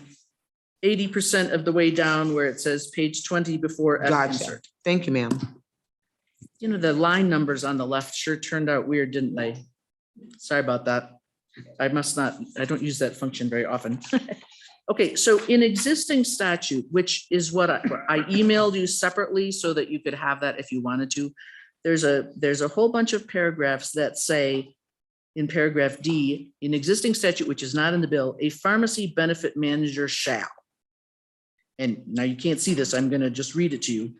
80% of the way down where it says page 20 before F Gotcha. insert. Thank you, ma'am. You know, the line numbers on the left sure turned out weird, didn't they? Sorry about that. I don't use that function very often. Okay, so in existing statute, which is what I emailed you separately so that you could have that if you wanted to. There's a whole bunch of paragraphs that say in paragraph D, in existing statute, which is not in the bill, a pharmacy benefit manager shall. And now you can't see this, I'm gonna just read it to you.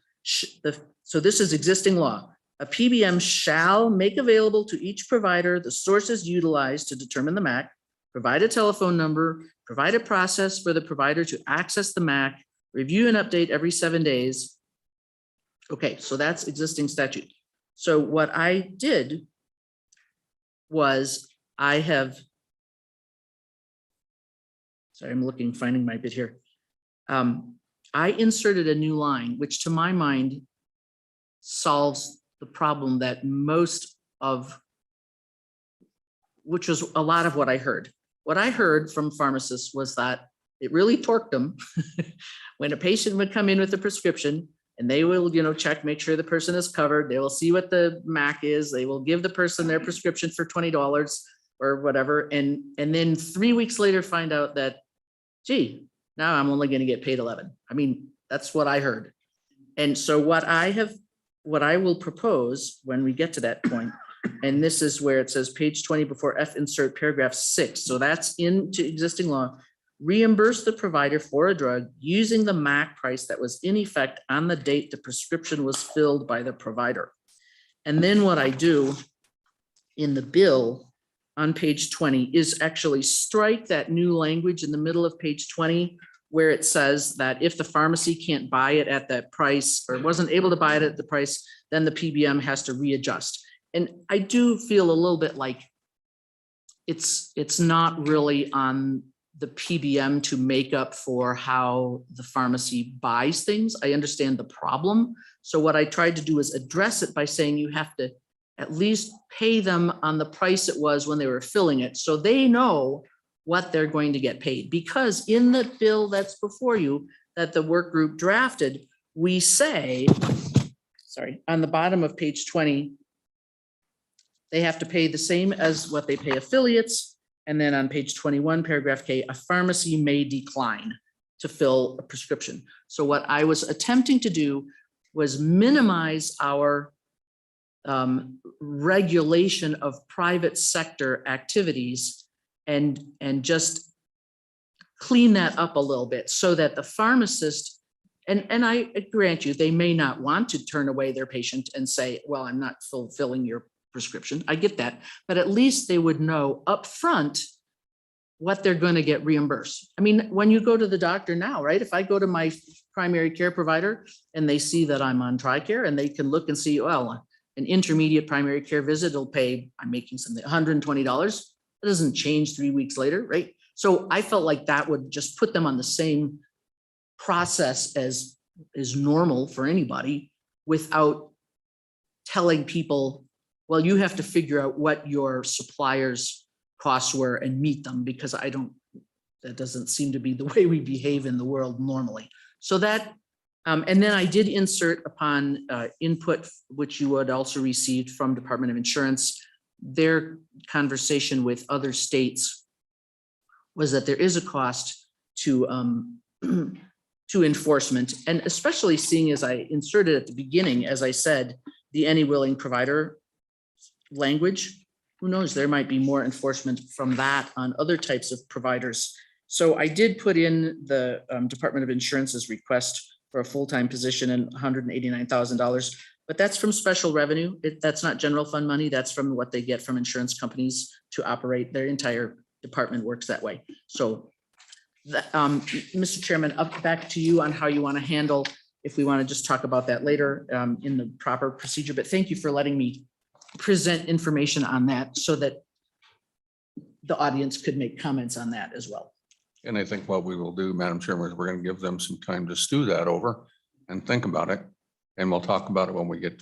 So this is existing law. A PBM shall make available to each provider the sources utilized to determine the MAC, provide a telephone number, provide a process for the provider to access the MAC, review and update every 7 days. Okay, so that's existing statute. So what I did was sorry, I'm finding my bit here. I inserted a new line, which to my mind solves the problem that which was a lot of what I heard. What I heard from pharmacists was that it really torqued them when a patient would come in with a prescription and they will, you know, check, make sure the person is covered. They will see what the MAC is. They will give the person their prescription for $20 or whatever. And then 3 weeks later, find out that, gee, now I'm only going to get paid 11. I mean, that's what I heard. And so what I will propose when we get to that point, and this is where it says page 20 before F insert paragraph 6. So that's into existing law. Reimburse the provider for a drug using the MAC price that was in effect on the date the prescription was filled by the provider. And then what I do in the bill on page 20 is actually strike that new language in the middle of page 20 where it says that if the pharmacy can't buy it at that price or wasn't able to buy it at the price, then the PBM has to readjust. And I do feel a little bit like it's not really on the PBM to make up for how the pharmacy buys things. I understand the problem. So what I tried to do is address it by saying you have to at least pay them on the price it was when they were filling it. So they know what they're going to get paid. Because in the bill that's before you, that the work group drafted, we say, sorry, on the bottom of page 20, they have to pay the same as what they pay affiliates. And then on page 21, paragraph K, a pharmacy may decline to fill a prescription. So what I was attempting to do was minimize our regulation of private sector activities and just clean that up a little bit so that the pharmacist, and I grant you, they may not want to turn away their patient and say, well, I'm not fulfilling your prescription. I get that, but at least they would know upfront what they're going to get reimbursed. I mean, when you go to the doctor now, right? If I go to my primary care provider and they see that I'm on TRICARE and they can look and see, well, an intermediate primary care visit will pay, I'm making something, $120. It doesn't change 3 weeks later, right? So I felt like that would just put them on the same process as is normal for anybody without telling people, well, you have to figure out what your suppliers' costs were and meet them, because that doesn't seem to be the way we behave in the world normally. So that, and then I did insert upon input, which you would also received from Department of Insurance, their conversation with other states was that there is a cost to enforcement, and especially seeing, as I inserted at the beginning, as I said, the any willing provider language. Who knows, there might be more enforcement from that on other types of providers. So I did put in the Department of Insurance's request for a full-time position and $189,000, but that's from special revenue. That's not general fund money. That's from what they get from insurance companies to operate. Their entire department works that way. So Mr. Chairman, back to you on how you want to handle, if we want to just talk about that later in the proper procedure. But thank you for letting me present information on that so that the audience could make comments on that as well. And I think what we will do, Madam Chairman, is we're going to give them some time to stew that over and think about it. And we'll talk about it when we get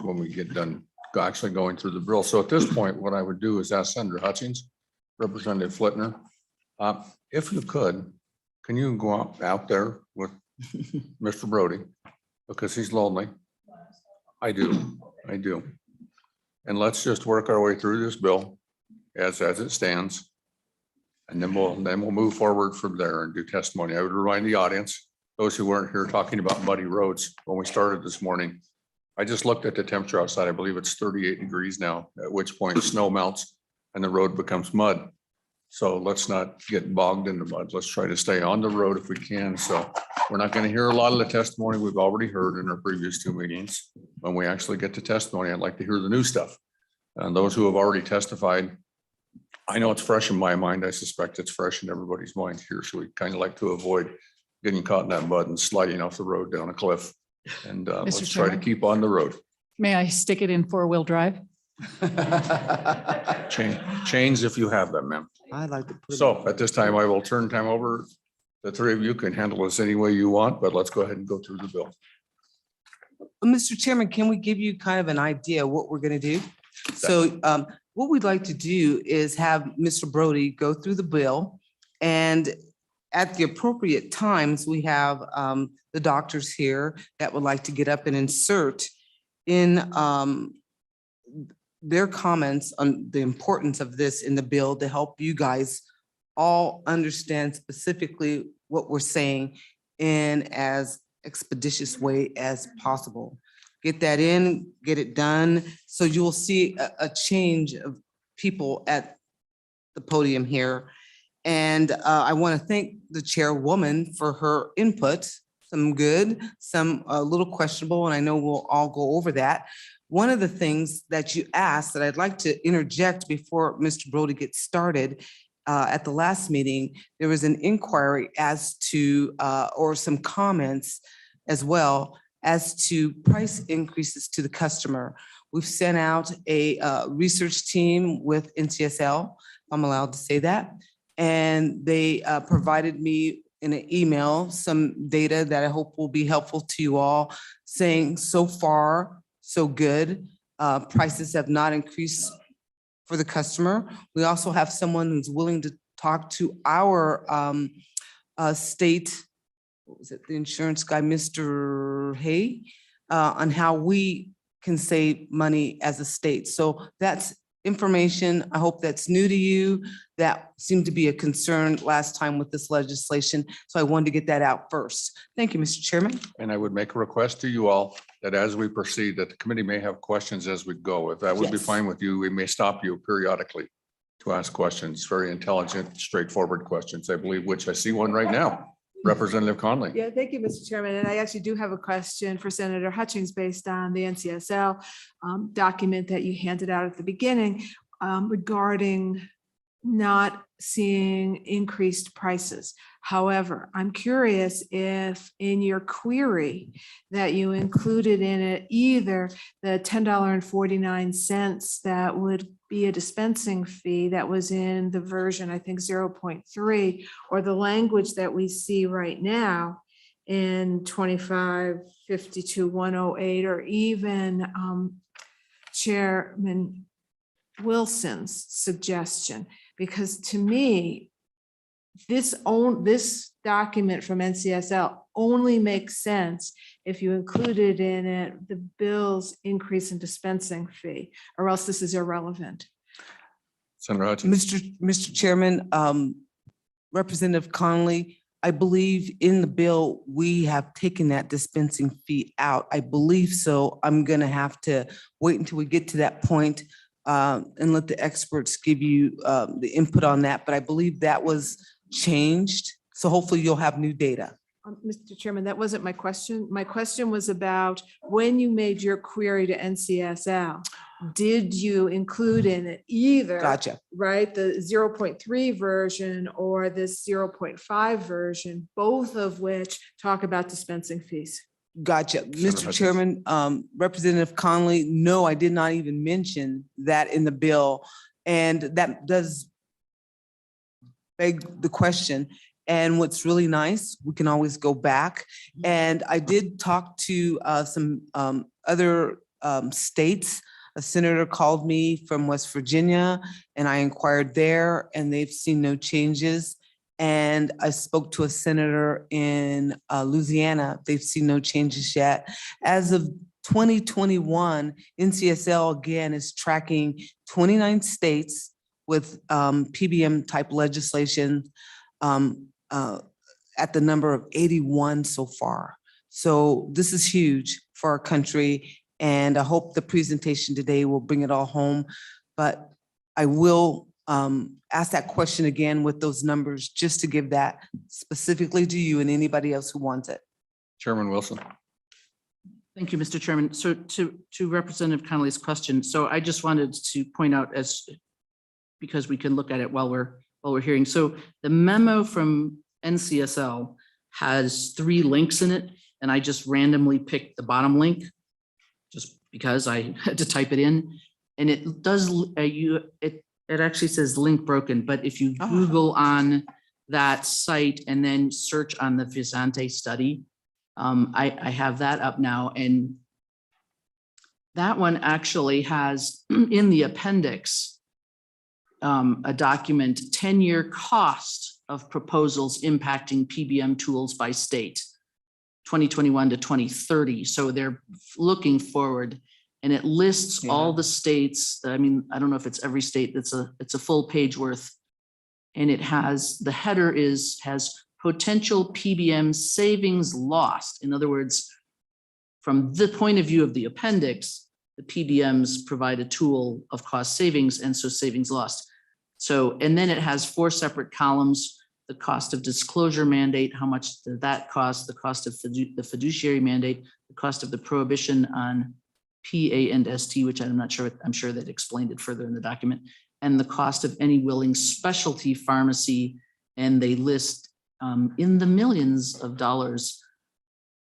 done actually going through the bill. So at this point, what I would do is ask Senator Hutchings, Representative Flitner, if you could, can you go out there with Mr. Brody? Because he's lonely. I do. And let's just work our way through this bill as it stands. And then we'll move forward from there and do testimony. I would remind the audience, those who weren't here talking about muddy roads when we started this morning, I just looked at the temperature outside. I believe it's 38 degrees now, at which point snow melts and the road becomes mud. So let's not get bogged in the mud. Let's try to stay on the road if we can. So we're not going to hear a lot of the testimony we've already heard in our previous two meetings. When we actually get to testimony, I'd like to hear the new stuff. And those who have already testified, I know it's fresh in my mind. I suspect it's fresh in everybody's mind here. So we kind of like to avoid getting caught in that mud and sliding off the road down a cliff. And let's try to Chairman? keep on the road. May I stick it in four-wheel drive? Chains if you have them, ma'am. I like to put. So at this time, I will turn time over. The three of you can handle this any way you want, but let's go ahead and go through the bill. Mr. Chairman, can we give you kind of an idea of what we're going to do? So what we'd like to do is have Mr. Brody go through the bill, and at the appropriate times, we have the doctors here that would like to get up and insert in their comments on the importance of this in the bill to help you guys all understand specifically what we're saying in as expeditious way as possible. Get that in, get it done. So you will see a change of people at the podium here. And I want to thank the chairwoman for her input, some good, some a little questionable, and I know we'll all go over that. One of the things that you asked that I'd like to interject before Mr. Brody gets started, at the last meeting, there was an inquiry as to, or some comments as well, as to price increases to the customer. We've sent out a research team with NCSL, if I'm allowed to say that, and they provided me in an email some data that I hope will be helpful to you all, saying so far, so good. Prices have not increased for the customer. We also have someone who's willing to talk to our state, what was it, the insurance guy, Mr. Hay, on how we can save money as a state. So that's information. I hope that's new to you. That seemed to be a concern last time with this legislation. So I wanted to get that out first. Thank you, Mr. Chairman. And I would make a request to you all that as we proceed, that the committee may have questions as we go. If that would be Yes. fine with you, we may stop you periodically to ask questions, very intelligent, straightforward questions, I believe, which I see one right now. Representative Conley. Yeah, thank you, Mr. Chairman. And I actually do have a question for Senator Hutchings based on the NCSL document that you handed out at the beginning regarding not seeing increased prices. However, I'm curious if in your query that you included in it either the $10.49 that would be a dispensing fee that was in the version, I think 0.3, or the language that we see right now in 2552-108, or even Chairman Wilson's suggestion, because to me, this document from NCSL only makes sense if you included in it the bill's increase in dispensing fee, or else this is irrelevant. Senator Hutchins. Mr. Chairman, Representative Conley, I believe in the bill, we have taken that dispensing fee out. I believe so. I'm going to have to wait until we get to that point and let the experts give you the input on that. But I believe that was changed. So hopefully you'll have new data. Mr. Chairman, that wasn't my question. My question was about when you made your query to NCSL, did you include in it either? Gotcha. Right, the 0.3 version or this 0.5 version, both of which talk about dispensing fees? Gotcha. Mr. Hutchins. Chairman, Representative Conley, no, I did not even mention that in the bill. And that does beg the question. And what's really nice, we can always go back. And I did talk to some other states. A senator called me from West Virginia and I inquired there and they've seen no changes. And I spoke to a senator in Louisiana. They've seen no changes yet. As of 2021, NCSL again is tracking 29 states with PBM type legislation at the number of 81 so far. So this is huge for our country. And I hope the presentation today will bring it all home. But I will ask that question again with those numbers, just to give that specifically to you and anybody else who wants it. Chairman Wilson. Thank you, Mr. Chairman. So to Representative Connolly's question, so I just wanted to point out, because we can look at it while we're hearing. So the memo from NCSL has 3 links in it, and I just randomly picked the bottom link just because I had to type it in. And it does, it actually says link broken, but if you Google on that site and then search on the Visante study, I have that up now. And that one actually has in the appendix a document, 10-year cost of proposals impacting PBM tools by state, 2021 to 2030. So they're looking forward, and it lists all the states. I mean, I don't know if it's every state. It's a full page worth, and it has, the header has potential PBM savings lost. In other words, from the point of view of the appendix, the PBMs provide a tool of cost savings, and so savings lost. So, and then it has 4 separate columns: the cost of disclosure mandate, how much did that cost, the cost of the fiduciary mandate, the cost of the prohibition on PA and ST, which I'm not sure, I'm sure that explained it further in the document, and the cost of any willing specialty pharmacy. And they list in the millions of dollars,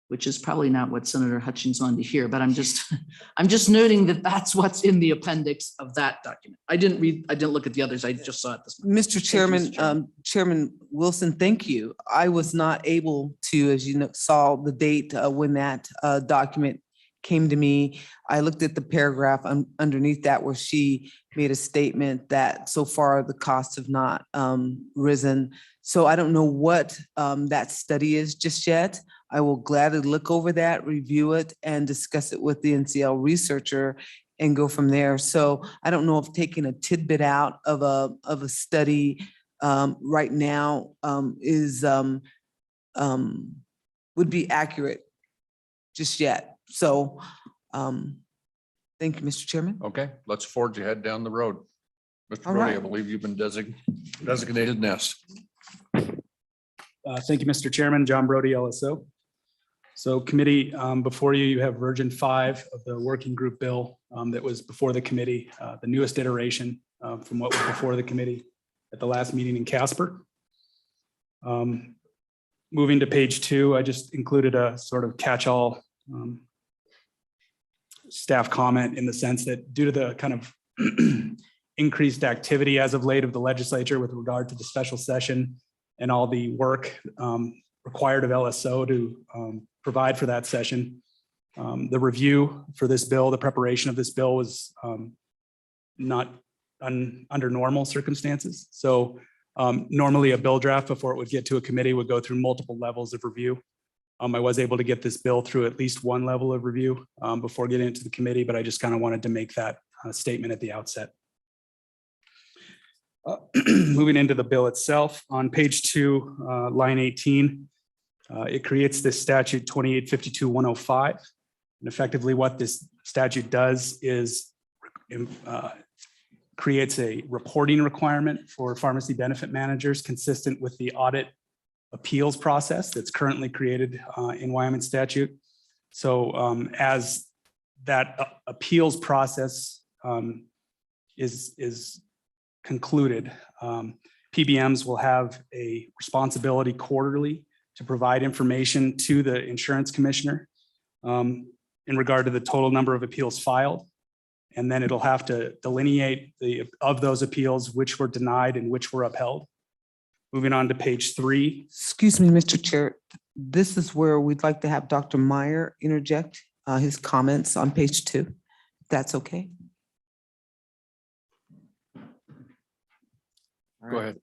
which is probably not what Senator Hutchins wanted to hear, but I'm just noting that that's what's in the appendix of that document. I didn't look at the others. I just saw it this morning. Mr. Chairman, Chairman Wilson, thank you. I was not able to, as you know, saw the date when that document came to me. I looked at the paragraph underneath that where she made a statement that so far the costs have not risen. So I don't know what that study is just yet. I will gladly look over that, review it, and discuss it with the NCL researcher and go from there. So I don't know if taking a tidbit out of a study right now would be accurate just yet. So thank you, Mr. Chairman. Okay, let's forge ahead down the road. Mr. All Brody, I right. believe you've been designated next. Thank you, Mr. Chairman. John Brody, LSO. So committee, before you, you have version 5 of the working group bill that was before the committee, the newest iteration from what was before the committee. at the last meeting in Casper. Moving to page 2, I just included a sort of catch-all staff comment in the sense that due to the kind of increased activity as of late of the legislature with regard to the special session and all the work required of LSO to provide for that session, the review for this bill, the preparation of this bill was not under normal circumstances. So normally a bill draft before it would get to a committee would go through multiple levels of review. I was able to get this bill through at least one level of review before getting it to the committee, but I just kind of wanted to make that statement at the outset. Moving into the bill itself, on page 2, line 18, it creates this statute 2852-105. And effectively what this statute does is creates a reporting requirement for pharmacy benefit managers consistent with the audit appeals process that's currently created in Wyoming statute. So as that appeals process is concluded, PBMs will have a responsibility quarterly to provide information to the insurance commissioner in regard to the total number of appeals filed. And then it'll have to delineate of those appeals, which were denied and which were upheld. Moving on to page 3. Excuse me, Mr. Chair. This is where we'd like to have Dr. Meyer interject his comments on page 2. If that's okay. Go ahead.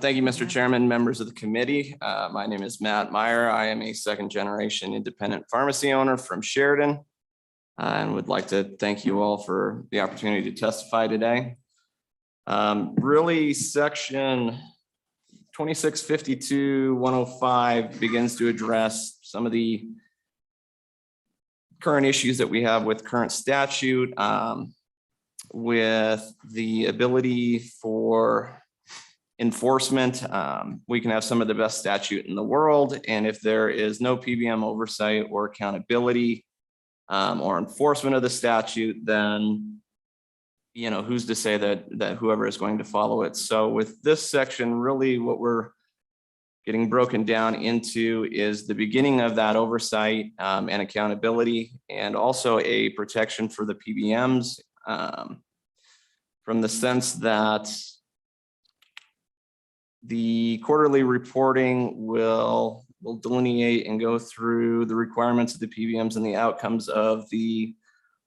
Thank you, Mr. Chairman, members of the committee. My name is Matt Meyer. I am a second-generation independent pharmacy owner from Sheridan, and would like to thank you all for the opportunity to testify today. Really, section 2652-105 begins to address some of the current issues that we have with current statute, with the ability for enforcement. We can have some of the best statute in the world, and if there is no PBM oversight or accountability or enforcement of the statute, then who's to say that whoever is going to follow it. So with this section, really what we're getting broken down into is the beginning of that oversight and accountability, and also a protection for the PBMs from the sense that the quarterly reporting will delineate and go through the requirements of the PBMs and the outcomes of the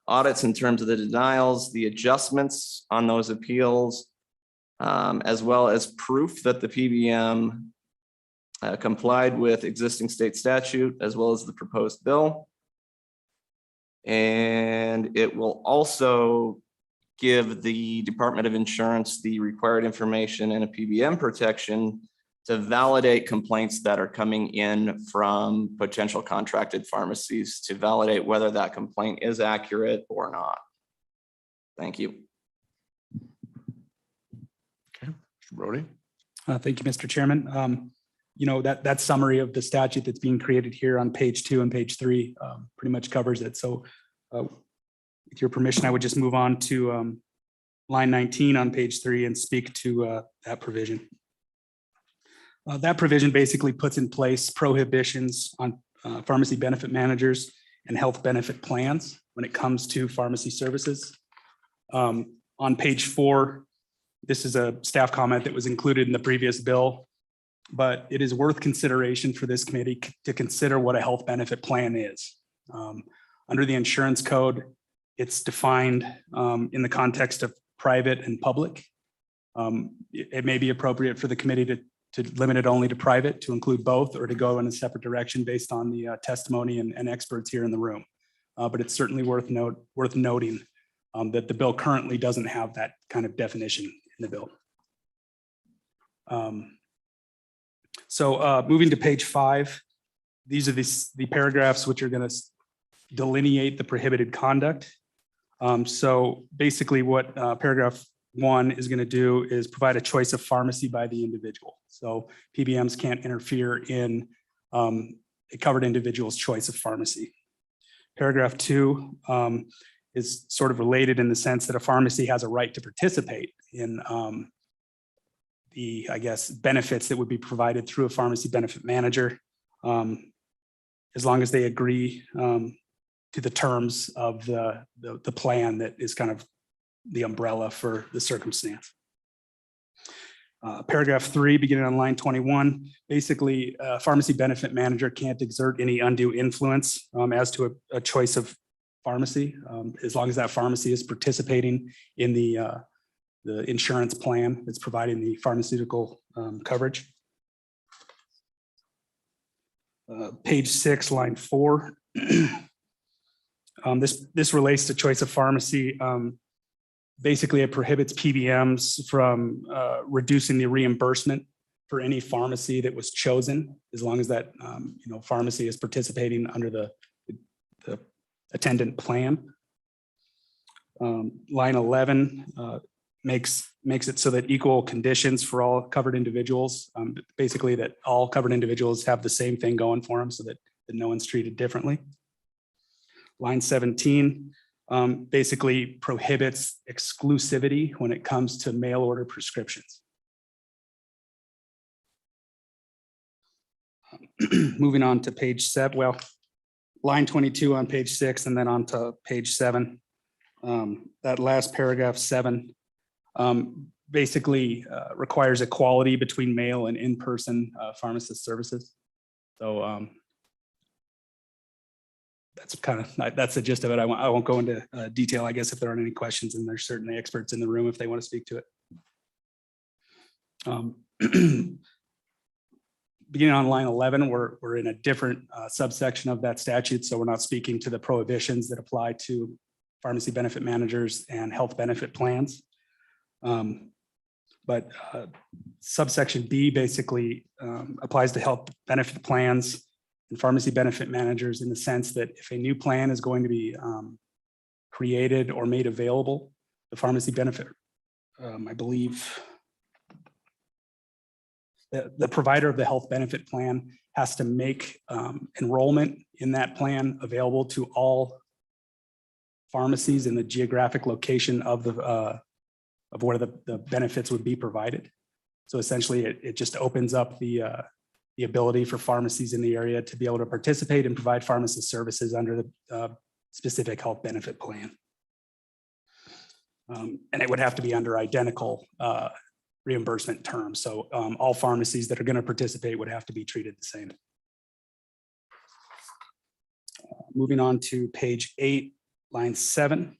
audits in terms of the denials, the adjustments on those appeals, as well as proof that the PBM complied with existing state statute, as well as the proposed bill. And it will also give the Department of Insurance the required information and a PBM protection to validate complaints that are coming in from potential contracted pharmacies, to validate whether that complaint is accurate or not. Thank you. Okay, Mr. Brody. Thank you, Mr. Chairman. That summary of the statute that's being created here on page 2 and page 3 pretty much covers it. So with your permission, I would just move on to line 19 on page 3 and speak to that provision. That provision basically puts in place prohibitions on pharmacy benefit managers and health benefit plans when it comes to pharmacy services. On page 4, this is a staff comment that was included in the previous bill, but it is worth consideration for this committee to consider what a health benefit plan is. Under the insurance code, it's defined in the context of private and public. It may be appropriate for the committee to limit it only to private, to include both, or to go in a separate direction based on the testimony and experts here in the room. But it's certainly worth noting that the bill currently doesn't have that kind of definition in the bill. So moving to page 5, these are the paragraphs which are going to delineate the prohibited conduct. So basically what paragraph 1 is going to do is provide a choice of pharmacy by the individual. So PBMs can't interfere in a covered individual's choice of pharmacy. Paragraph 2 is sort of related in the sense that a pharmacy has a right to participate in I guess, benefits that would be provided through a pharmacy benefit manager. As long as they agree to the terms of the plan that is kind of the umbrella for the circumstance. Paragraph 3, beginning on line 21, basically, a pharmacy benefit manager can't exert any undue influence as to a choice of pharmacy, as long as that pharmacy is participating in the insurance plan that's providing the pharmaceutical coverage. Page 6, line 4. This relates to choice of pharmacy. Basically, it prohibits PBMs from reducing the reimbursement for any pharmacy that was chosen, as long as that pharmacy is participating under the attendant plan. Line 11 makes it so that equal conditions for all covered individuals, basically that all covered individuals have the same thing going for them, so that no one's treated differently. Line 17 basically prohibits exclusivity when it comes to mail order prescriptions. Moving on to page 7, well, line 22 on page 6 and then on to page 7. That last paragraph 7 basically requires equality between mail and in-person pharmacist services. So that's the gist of it. I won't go into detail, I guess, if there aren't any questions, and there's certainly experts in the room if they want to speak to it. Beginning on line 11, we're in a different subsection of that statute, so we're not speaking to the prohibitions that apply to pharmacy benefit managers and health benefit plans. But subsection B basically applies to health benefit plans and pharmacy benefit managers, in the sense that if a new plan is going to be created or made available, the pharmacy benefit, I believe, the provider of the health benefit plan has to make enrollment in that plan available to all pharmacies in the geographic location of where the benefits would be provided. So essentially, it just opens up the ability for pharmacies in the area to be able to participate and provide pharmacist services under the specific health benefit plan. And it would have to be under identical reimbursement terms. So all pharmacies that are going to participate would have to be treated the same. Moving on to page 8, line 7.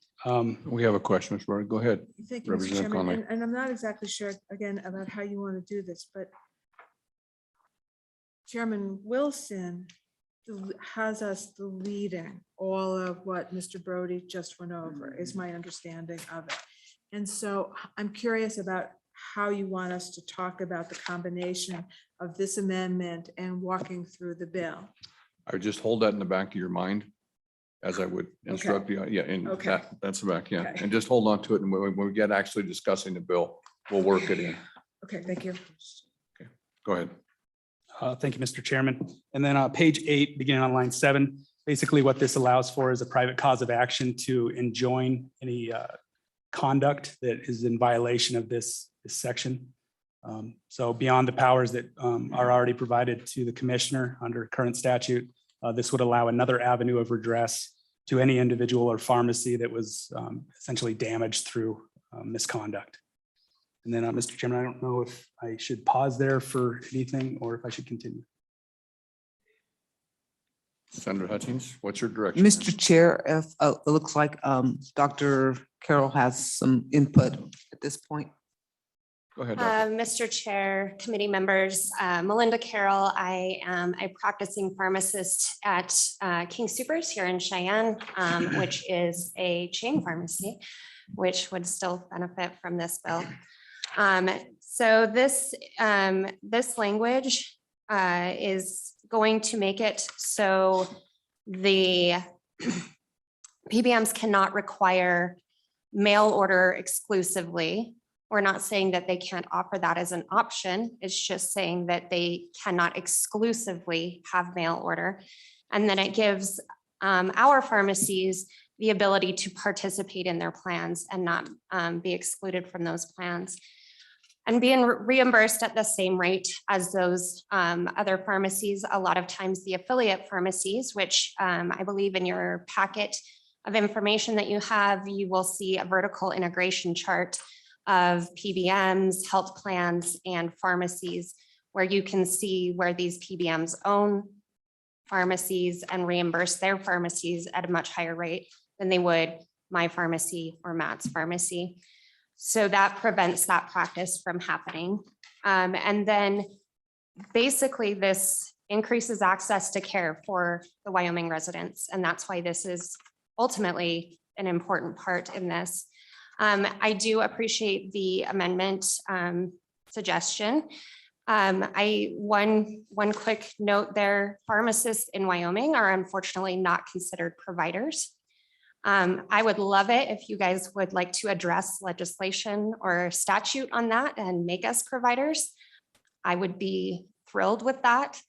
We have a question, Mr. Barr. Go ahead. Thank you, Mr. Representative Chairman. Conley. And I'm not exactly sure, again, about how you want to do this, but Chairman Wilson has us deleting all of what Mr. Brody just went over, is my understanding of it. And so I'm curious about how you want us to talk about the combination of this amendment and walking through the bill. I would just hold that in the back of your mind, as I would instruct you. Yeah, and Okay. that's the back, yeah. Okay. And just hold on to it, and when we get actually discussing the bill, we'll work it in. Okay, thank you. Go ahead. Thank you, Mr. Chairman. And then page 8, beginning on line 7, basically what this allows for is a private cause of action to enjoin any conduct that is in violation of this section. So beyond the powers that are already provided to the commissioner under current statute, this would allow another avenue of redress to any individual or pharmacy that was essentially damaged through misconduct. And then, Mr. Chairman, I don't know if I should pause there for anything or if I should continue. Senator Hutchins, what's your direction? Mr. Chair, if it looks like Dr. Carroll has some input at this point. Go ahead. Doctor. Mr. Chair, committee members, Melinda Carroll. I am a practicing pharmacist at King Soopers here in Cheyenne, which is a chain pharmacy, which would still benefit from this bill. So this language is going to make it so the PBMs cannot require mail order exclusively. We're not saying that they can't offer that as an option. It's just saying that they cannot exclusively have mail order. And then it gives our pharmacies the ability to participate in their plans and not be excluded from those plans. and being reimbursed at the same rate as those other pharmacies. A lot of times the affiliate pharmacies, which I believe in your packet of information that you have, you will see a vertical integration chart of PBMs, health plans, and pharmacies, where you can see where these PBMs own pharmacies and reimburse their pharmacies at a much higher rate than they would my pharmacy or Matt's pharmacy. So that prevents that practice from happening. And then basically this increases access to care for the Wyoming residents. And that's why this is ultimately an important part in this. I do appreciate the amendment suggestion. One quick note there, pharmacists in Wyoming are unfortunately not considered providers. I would love it if you guys would like to address legislation or statute on that and make us providers. I would be thrilled with that,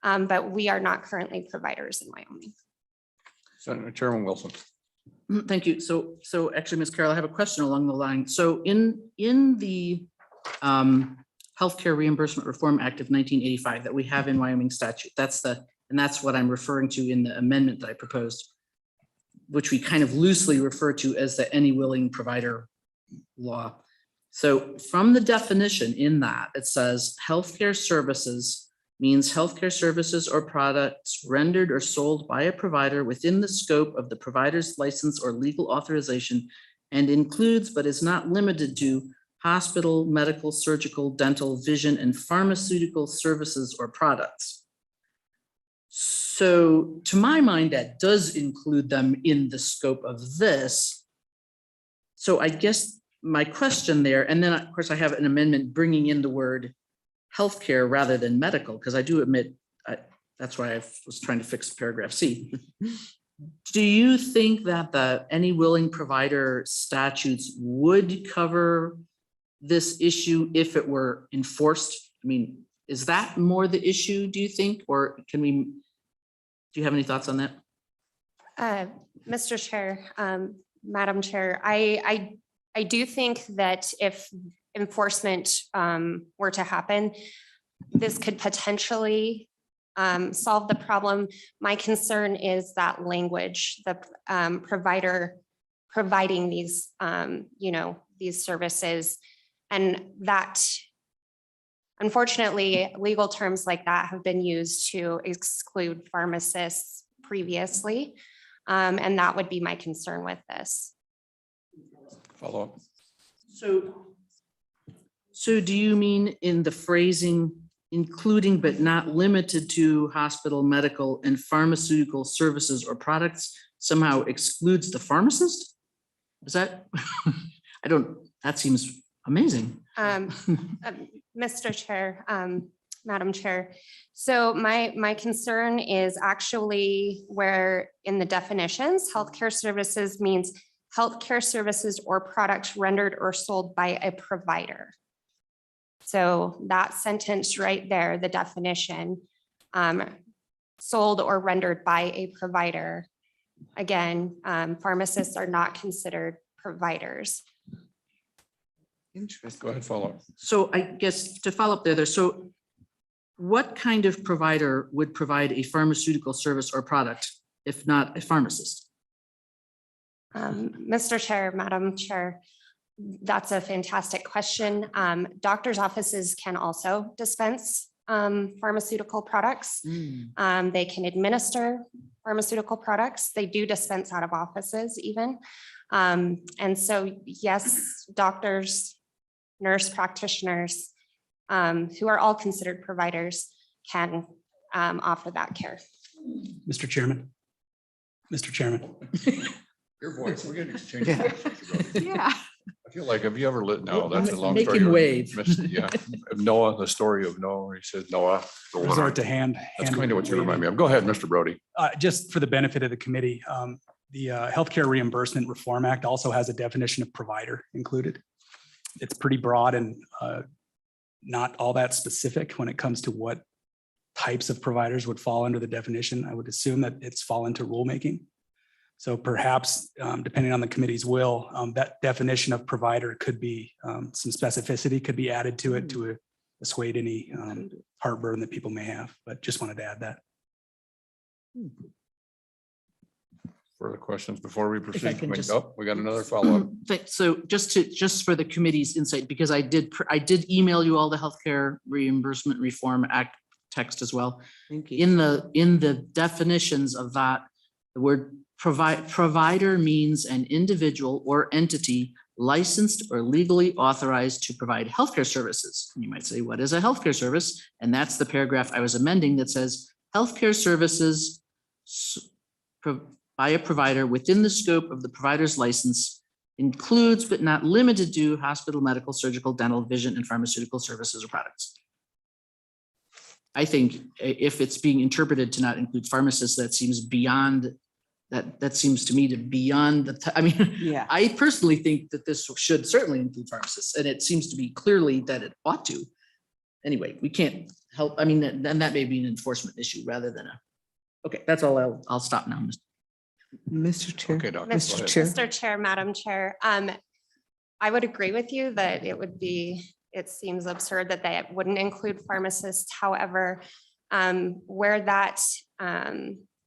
but we are not currently providers in Wyoming. Senator Chairman Wilson. Thank you. So actually, Ms. Carroll, I have a question along the line. So in the Healthcare Reimbursement Reform Act of 1985 that we have in Wyoming statute, and that's what I'm referring to in the amendment that I proposed, which we kind of loosely refer to as the any willing provider law. So from the definition in that, it says healthcare services means healthcare services or products rendered or sold by a provider within the scope of the provider's license or legal authorization, and includes but is not limited to hospital, medical, surgical, dental, vision, and pharmaceutical services or products. So to my mind, that does include them in the scope of this. So I guess my question there, and then of course I have an amendment bringing in the word healthcare rather than medical, because I do admit, that's why I was trying to fix paragraph C. Do you think that the any willing provider statutes would cover this issue if it were enforced? I mean, is that more the issue, do you think, or can we, do you have any thoughts on that? Mr. Chair, Madam Chair, I do think that if enforcement were to happen, this could potentially solve the problem. My concern is that language, the provider providing these, these services, and that unfortunately, legal terms like that have been used to exclude pharmacists previously. And that would be my concern with this. Follow up. So do you mean in the phrasing, including but not limited to hospital, medical, and pharmaceutical services or products somehow excludes the pharmacist? Is that, that seems amazing. Mr. Chair, Madam Chair. So my concern is actually where in the definitions, healthcare services means healthcare services or products rendered or sold by a provider. So that sentence right there, the definition, sold or rendered by a provider. Again, pharmacists are not considered providers. Interesting. Go ahead, follow up. So I guess to follow up there, so what kind of provider would provide a pharmaceutical service or product if not a pharmacist? Mr. Chair, Madam Chair, that's a fantastic question. Doctors' offices can also dispense pharmaceutical products. They can administer pharmaceutical products. They do dispense out of offices even. And so, yes, doctors, nurse practitioners, who are all considered providers, can offer that care. Mr. Chairman. Mr. Chairman. Your voice, we're getting exchanged. Yeah. I feel like, have you ever lit? No, that's a long Make story. him wave. Yeah, of Noah, the story of Noah, where he says Noah. Resort to hand. That's kind of what you remind me of. Go ahead, Mr. Brody. Just for the benefit of the committee, the Healthcare Reimbursement Reform Act also has a definition of provider included. It's pretty broad and not all that specific when it comes to what types of providers would fall under the definition. I would assume that it's fall into rulemaking. So perhaps, depending on the committee's will, that definition of provider could be, some specificity could be added to it to assuage any heartburn that people may have, but just wanted to add that. Further questions before we proceed? can just- Oh, we got another follow-up. So just for the committee's insight, because I did email you all the Healthcare Reimbursement Reform Act text as well. Thank you. In the definitions of that, the word provider means an individual or entity licensed or legally authorized to provide healthcare services. And you might say, what is a healthcare service? And that's the paragraph I was amending that says healthcare services by a provider within the scope of the provider's license includes but not limited to hospital, medical, surgical, dental, vision, and pharmaceutical services or products. I think if it's being interpreted to not include pharmacists, that seems beyond, that seems to me to beyond I mean, Yeah. I personally think that this should certainly include pharmacists, and it seems to be clearly that it ought to. Anyway, we can't help, I mean, then that may be an enforcement issue rather than okay, that's all. I'll stop now. Mr. Chair. Okay, Doctor. Mr. go ahead. Chair. Mr. Chair, Madam Chair, I would agree with you that it seems absurd that they wouldn't include pharmacists. However, where that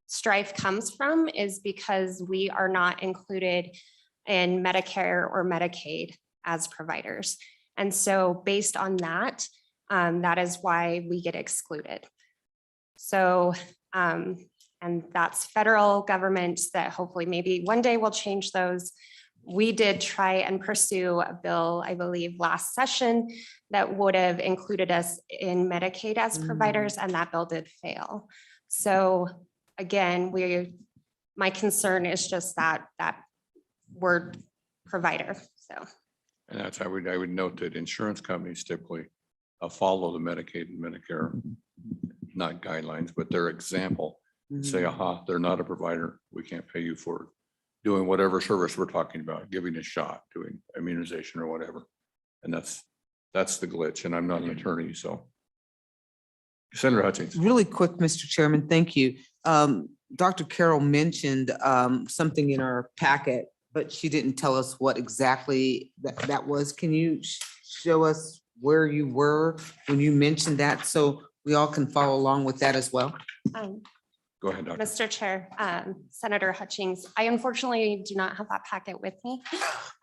strife comes from is because we are not included in Medicare or Medicaid as providers. And so based on that, that is why we get excluded. So, and that's federal government that hopefully maybe one day will change those. We did try and pursue a bill, I believe, last session that would have included us in Medicaid as providers, and that bill did fail. So again, my concern is just that word provider, so. And that's how I would note that insurance companies typically follow the Medicaid and Medicare, not guidelines, but their example. Say, aha, they're not a provider. We can't pay you for doing whatever service we're talking about, giving a shot, doing immunization or whatever. And that's the glitch. And I'm not an attorney, so. Senator Hutchings. Really quick, Mr. Chairman, thank you. Dr. Carroll mentioned something in our packet, but she didn't tell us what exactly that was. Can you show us where you were when you mentioned that so we all can follow along with that as well? Go ahead, Doctor. Mr. Chair, Senator Hutchings, I unfortunately do not have that packet with me.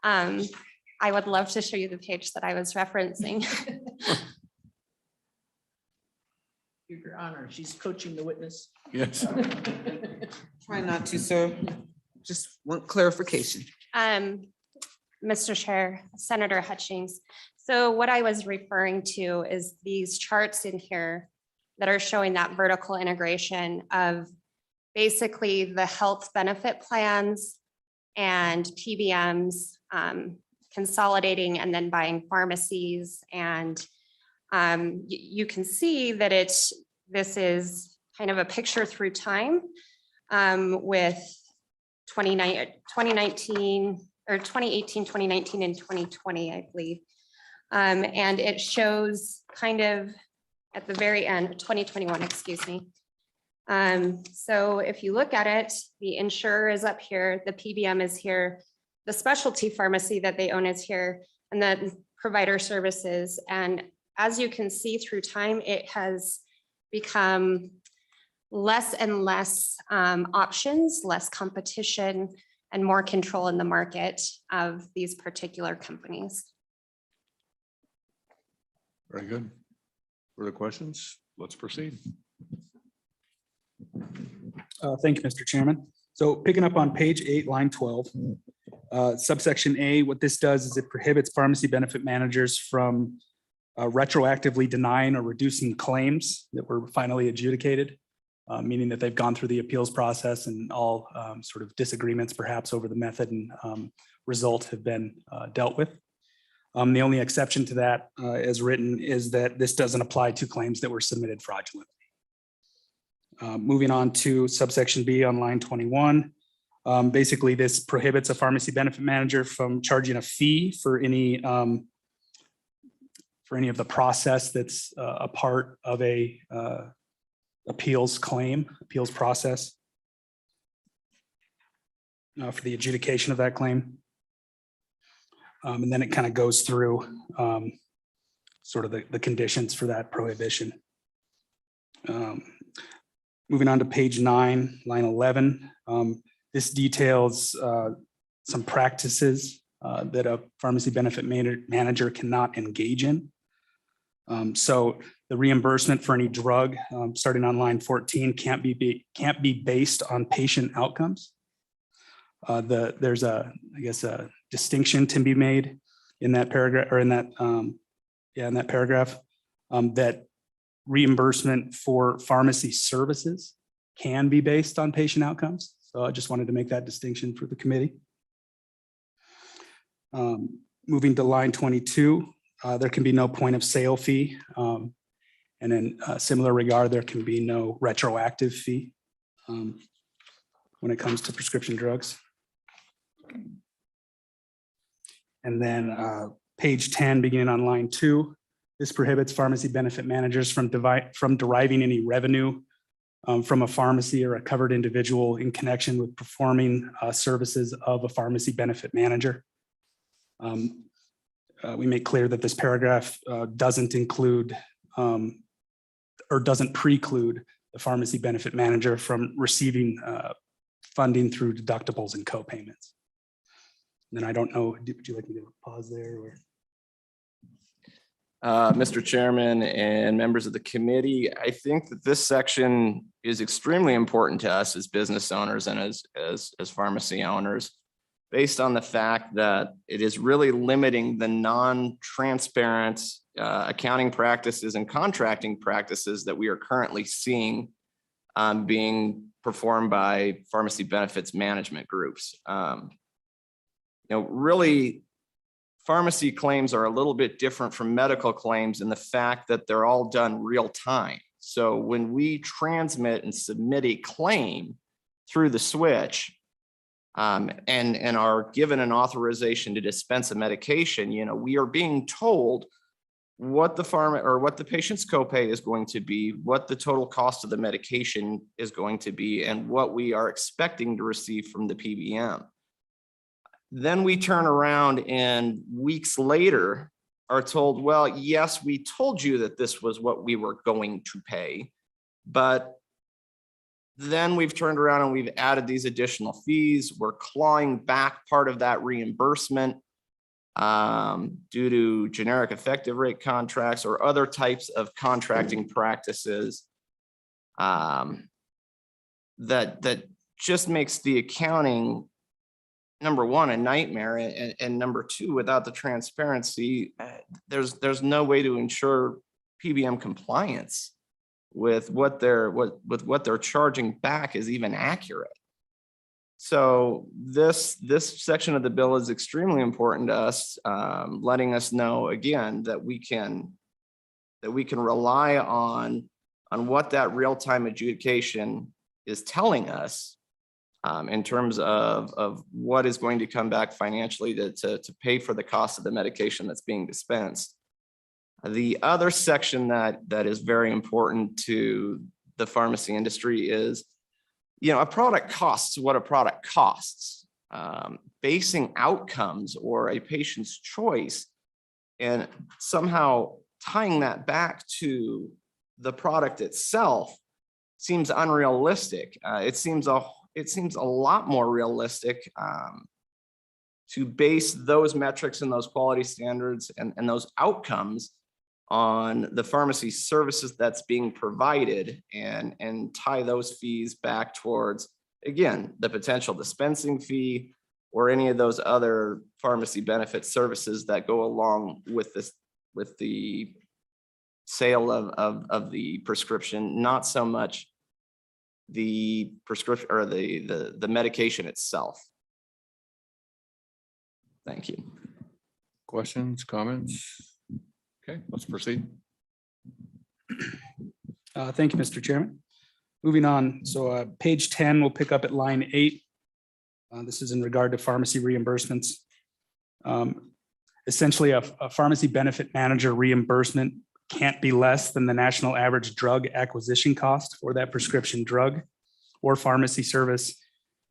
I would love to show you the page that I was referencing. Your Honor, she's coaching the witness. Yes. Try not to, sir. Just want clarification. Mr. Chair, Senator Hutchings. So what I was referring to is these charts in here that are showing that vertical integration of basically the health benefit plans and PBMs consolidating and then buying pharmacies. And you can see that this is kind of a picture through time with 2019 or 2018, 2019, and 2020, I believe. And it shows kind of at the very end, 2021, excuse me. So if you look at it, the insurer is up here, the PBM is here, the specialty pharmacy that they own is here, and then provider services. And as you can see through time, it has become less and less options, less competition, and more control in the market of these particular companies. Very good. Further questions? Let's proceed. Thank you, Mr. Chairman. So picking up on page 8, line 12, subsection A, what this does is it prohibits pharmacy benefit managers from retroactively denying or reducing claims that were finally adjudicated, meaning that they've gone through the appeals process and all sort of disagreements perhaps over the method and result have been dealt with. The only exception to that as written is that this doesn't apply to claims that were submitted fraudulently. Moving on to subsection B on line 21. Basically, this prohibits a pharmacy benefit manager from charging a fee for any of the process that's a part of a appeals process. for the adjudication of that claim. And then it kind of goes through sort of the conditions for that prohibition. Moving on to page 9, line 11. This details some practices that a pharmacy benefit manager cannot engage in. So the reimbursement for any drug, starting on line 14, can't be based on patient outcomes. There's a distinction to be made in that paragraph, or in that paragraph, that reimbursement for pharmacy services can be based on patient outcomes. So I just wanted to make that distinction for the committee. Moving to line 22, there can be no point of sale fee. And in a similar regard, there can be no retroactive fee when it comes to prescription drugs. And then page 10, beginning on line 2, this prohibits pharmacy benefit managers from deriving any revenue from a pharmacy or a covered individual in connection with performing services of a pharmacy benefit manager. We make clear that this paragraph doesn't include or doesn't preclude the pharmacy benefit manager from receiving funding through deductibles and co-payments. Then I don't know, would you like me to pause there or? Mr. Chairman and members of the committee, I think that this section is extremely important to us as business owners and as pharmacy owners, based on the fact that it is really limiting the non-transparent accounting practices and contracting practices that we are currently seeing being performed by pharmacy benefits management groups. Really, pharmacy claims are a little bit different from medical claims in the fact that they're all done real time. So when we transmit and submit a claim through the switch and are given an authorization to dispense a medication, we are being told what the patient's copay is going to be, what the total cost of the medication is going to be, and what we are expecting to receive from the PBM. Then we turn around and weeks later are told, well, yes, we told you that this was what we were going to pay, but then we've turned around and we've added these additional fees. We're clawing back part of that reimbursement due to generic effective rate contracts or other types of contracting practices that just makes the accounting, number one, a nightmare, and number two, without the transparency, there's no way to ensure PBM compliance with what they're charging back is even accurate. So this section of the bill is extremely important to us, letting us know again that we can rely on what that real-time adjudication is telling us in terms of what is going to come back financially to pay for the cost of the medication that's being dispensed. The other section that is very important to the pharmacy industry is, a product costs what a product costs. Basing outcomes or a patient's choice and somehow tying that back to the product itself seems unrealistic. It seems a lot more realistic to base those metrics and those quality standards and those outcomes on the pharmacy services that's being provided and tie those fees back towards, again, the potential dispensing fee or any of those other pharmacy benefit services that go along with the sale of the prescription, not so much the prescription or the medication itself. Thank you. Questions, comments? Okay, let's proceed. Thank you, Mr. Chairman. Moving on, so page 10, we'll pick up at line 8. This is in regard to pharmacy reimbursements. Essentially, a pharmacy benefit manager reimbursement can't be less than the national average drug acquisition cost for that prescription drug or pharmacy service.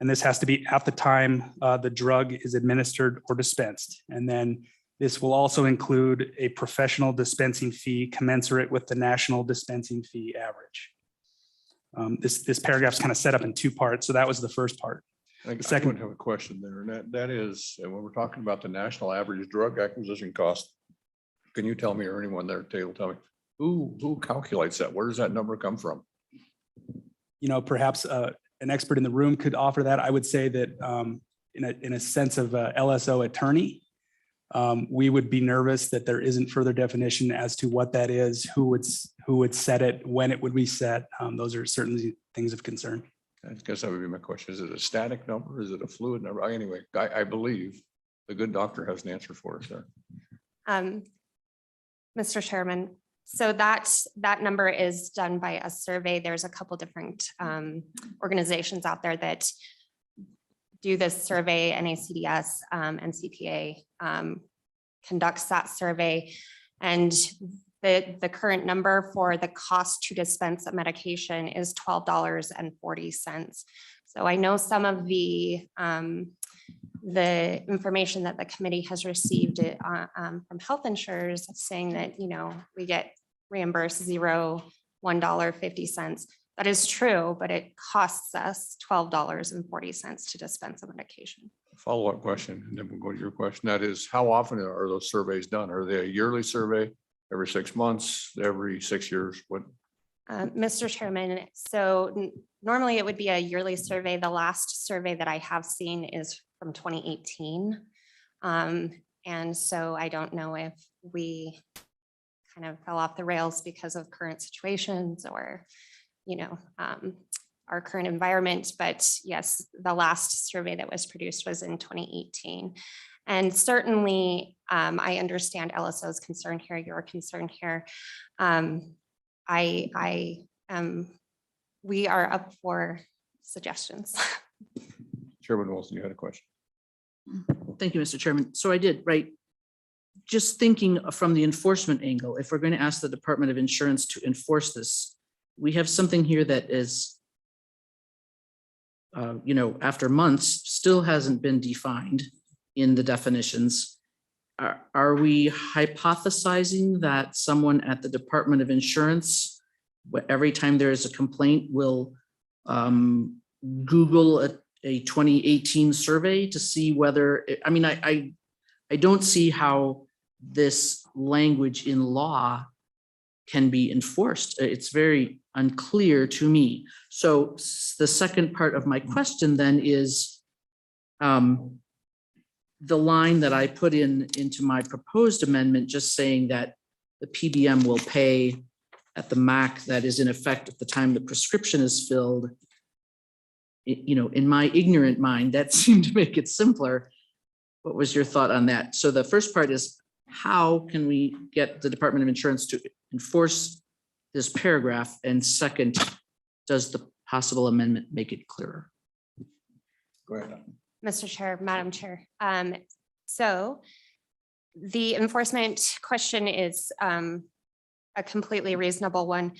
And this has to be at the time the drug is administered or dispensed. And then this will also include a professional dispensing fee commensurate with the national dispensing fee average. This paragraph's kind of set up in two parts. So that was the first part. I Second- would have a question there, and that is, when we're talking about the national average drug acquisition cost, can you tell me, or anyone there, Taylor, tell me, who calculates that? Where does that number come from? You know, perhaps an expert in the room could offer that. I would say that in a sense of LSO attorney, we would be nervous that there isn't further definition as to what that is, who would set it, when it would be set. Those are certainly things of concern. I guess that would be my question. Is it a static number? Is it a fluid number? Anyway, I believe the good doctor has an answer for us there. Mr. Chairman, so that number is done by a survey. There's a couple different organizations out there that do this survey. NACDS and CPA conducts that survey. And the current number for the cost to dispense a medication is $12.40. So I know some of the information that the committee has received from health insurers saying that, you know, we get reimbursed $1.50. That is true, but it costs us $12.40 to dispense a medication. Follow-up question, and then we'll go to your question. That is, how often are those surveys done? Are they a yearly survey, every 6 months, every 6 years? What? Mr. Chairman, so normally it would be a yearly survey. The last survey that I have seen is from 2018. And so I don't know if we kind of fell off the rails because of current situations or, you know, our current environment. But yes, the last survey that was produced was in 2018. And certainly I understand LSO's concern here, your concern here. We are up for suggestions. Chairman Wilson, you had a question. Thank you, Mr. Chairman. So I did, right? Just thinking from the enforcement angle, if we're going to ask the Department of Insurance to enforce this, we have something here that is, you know, after months, still hasn't been defined in the definitions. Are we hypothesizing that someone at the Department of Insurance, every time there is a complaint, will Google a 2018 survey to see whether, I mean, I don't see how this language in law can be enforced. It's very unclear to me. So the second part of my question then is the line that I put into my proposed amendment, just saying that the PBM will pay at the MAC that is in effect at the time the prescription is filled. You know, in my ignorant mind, that seemed to make it simpler. What was your thought on that? So the first part is, how can we get the Department of Insurance to enforce this paragraph? And second, does the possible amendment make it clearer? Go ahead. Mr. Chair, Madam Chair. So the enforcement question is a completely reasonable one.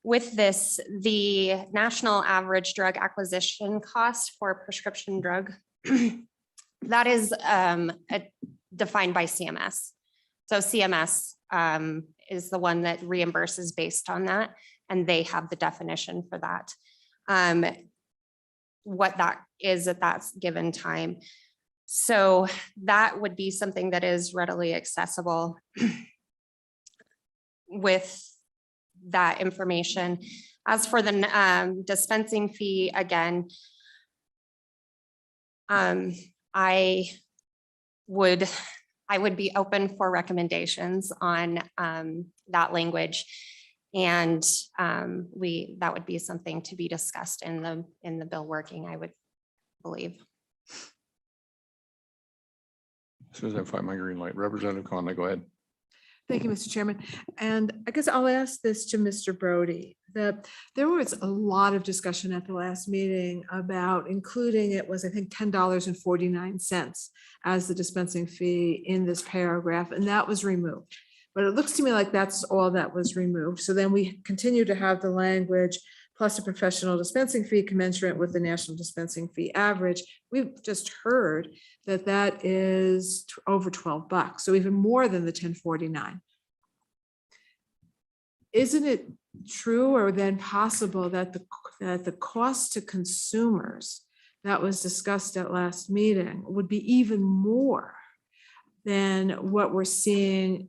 With this, the national average drug acquisition cost for prescription drug, that is defined by CMS. So CMS is the one that reimburses based on that, and they have the definition for that. What that is at that given time. So that would be something that is readily accessible with that information. As for the dispensing fee, again, I would be open for recommendations on that language. And that would be something to be discussed in the bill working, I would believe. As soon as I find my green light, Representative Conley, go ahead. Thank you, Mr. Chairman. And I guess I'll ask this to Mr. Brody, that there was a lot of discussion at the last meeting about including, it was, I think, $10.49 as the dispensing fee in this paragraph, and that was removed. But it looks to me like that's all that was removed. So then we continue to have the language, plus a professional dispensing fee commensurate with the national dispensing fee average. We've just heard that that is over $12, so even more than the 1049. Isn't it true or then possible that the cost to consumers that was discussed at last meeting would be even more than what we're seeing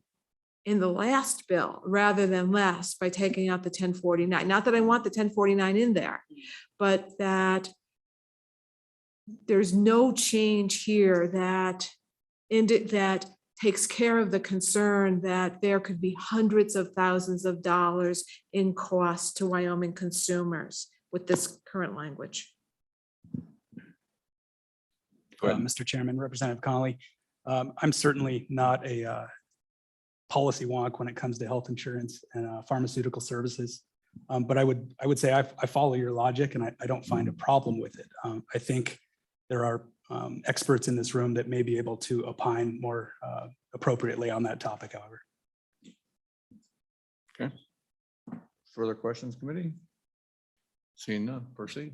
in the last bill rather than less by taking out the 1049? Not that I want the 1049 in there, but that there's no change here that takes care of the concern that there could be hundreds of thousands of dollars in cost to Wyoming consumers with this current language. Mr. Chairman, Representative Connolly, I'm certainly not a policy wonk when it comes to health insurance and pharmaceutical services. But I would say I follow your logic and I don't find a problem with it. I think there are experts in this room that may be able to opine more appropriately on that topic, however. Okay. Further questions, committee? Seeing none, proceed.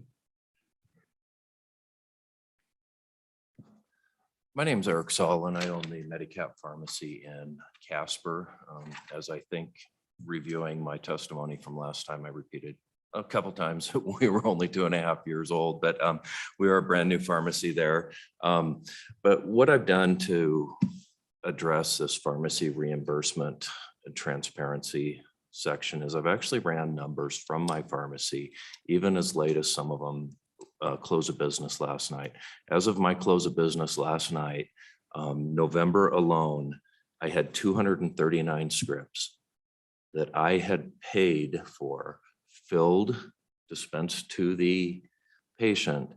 My name's Eric Solon. I own the Medicap Pharmacy in Casper. As I think reviewing my testimony from last time, I repeated a couple times, we were only 2.5 years old, but we are a brand new pharmacy there. But what I've done to address this pharmacy reimbursement and transparency section is I've actually ran numbers from my pharmacy, even as late as some of them close of business last night. As of my close of business last night, November alone, I had 239 scripts that I had paid for, filled, dispensed to the patient,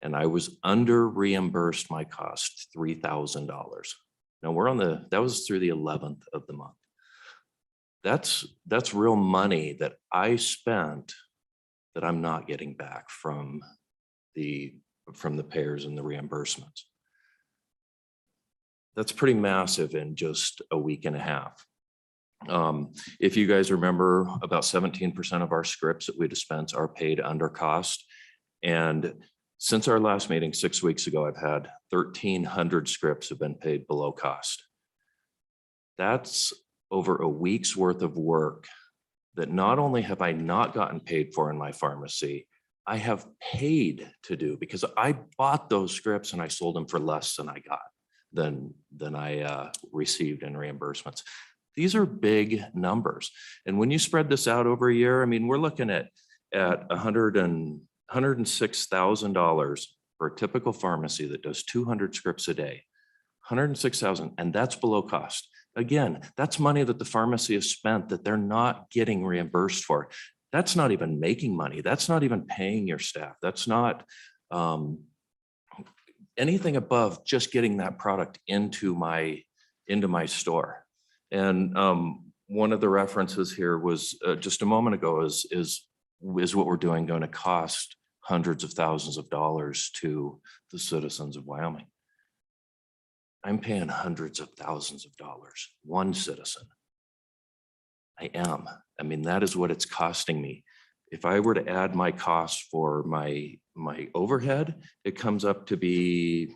and I was under reimbursed my cost $3,000. Now we're that was through the 11th of the month. That's real money that I spent that I'm not getting back from the payers and the reimbursements. That's pretty massive in just a week and a half. If you guys remember, about 17% of our scripts that we dispense are paid under cost. And since our last meeting 6 weeks ago, I've had 1,300 scripts have been paid below cost. That's over a week's worth of work that not only have I not gotten paid for in my pharmacy, I have paid to do, because I bought those scripts and I sold them for less than I got, than I received in reimbursements. These are big numbers. And when you spread this out over a year, I mean, we're looking at $106,000 for a typical pharmacy that does 200 scripts a day, 106,000, and that's below cost. Again, that's money that the pharmacy has spent that they're not getting reimbursed for. That's not even making money. That's not even paying your staff. That's not anything above just getting that product into my store. And one of the references here was just a moment ago is what we're doing going to cost hundreds of thousands of dollars to the citizens of Wyoming. I'm paying hundreds of thousands of dollars, one citizen. I am. I mean, that is what it's costing me. If I were to add my costs for my overhead, it comes up to be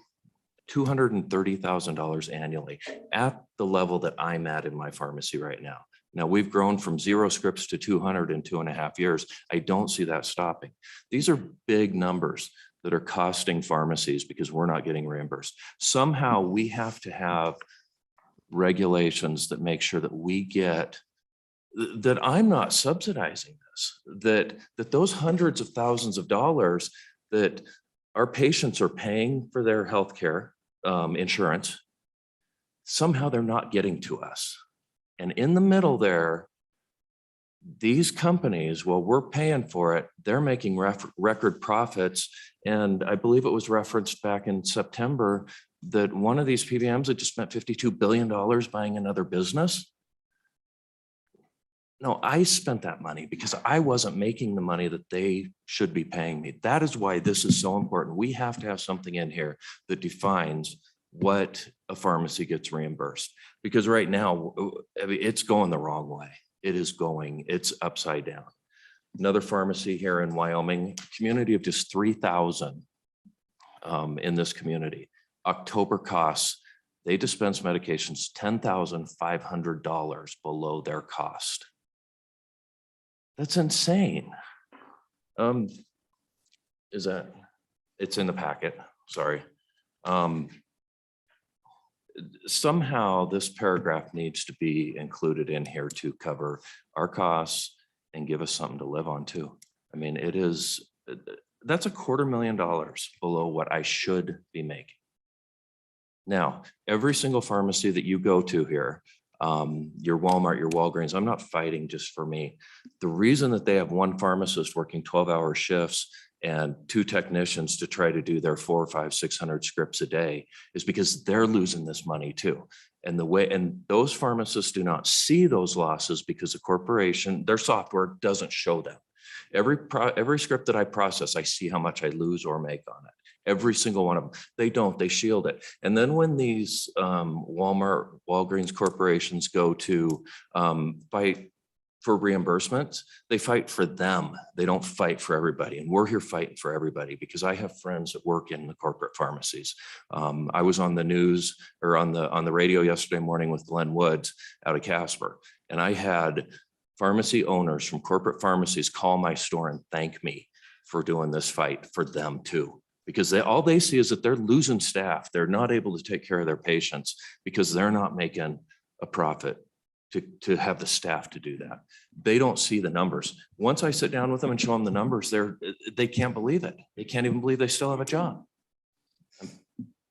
$230,000 annually at the level that I'm at in my pharmacy right now. Now, we've grown from 0 scripts to 200 in 2.5 years. I don't see that stopping. These are big numbers that are costing pharmacies because we're not getting reimbursed. Somehow we have to have regulations that make sure that we get, that I'm not subsidizing this, that those hundreds of thousands of dollars that our patients are paying for their healthcare insurance, somehow they're not getting to us. And in the middle there, these companies, while we're paying for it, they're making record profits. And I believe it was referenced back in September that one of these PBMs had just spent $52 billion buying another business. No, I spent that money because I wasn't making the money that they should be paying me. That is why this is so important. We have to have something in here that defines what a pharmacy gets reimbursed. Because right now, I mean, it's going the wrong way. It's upside down. Another pharmacy here in Wyoming, community of just 3,000 in this community. October costs, they dispense medications $10,500 below their cost. That's insane. Is that, it's in the packet, sorry. Somehow this paragraph needs to be included in here to cover our costs and give us something to live on too. I mean, it is, that's $250,000 below what I should be making. Now, every single pharmacy that you go to here, your Walmart, your Walgreens, I'm not fighting just for me. The reason that they have one pharmacist working 12-hour shifts and 2 technicians to try to do their 400, 500, 600 scripts a day is because they're losing this money too. And those pharmacists do not see those losses because the corporation, their software doesn't show them. Every script that I process, I see how much I lose or make on it. Every single one of them. They don't, they shield it. And then when these Walmart, Walgreens corporations go to fight for reimbursements, they fight for them. They don't fight for everybody. And we're here fighting for everybody because I have friends that work in the corporate pharmacies. I was on the news or on the radio yesterday morning with Glenn Woods out of Casper. And I had pharmacy owners from corporate pharmacies call my store and thank me for doing this fight for them too. Because all they see is that they're losing staff. They're not able to take care of their patients because they're not making a profit to have the staff to do that. They don't see the numbers. Once I sit down with them and show them the numbers, they can't believe it. They can't even believe they still have a job. I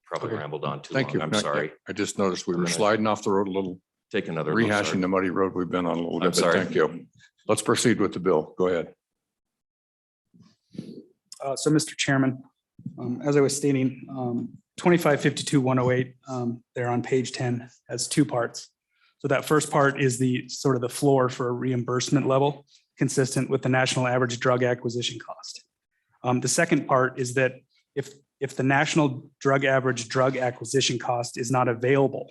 probably rambled on too long. Thank you. I'm sorry. I just noticed we I'm were gonna sliding off the road a little, Take another. look, rehashing sorry. the muddy road we've been on a little I'm bit, but sorry. thank you. Let's proceed with the bill. Go ahead. So, Mr. Chairman, as I was stating, 2552-108, there on page 10 has 2 parts. So that first part is the sort of the floor for a reimbursement level consistent with the national average drug acquisition cost. The second part is that if the national drug average drug acquisition cost is not available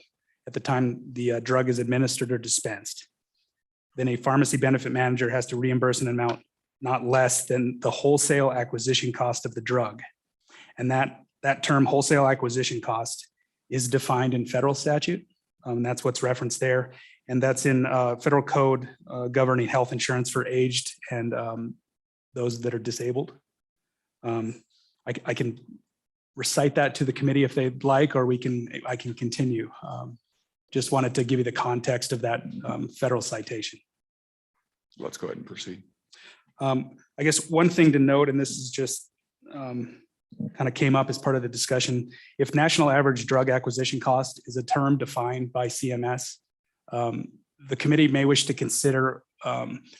at the time the drug is administered or dispensed, then a pharmacy benefit manager has to reimburse an amount not less than the wholesale acquisition cost of the drug. And that term wholesale acquisition cost is defined in federal statute. That's what's referenced there. And that's in federal code governing health insurance for aged and those that are disabled. I can recite that to the committee if they'd like, or I can continue. Just wanted to give you the context of that federal citation. Let's go ahead and proceed. I guess one thing to note, and this is just kind of came up as part of the discussion, if national average drug acquisition cost is a term defined by CMS, the committee may wish to consider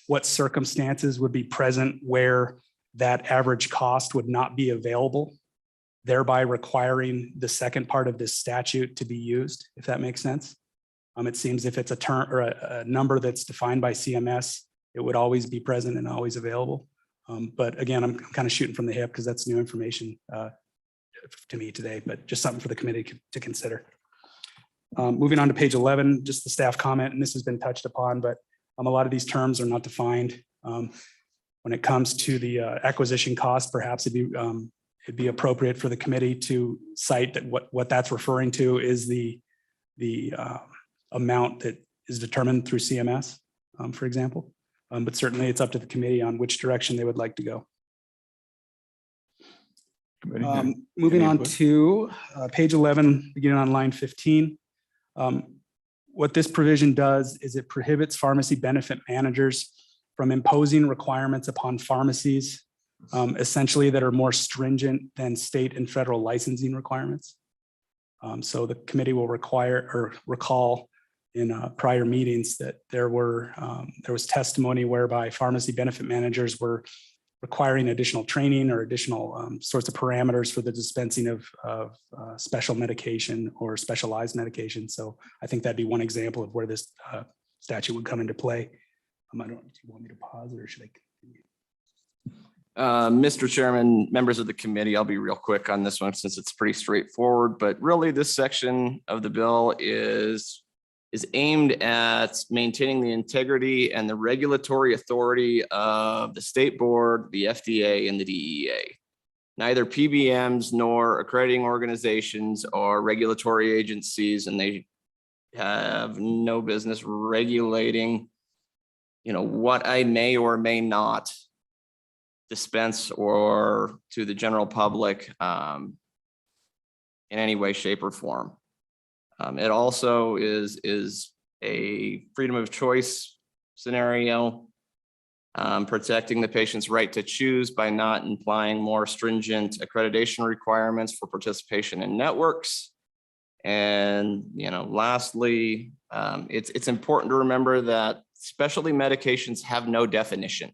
what circumstances would be present where that average cost would not be available, thereby requiring the second part of this statute to be used, if that makes sense. It seems if it's a term or a number that's defined by CMS, it would always be present and always available. But again, I'm kind of shooting from the hip because that's new information to me today, but just something for the committee to consider. Moving on to page 11, just the staff comment, and this has been touched upon, but a lot of these terms are not defined. When it comes to the acquisition cost, perhaps it'd be appropriate for the committee to cite that what that's referring to is the amount that is determined through CMS, for example. But certainly it's up to the committee on which direction they would like to go. Moving on to page 11, beginning on line 15. What this provision does is it prohibits pharmacy benefit managers from imposing requirements upon pharmacies, essentially that are more stringent than state and federal licensing requirements. So the committee will recall in prior meetings that there was testimony whereby pharmacy benefit managers were requiring additional training or additional sorts of parameters for the dispensing of special medication or specialized medication. So I think that'd be one example of where this statute would come into play. I don't know, do you want me to pause or should I continue? Mr. Chairman, members of the committee, I'll be real quick on this one since it's pretty straightforward, but really this section of the bill is is aimed at maintaining the integrity and the regulatory authority of the state board, the FDA, and the DEA. Neither PBMs nor accrediting organizations are regulatory agencies, and they have no business regulating, what I may or may not dispense or to the general public in any way, shape, or form. It also is a freedom of choice scenario, protecting the patient's right to choose by not implying more stringent accreditation requirements for participation in networks. And, lastly, it's important to remember that specialty medications have no definition.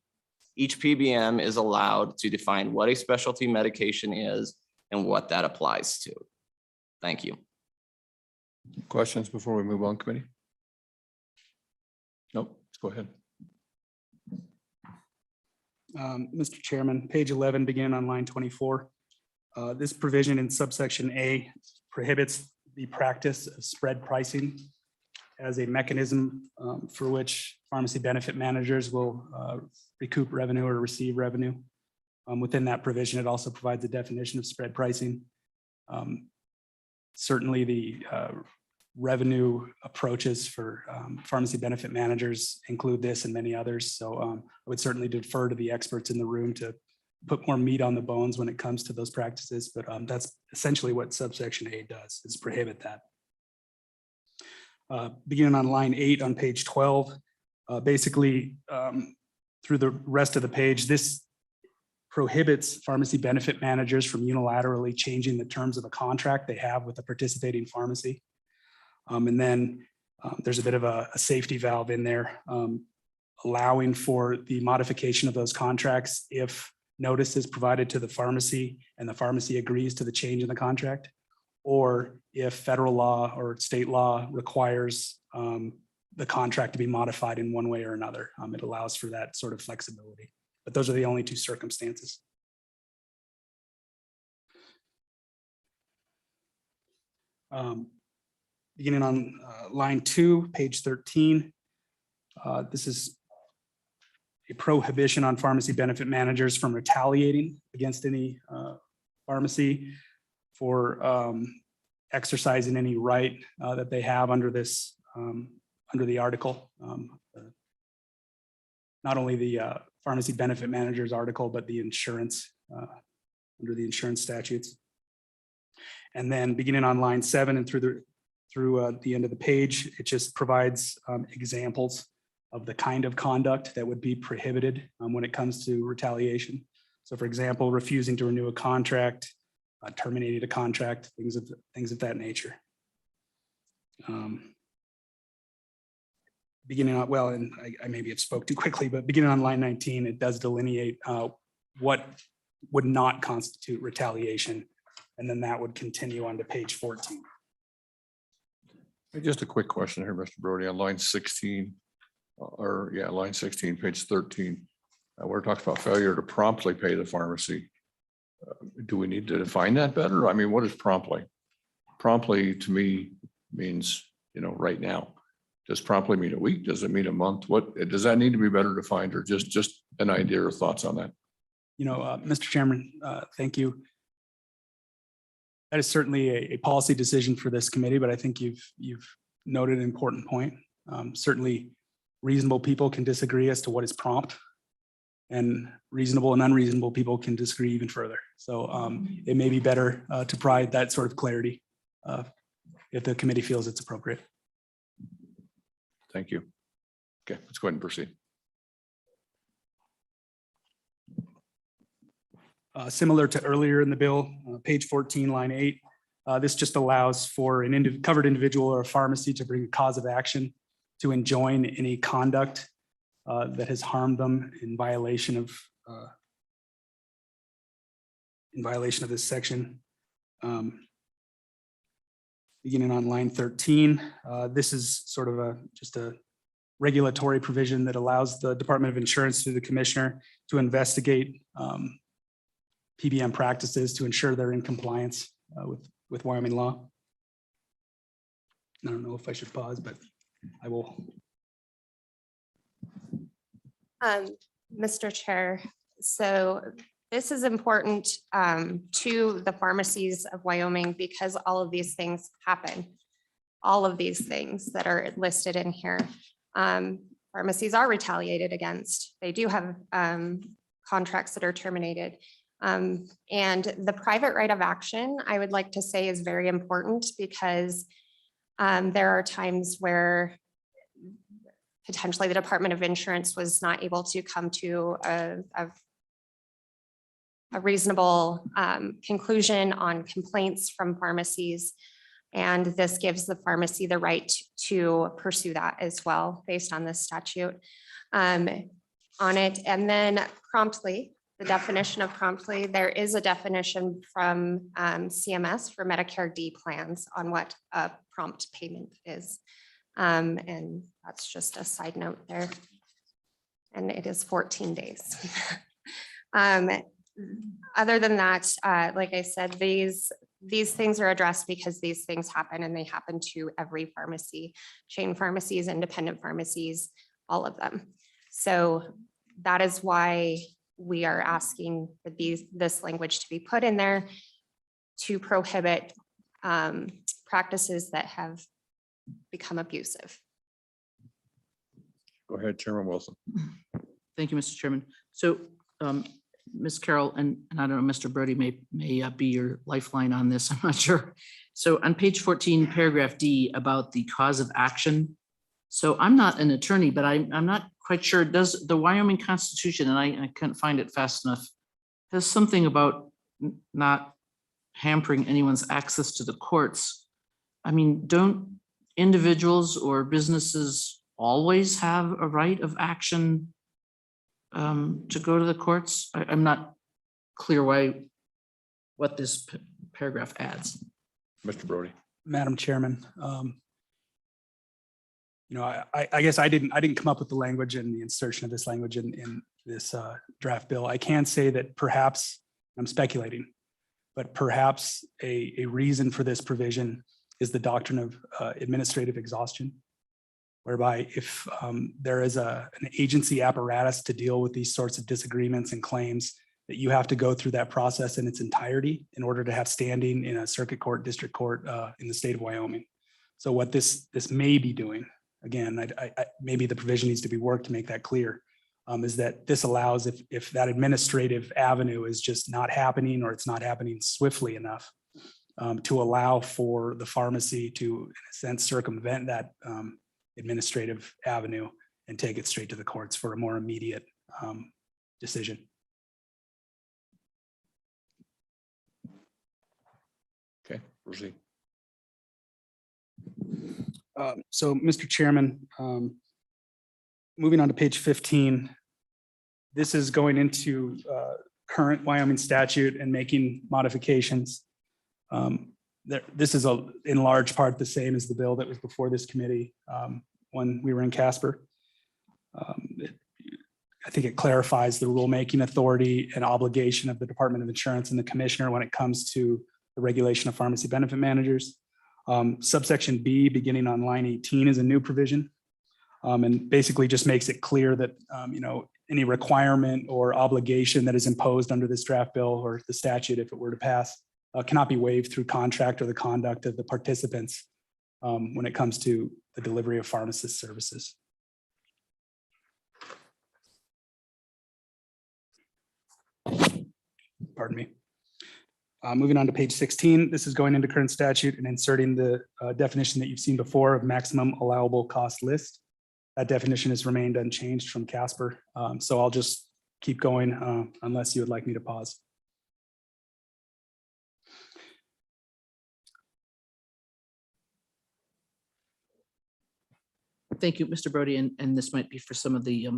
Each PBM is allowed to define what a specialty medication is and what that applies to. Thank you. Questions before we move on, committee? Nope, let's go ahead. Mr. Chairman, page 11, beginning on line 24. This provision in subsection A prohibits the practice of spread pricing as a mechanism for which pharmacy benefit managers will recoup revenue or receive revenue. Within that provision, it also provides a definition of spread pricing. Certainly the revenue approaches for pharmacy benefit managers include this and many others. So I would certainly defer to the experts in the room to put more meat on the bones when it comes to those practices. But that's essentially what subsection A does, is prohibit that. Beginning on line 8 on page 12, basically through the rest of the page, this prohibits pharmacy benefit managers from unilaterally changing the terms of a contract they have with a participating pharmacy. And then there's a bit of a safety valve in there, allowing for the modification of those contracts if notice is provided to the pharmacy and the pharmacy agrees to the change in the contract, or if federal law or state law requires the contract to be modified in one way or another. It allows for that sort of flexibility, but those are the only two circumstances. Beginning on line 2, page 13, this is a prohibition on pharmacy benefit managers from retaliating against any pharmacy for exercising any right that they have under this, under the article. Not only the pharmacy benefit managers article, but the insurance, under the insurance statutes. And then beginning on line 7 and through the end of the page, it just provides examples of the kind of conduct that would be prohibited when it comes to retaliation. So for example, refusing to renew a contract, terminating a contract, things of that nature. Beginning on, well, and I maybe have spoke too quickly, but beginning on line 19, it does delineate what would not constitute retaliation. And then that would continue on to page 14. Just a quick question here, Mr. Brody, on line 16, line 16, page 13. We're talking about failure to promptly pay the pharmacy. Do we need to define that better? I mean, what is promptly? Promptly to me means, right now. Does promptly mean a week? Does it mean a month? What does that need to be better defined, or just an idea or thoughts on that? Mr. Chairman, thank you. That is certainly a policy decision for this committee, but I think you've noted an important point. Certainly reasonable people can disagree as to what is prompt, and reasonable and unreasonable people can disagree even further. So it may be better to provide that sort of clarity if the committee feels it's appropriate. Thank you. Okay, let's go ahead and proceed. Similar to earlier in the bill, page 14, line 8, this just allows for an covered individual or a pharmacy to bring a cause of action to enjoin any conduct that has harmed them in violation of this section. Beginning on line 13, this is sort of just a regulatory provision that allows the Department of Insurance through the commissioner to investigate PBM practices to ensure they're in compliance with Wyoming law. I don't know if I should pause, but I will. Mr. Chair, so this is important to the pharmacies of Wyoming because all of these things happen. All of these things that are listed in here. Pharmacies are retaliated against. They do have contracts that are terminated. And the private right of action, I would like to say, is very important because there are times where potentially the Department of Insurance was not able to come to a reasonable conclusion on complaints from pharmacies. And this gives the pharmacy the right to pursue that as well, based on this statute on it. And then promptly, the definition of promptly, there is a definition from CMS for Medicare D plans on what a prompt payment is. And that's just a side note there. And it is 14 days. Other than that, like I said, these things are addressed because these things happen and they happen to every pharmacy, chain pharmacies, independent pharmacies, all of them. So that is why we are asking for this language to be put in there to prohibit practices that have become abusive. Go ahead, Chairman Wilson. Thank you, Mr. Chairman. So Ms. Carroll, and I don't know, Mr. Brody may be your lifeline on this, I'm not sure. So on page 14, paragraph D about the cause of action. So I'm not an attorney, but I'm not quite sure, does the Wyoming Constitution, and I couldn't find it fast enough, has something about not hampering anyone's access to the courts. I mean, don't individuals or businesses always have a right of action to go to the courts? I'm not clear what this paragraph adds. Mr. Brody. Madam Chairman, I guess I didn't come up with the language and the insertion of this language in this draft bill. I can say that perhaps, I'm speculating, but perhaps a reason for this provision is the doctrine of administrative exhaustion, whereby if there is an agency apparatus to deal with these sorts of disagreements and claims, that you have to go through that process in its entirety in order to have standing in a circuit court, district court in the state of Wyoming. So what this may be doing, again, maybe the provision needs to be worked to make that clear, is that this allows, if that administrative avenue is just not happening or it's not happening swiftly enough, to allow for the pharmacy to, in a sense, circumvent that administrative avenue and take it straight to the courts for a more immediate decision. Okay, proceed. So, Mr. Chairman, moving on to page 15, this is going into current Wyoming statute and making modifications. This is in large part the same as the bill that was before this committee when we were in Casper. I think it clarifies the rulemaking authority and obligation of the Department of Insurance and the commissioner when it comes to the regulation of pharmacy benefit managers. Subsection B, beginning on line 18, is a new provision and basically just makes it clear that any requirement or obligation that is imposed under this draft bill or the statute, if it were to pass, cannot be waived through contract or the conduct of the participants when it comes to the delivery of pharmacist services. Pardon me. Moving on to page 16, this is going into current statute and inserting the definition that you've seen before of maximum allowable cost list. That definition has remained unchanged from Casper. So I'll just keep going unless you would like me to pause. Thank you, Mr. Brody, and this might be for some of the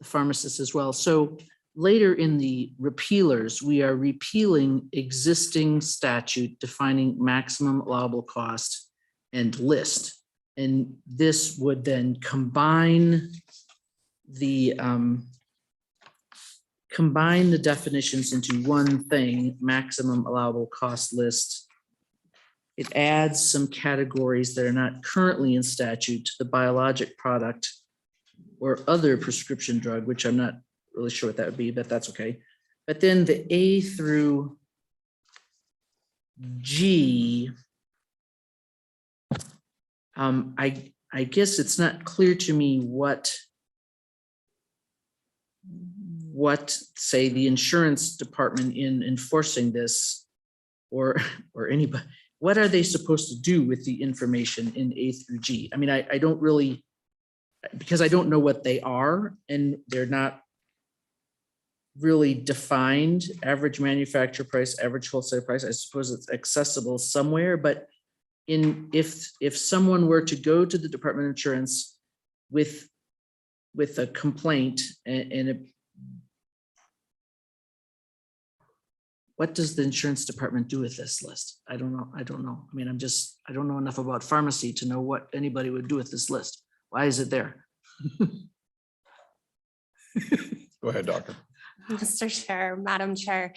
pharmacists as well. So later in the repealers, we are repealing existing statute defining maximum allowable cost and list. And this would then combine the definitions into one thing, maximum allowable cost list it adds some categories that are not currently in statute to the biologic product or other prescription drug, which I'm not really sure what that would be, but that's okay. But then the A through G, I guess it's not clear to me what say the insurance department in enforcing this or anybody, what are they supposed to do with the information in A through G? I mean, I don't really, because I don't know what they are and they're not really defined. Average manufacturer price, average wholesale price. I suppose it's accessible somewhere, but if someone were to go to the Department of Insurance with a complaint what does the insurance department do with this list? I don't know. I mean, I don't know enough about pharmacy to know what anybody would do with this list. Why is it there? Go ahead, Doctor. Mr. Chair, Madam Chair.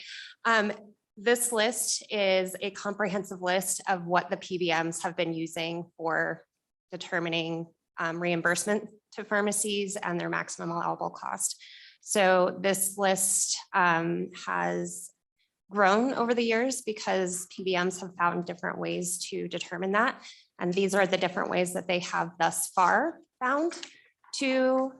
This list is a comprehensive list of what the PBMs have been using for determining reimbursement to pharmacies and their maximum allowable cost. So this list has grown over the years because PBMs have found different ways to determine that. And these are the different ways that they have thus far found to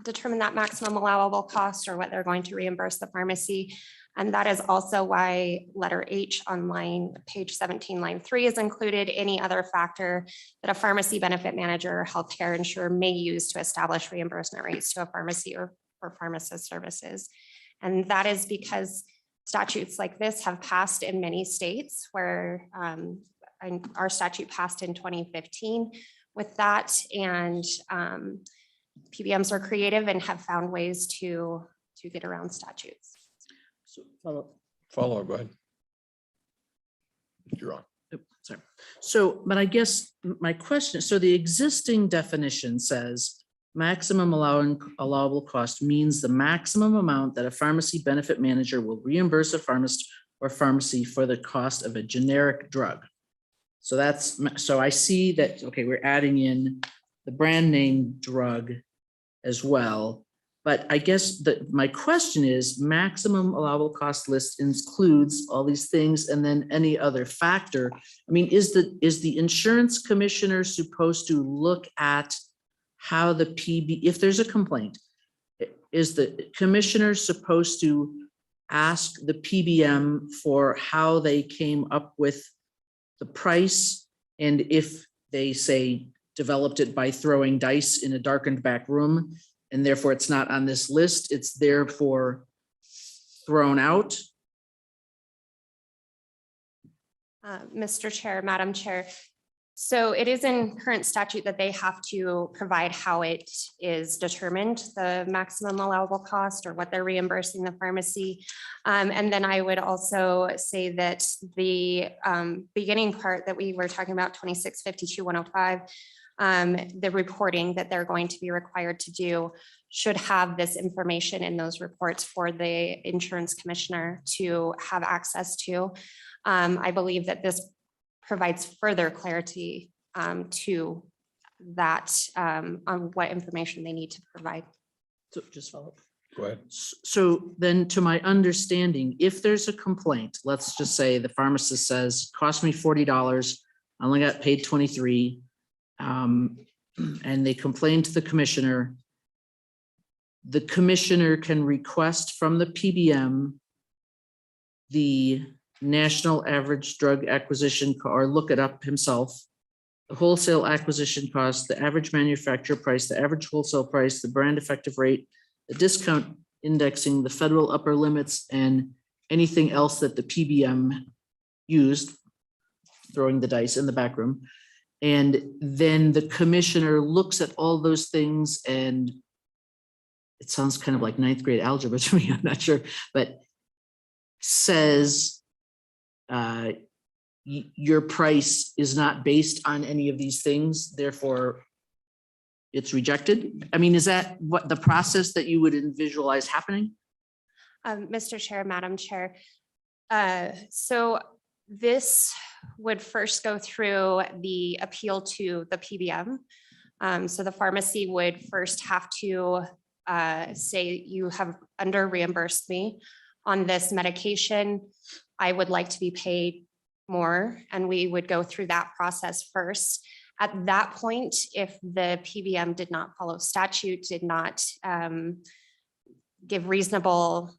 determine that maximum allowable cost or what they're going to reimburse the pharmacy. And that is also why letter H on page 17, line 3 is included. Any other factor that a pharmacy benefit manager or healthcare insurer may use to establish reimbursement rates to a pharmacy or for pharmacist services. And that is because statutes like this have passed in many states where our statute passed in 2015 with that. And PBMs are creative and have found ways to get around statutes. So Follow, go ahead. You're on. Sorry. So, but I guess my question, so the existing definition says maximum allowable cost means the maximum amount that a pharmacy benefit manager will reimburse a pharmacist or pharmacy for the cost of a generic drug. So I see that, okay, we're adding in the brand name drug as well. But I guess that my question is maximum allowable cost list includes all these things and then any other factor. I mean, is the insurance commissioner supposed to look at how the if there's a complaint, is the commissioner supposed to ask the PBM for how they came up with the price? And if they say developed it by throwing dice in a darkened back room, and therefore it's not on this list, it's therefore thrown out? Mr. Chair, Madam Chair. So it is in current statute that they have to provide how it is determined, the maximum allowable cost or what they're reimbursing the pharmacy. And then I would also say that the beginning part that we were talking about, 2652-105, the reporting that they're going to be required to do should have this information in those reports for the insurance commissioner to have access to. I believe that this provides further clarity to that on what information they need to provide. So just follow up. Go ahead. So then to my understanding, if there's a complaint, let's just say the pharmacist says, cost me $40, I only got paid 23. And they complain to the commissioner can request from the PBM the national average drug acquisition or look it up himself, the wholesale acquisition cost, the average manufacturer price, the average wholesale price, the brand effective rate, the discount indexing, the federal upper limits, and anything else that the PBM used, throwing the dice in the back room. And then the commissioner looks at all those things, and it sounds kind of like ninth grade algebra to me, I'm not sure, but says your price is not based on any of these things, therefore it's rejected. I mean, is that what the process that you would visualize happening? Mr. Chair, Madam Chair. So this would first go through the appeal to the PBM. So the pharmacy would first have to say, you have under reimbursed me on this medication. I would like to be paid more, and we would go through that process first. At that point, if the PBM did not follow statute, did not give reasonable,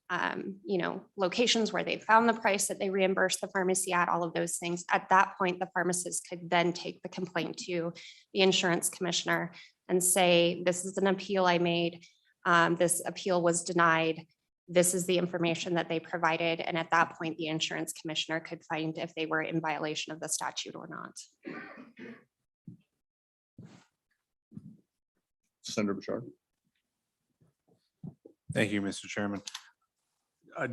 locations where they found the price that they reimbursed the pharmacy at, all of those things. At that point, the pharmacist could then take the complaint to the insurance commissioner and say, this is an appeal I made. This appeal was denied. This is the information that they provided. And at that point, the insurance commissioner could find if they were in violation of the statute or not. Senator Bouchard. Thank you, Mr. Chairman.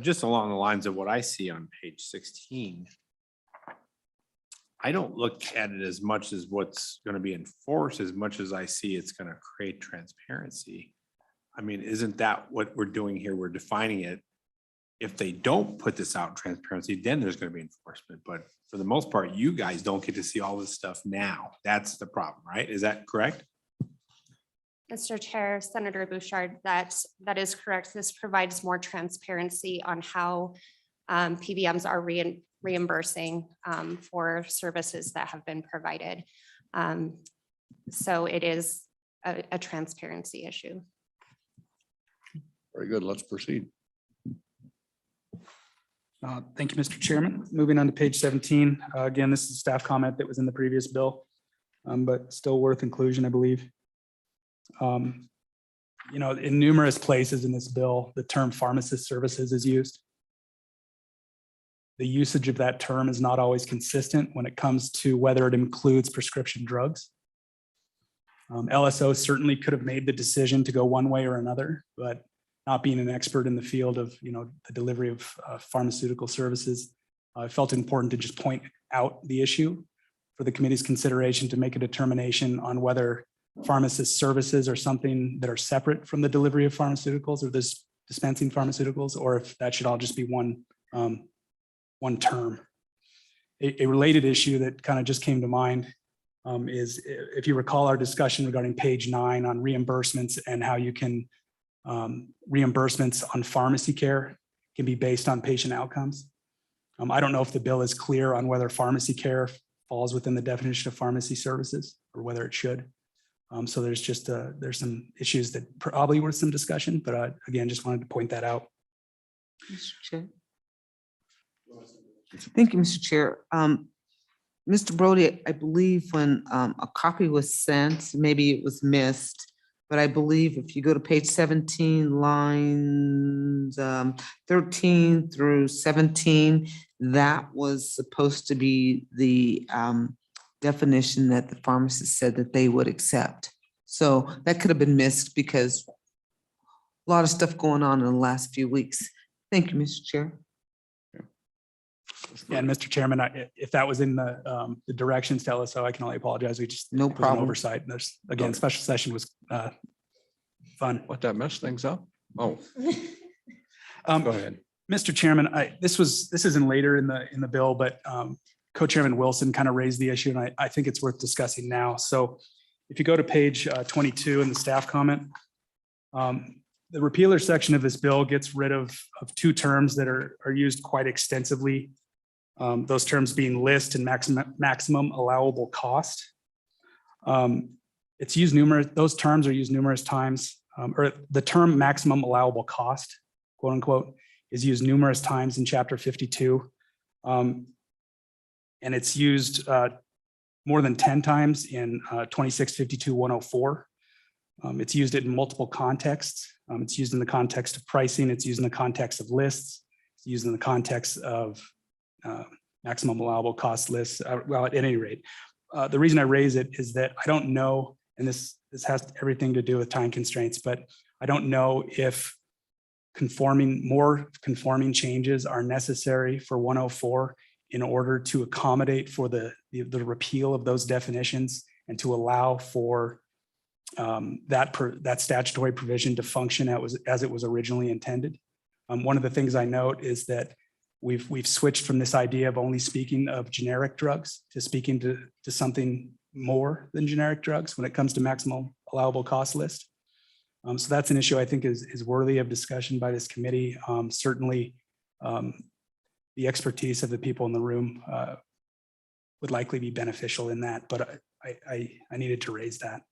Just along the lines of what I see on page 16, I don't look at it as much as what's going to be enforced as much as I see it's going to create transparency. I mean, isn't that what we're doing here? We're defining it. If they don't put this out in transparency, then there's going to be enforcement. But for the most part, you guys don't get to see all this stuff now. That's the problem, right? Is that correct? Mr. Chair, Senator Bouchard, that is correct. This provides more transparency on how PBMs are reimbursing for services that have been provided. So it is a transparency issue. Very good. Let's proceed. Thank you, Mr. Chairman. Moving on to page 17. Again, this is a staff comment that was in the previous bill, but still worth inclusion, I believe. In numerous places in this bill, the term pharmacist services is used. The usage of that term is not always consistent when it comes to whether it includes prescription drugs. LSO certainly could have made the decision to go one way or another, but not being an expert in the field of, the delivery of pharmaceutical services, I felt it important to just point out the issue for the committee's consideration to make a determination on whether pharmacist services are something that are separate from the delivery of pharmaceuticals or this dispensing pharmaceuticals, or if that should all just be one term. A related issue that kind of just came to mind is, if you recall our discussion regarding page 9 on reimbursements and how you can reimbursements on pharmacy care can be based on patient outcomes. I don't know if the bill is clear on whether pharmacy care falls within the definition of pharmacy services or whether it should. So there's just there's some issues that probably worth some discussion, but again, just wanted to point that out. Mr. Chair. Thank you, Mr. Chair. Mr. Brody, I believe when a copy was sent, maybe it was missed, but I believe if you go to page 17, lines 13 through 17, that was supposed to be the definition that the pharmacist said that they would accept. So that could have been missed because a lot of stuff going on in the last few weeks. Thank you, Mr. Chair. Yeah, and Mr. Chairman, if that was in the directions to LSO, I can only apologize. We just, No it was an problem. oversight. And there's, again, special session was fun. What, that messed things up? Oh, Go go ahead. Mr. Chairman, this isn't later in the bill, but Co-Chairman Wilson kind of raised the issue, and I think it's worth discussing now. So if you go to page 22 in the staff comment, the repealer section of this bill gets rid of two terms that are used quite extensively. Those terms being list and maximum allowable cost. It's used those terms are used numerous times, or the term maximum allowable cost, quote unquote, is used numerous times in chapter 52. And it's used more than 10 times in 2652-104. It's used in multiple contexts. It's used in the context of pricing. It's used in the context of lists. It's used in the context of maximum allowable cost lists. Well, at any rate, the reason I raise it is that I don't know, and this has everything to do with time constraints, but I don't know if more conforming changes are necessary for 104 in order to accommodate for the repeal of those definitions and to allow for that statutory provision to function as it was originally intended. One of the things I note is that we've switched from this idea of only speaking of generic drugs to speaking to something more than generic drugs when it comes to maximum allowable cost list. So that's an issue I think is worthy of discussion by this committee. Certainly, the expertise of the people in the room would likely be beneficial in that, but I needed to raise that.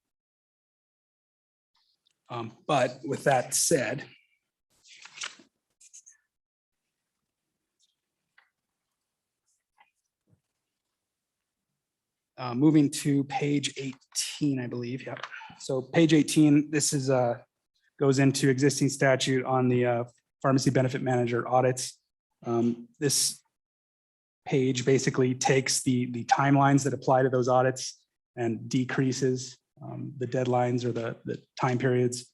But with that said, moving to page 18, I believe. Yep. So page 18, this is goes into existing statute on the pharmacy benefit manager audits. This page basically takes the timelines that apply to those audits and decreases the deadlines or the time periods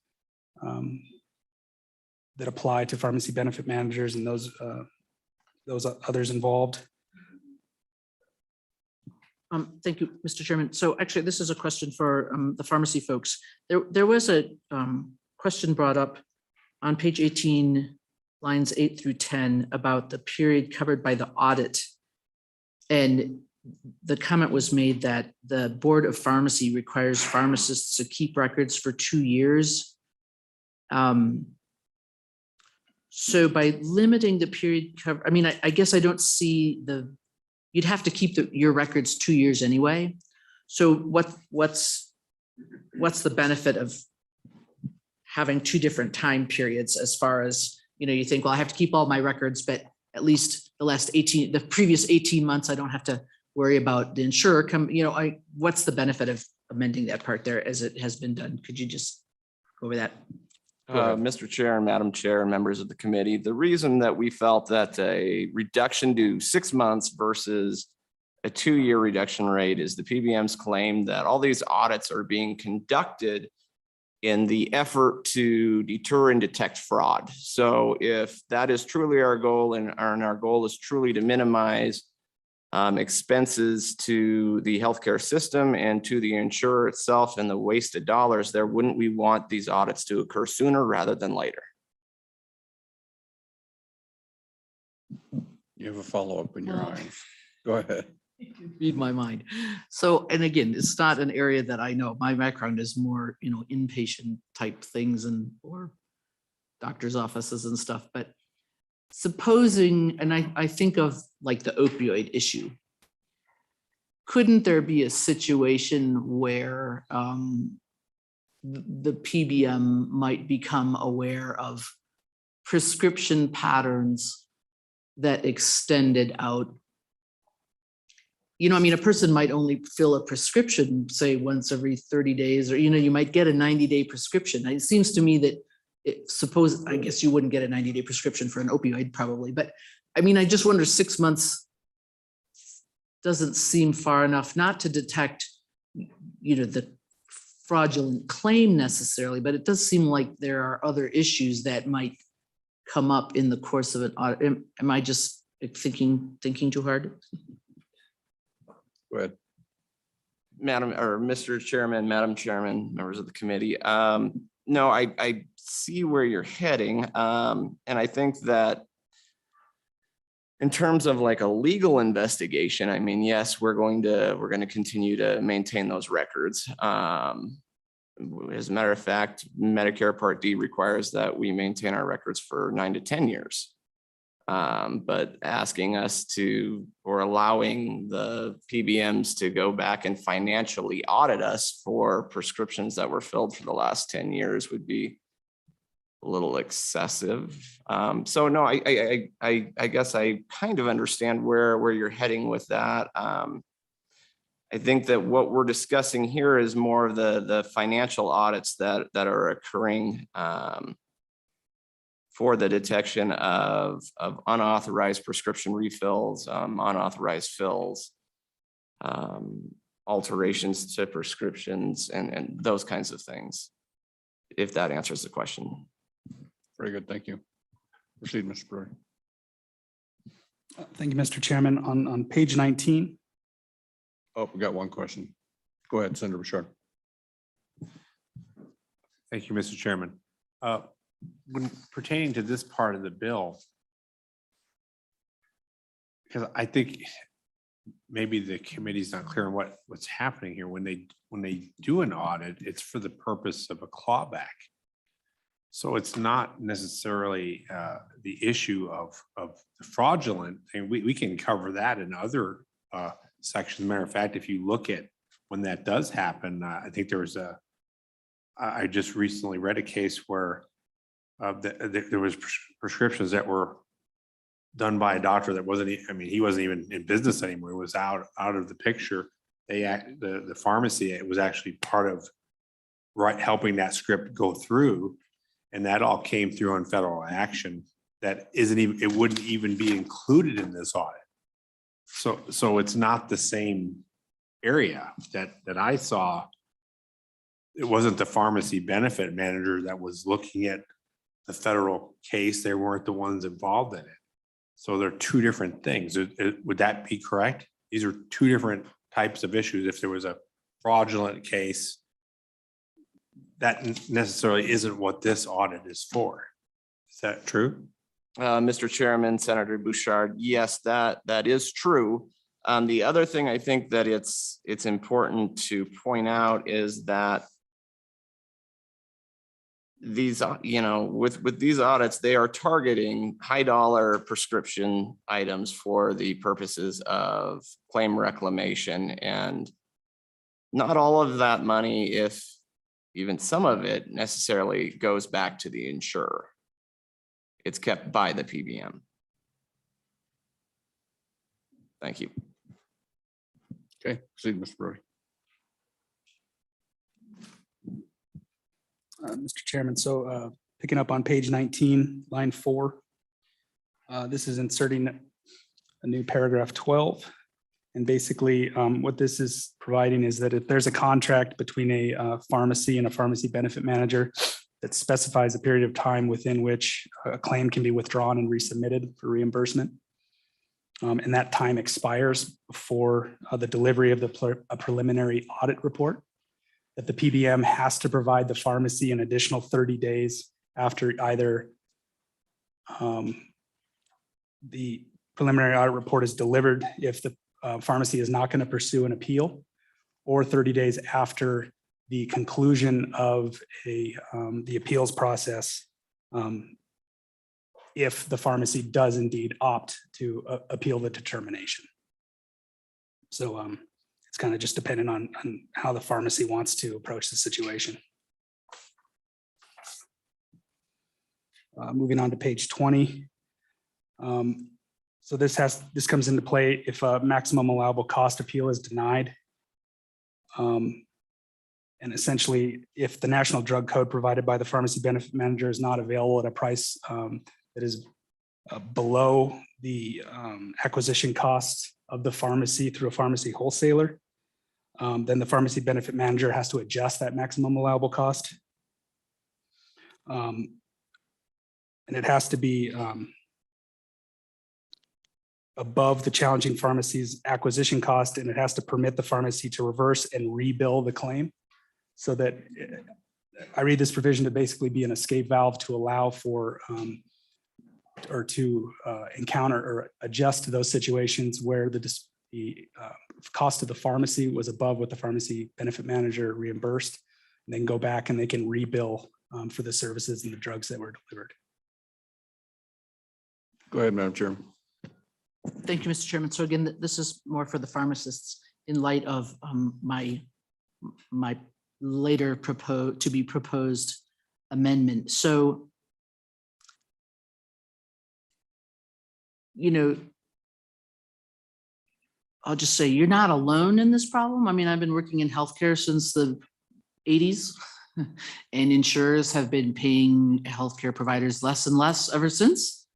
that apply to pharmacy benefit managers and those others involved. Thank you, Mr. Chairman. So actually, this is a question for the pharmacy folks. There was a question brought up on page 18, lines 8 through 10 about the period covered by the audit. And the comment was made that the Board of Pharmacy requires pharmacists to keep records for 2 years. So by limiting the period cover, I mean, I guess I don't see you'd have to keep your records 2 years anyway. So what's the benefit of having 2 different time periods as far as, you think, well, I have to keep all my records, but at least the previous 18 months, I don't have to worry about the insurer what's the benefit of amending that part there as it has been done? Could you just go over that? Mr. Chair and Madam Chair and members of the committee, the reason that we felt that a reduction to 6 months versus a 2-year reduction rate is the PBM's claim that all these audits are being conducted in the effort to deter and detect fraud. So if that is truly our goal and our goal is truly to minimize expenses to the healthcare system and to the insurer itself and the wasted dollars there, wouldn't we want these audits to occur sooner rather than later? You have a follow-up in your eyes. Go ahead. Read my mind. So, and again, it's not an area that I know. My background is more, inpatient type things or doctor's offices and stuff, but supposing, and I think of like the opioid issue, couldn't there be a situation where the PBM might become aware of prescription patterns that extended out? A person might only fill a prescription, say once every 30 days, or, you might get a 90-day prescription. It seems to me that I guess you wouldn't get a 90-day prescription for an opioid probably, but I just wonder 6 months doesn't seem far enough, not to detect, the fraudulent claim necessarily, but it does seem like there are other issues that might come up in the course of an audit. Am I just thinking too hard? Go ahead. Mr. Chairman, Madam Chairman, members of the committee. No, I see where you're heading. And I think that in terms of like a legal investigation, yes, we're going to continue to maintain those records. As a matter of fact, Medicare Part D requires that we maintain our records for 9 to 10 years. But asking us or allowing the PBMs to go back and financially audit us for prescriptions that were filled for the last 10 years would be a little excessive. So no, I guess I kind of understand where you're heading with that. I think that what we're discussing here is more of the financial audits that are occurring for the detection of unauthorized prescription refills, unauthorized fills, alterations to prescriptions, and those kinds of things, if that answers the question. Very good. Thank you. Proceed, Mr. Brewer. Thank you, Mr. Chairman. On page 19. Oh, we got one question. Go ahead, Senator Bouchard. Thank you, Mr. Chairman. When pertaining to this part of the bill, because I think maybe the committee's not clear on what's happening here. When they do an audit, it's for the purpose of a clawback. So it's not necessarily the issue of fraudulent, and we can cover that in other sections. Matter of fact, if you look at when that does happen, I think there was I just recently read a case where there was prescriptions that were done by a doctor that wasn't, I mean, he wasn't even in business anymore. It was out of the picture. The pharmacy, it was actually part of helping that script go through. And that all came through on federal action that isn't even, it wouldn't even be included in this audit. So it's not the same area that I saw. It wasn't the pharmacy benefit manager that was looking at the federal case. They weren't the ones involved in it. So they're two different things. Would that be correct? These are two different types of issues. If there was a fraudulent case, that necessarily isn't what this audit is for. Is that true? Mr. Chairman, Senator Bouchard, yes, that is true. The other thing I think that it's important to point out is that these, with these audits, they are targeting high dollar prescription items for the purposes of claim reclamation, and not all of that money, if even some of it, necessarily goes back to the insurer. It's kept by the PBM. Thank you. Okay, proceed, Mr. Brody. Mr. Chairman, so picking up on page 19, line 4, this is inserting a new paragraph 12. And basically what this is providing is that if there's a contract between a pharmacy and a pharmacy benefit manager that specifies a period of time within which a claim can be withdrawn and resubmitted for reimbursement, and that time expires before the delivery of a preliminary audit report, that the PBM has to provide the pharmacy an additional 30 days after either the preliminary audit report is delivered if the pharmacy is not going to pursue an appeal, or 30 days after the conclusion of the appeals process, if the pharmacy does indeed opt to appeal the determination. So it's kind of just dependent on how the pharmacy wants to approach the situation. Moving on to page 20. So this comes into play if a maximum allowable cost appeal is denied. And essentially, if the national drug code provided by the pharmacy benefit manager is not available at a price that is below the acquisition cost of the pharmacy through a pharmacy wholesaler, then the pharmacy benefit manager has to adjust that maximum allowable cost. And it has to be above the challenging pharmacy's acquisition cost, and it has to permit the pharmacy to reverse and rebill the claim. So that I read this provision to basically be an escape valve to allow for or to encounter or adjust to those situations where the cost of the pharmacy was above what the pharmacy benefit manager reimbursed, and then go back and they can rebill for the services and the drugs that were delivered. Go ahead, Madam Chairman. Thank you, Mr. Chairman. So again, this is more for the pharmacists in light of my later to be proposed amendment. So, I'll just say you're not alone in this problem. I mean, I've been working in healthcare since the 80s, and insurers have been paying healthcare providers less and less ever since.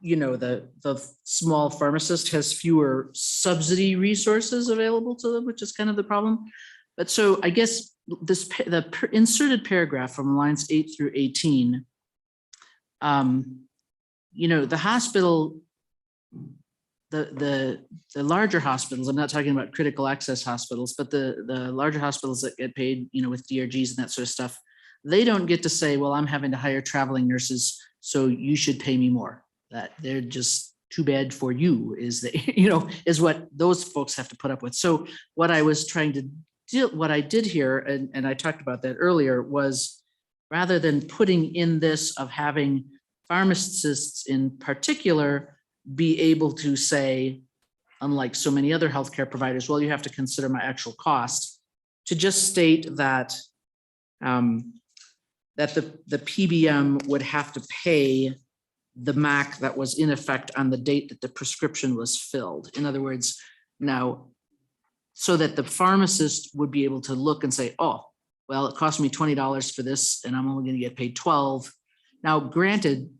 The small pharmacist has fewer subsidy resources available to them, which is kind of the problem. But so I guess the inserted paragraph from lines 8 through 18, the hospital, the larger hospitals, I'm not talking about critical access hospitals, but the larger hospitals that get paid, with DRGs and that sort of stuff, they don't get to say, well, I'm having to hire traveling nurses, so you should pay me more. That they're just too bad for you is that, you know, is what those folks have to put up with. So what I was trying to do, what I did here, and I talked about that earlier, was rather than putting in this of having pharmacists in particular be able to say, unlike so many other healthcare providers, well, you have to consider my actual cost, to just state that that the PBM would have to pay the MAC that was in effect on the date that the prescription was filled. In other words, now, so that the pharmacist would be able to look and say, oh, well, it cost me $20 for this and I'm only going to get paid 12. Now, granted,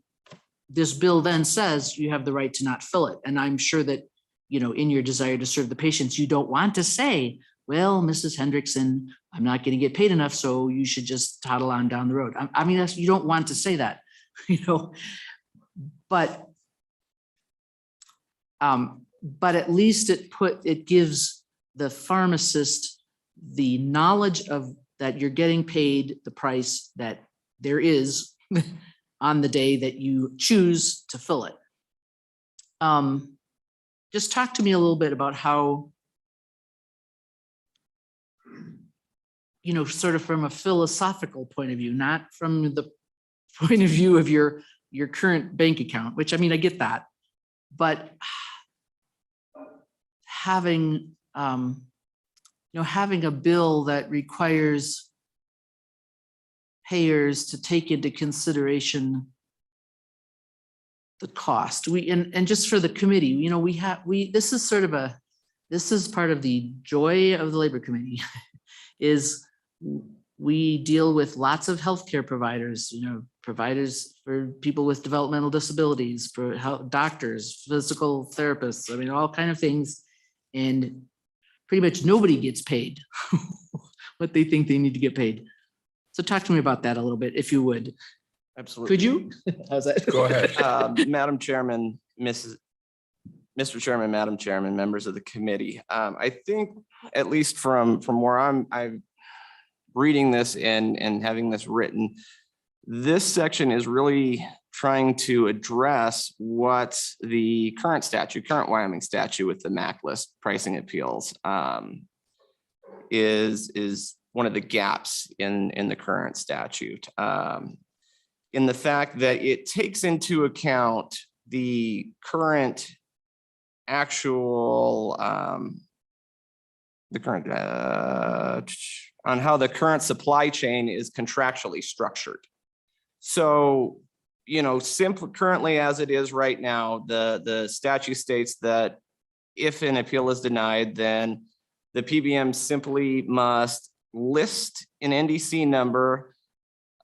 this bill then says you have the right to not fill it. And I'm sure that, you know, in your desire to serve the patients, you don't want to say, well, Mrs. Hendrickson, I'm not going to get paid enough, so you should just toddle on down the road. I mean, you don't want to say that, you know, but at least it gives the pharmacist the knowledge of that you're getting paid the price that there is on the day that you choose to fill it. Just talk to me a little bit about how, you know, sort of from a philosophical point of view, not from the point of view of your current bank account, which, I mean, I get that, but having, you know, having a bill that requires payers to take into consideration the cost. And just for the committee, you know, this is part of the joy of the Labor Committee is we deal with lots of healthcare providers, you know, providers for people with developmental disabilities, for doctors, physical therapists, I mean, all kind of things. And pretty much nobody gets paid what they think they need to get paid. So talk to me about that a little bit, if you would. Absolutely. Could you? How's that? Go ahead. Madam Chairman, Mr. Chairman, Madam Chairman, members of the committee. I think at least from where I'm reading this and having this written, this section is really trying to address what the current Wyoming statute with the MAC list pricing appeals is one of the gaps in the current statute. In the fact that it takes into account the current actual, on how the current supply chain is contractually structured. So, you know, currently as it is right now, the statute states that if an appeal is denied, then the PBM simply must list an NDC number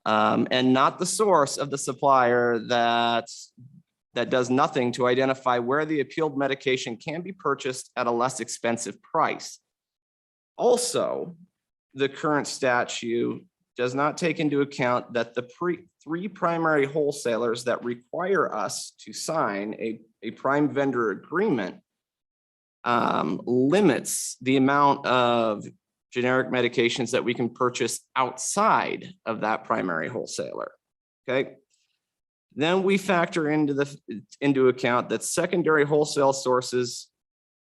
and not the source of the supplier that does nothing to identify where the appealed medication can be purchased at a less expensive price. Also, the current statute does not take into account that the three primary wholesalers that require us to sign a prime vendor agreement limits the amount of generic medications that we can purchase outside of that primary wholesaler. Okay. Then we factor into account that secondary wholesale sources,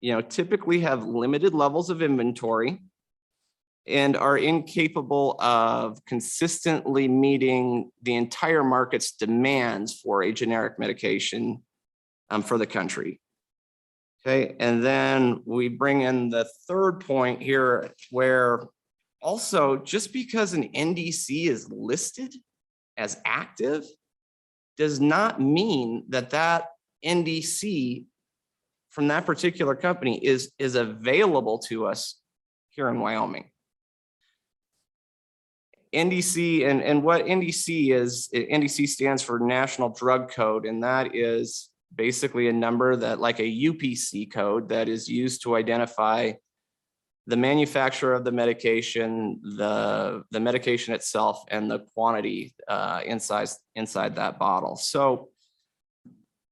you know, typically have limited levels of inventory and are incapable of consistently meeting the entire market's demands for a generic medication for the country. Okay, and then we bring in the third point here where also just because an NDC is listed as active does not mean that that NDC from that particular company is available to us here in Wyoming. NDC and what NDC is, NDC stands for National Drug Code, and that is basically a number that like a UPC code that is used to identify the manufacturer of the medication, the medication itself, and the quantity inside that bottle. So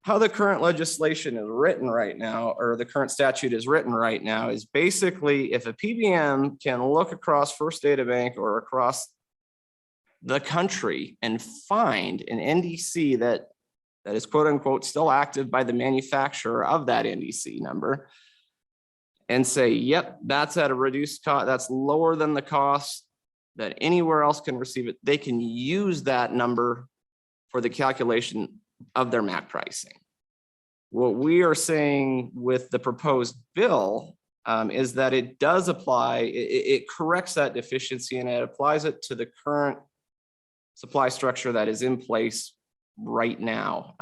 how the current legislation is written right now, or the current statute is written right now, is basically if a PBM can look across First Data Bank or across the country and find an NDC that that is quote unquote still active by the manufacturer of that NDC number and say, yep, that's at a reduced cost, that's lower than the cost that anywhere else can receive it, they can use that number for the calculation of their MAC pricing. What we are saying with the proposed bill is that it does apply, it corrects that deficiency and it applies it to the current supply structure that is in place right now.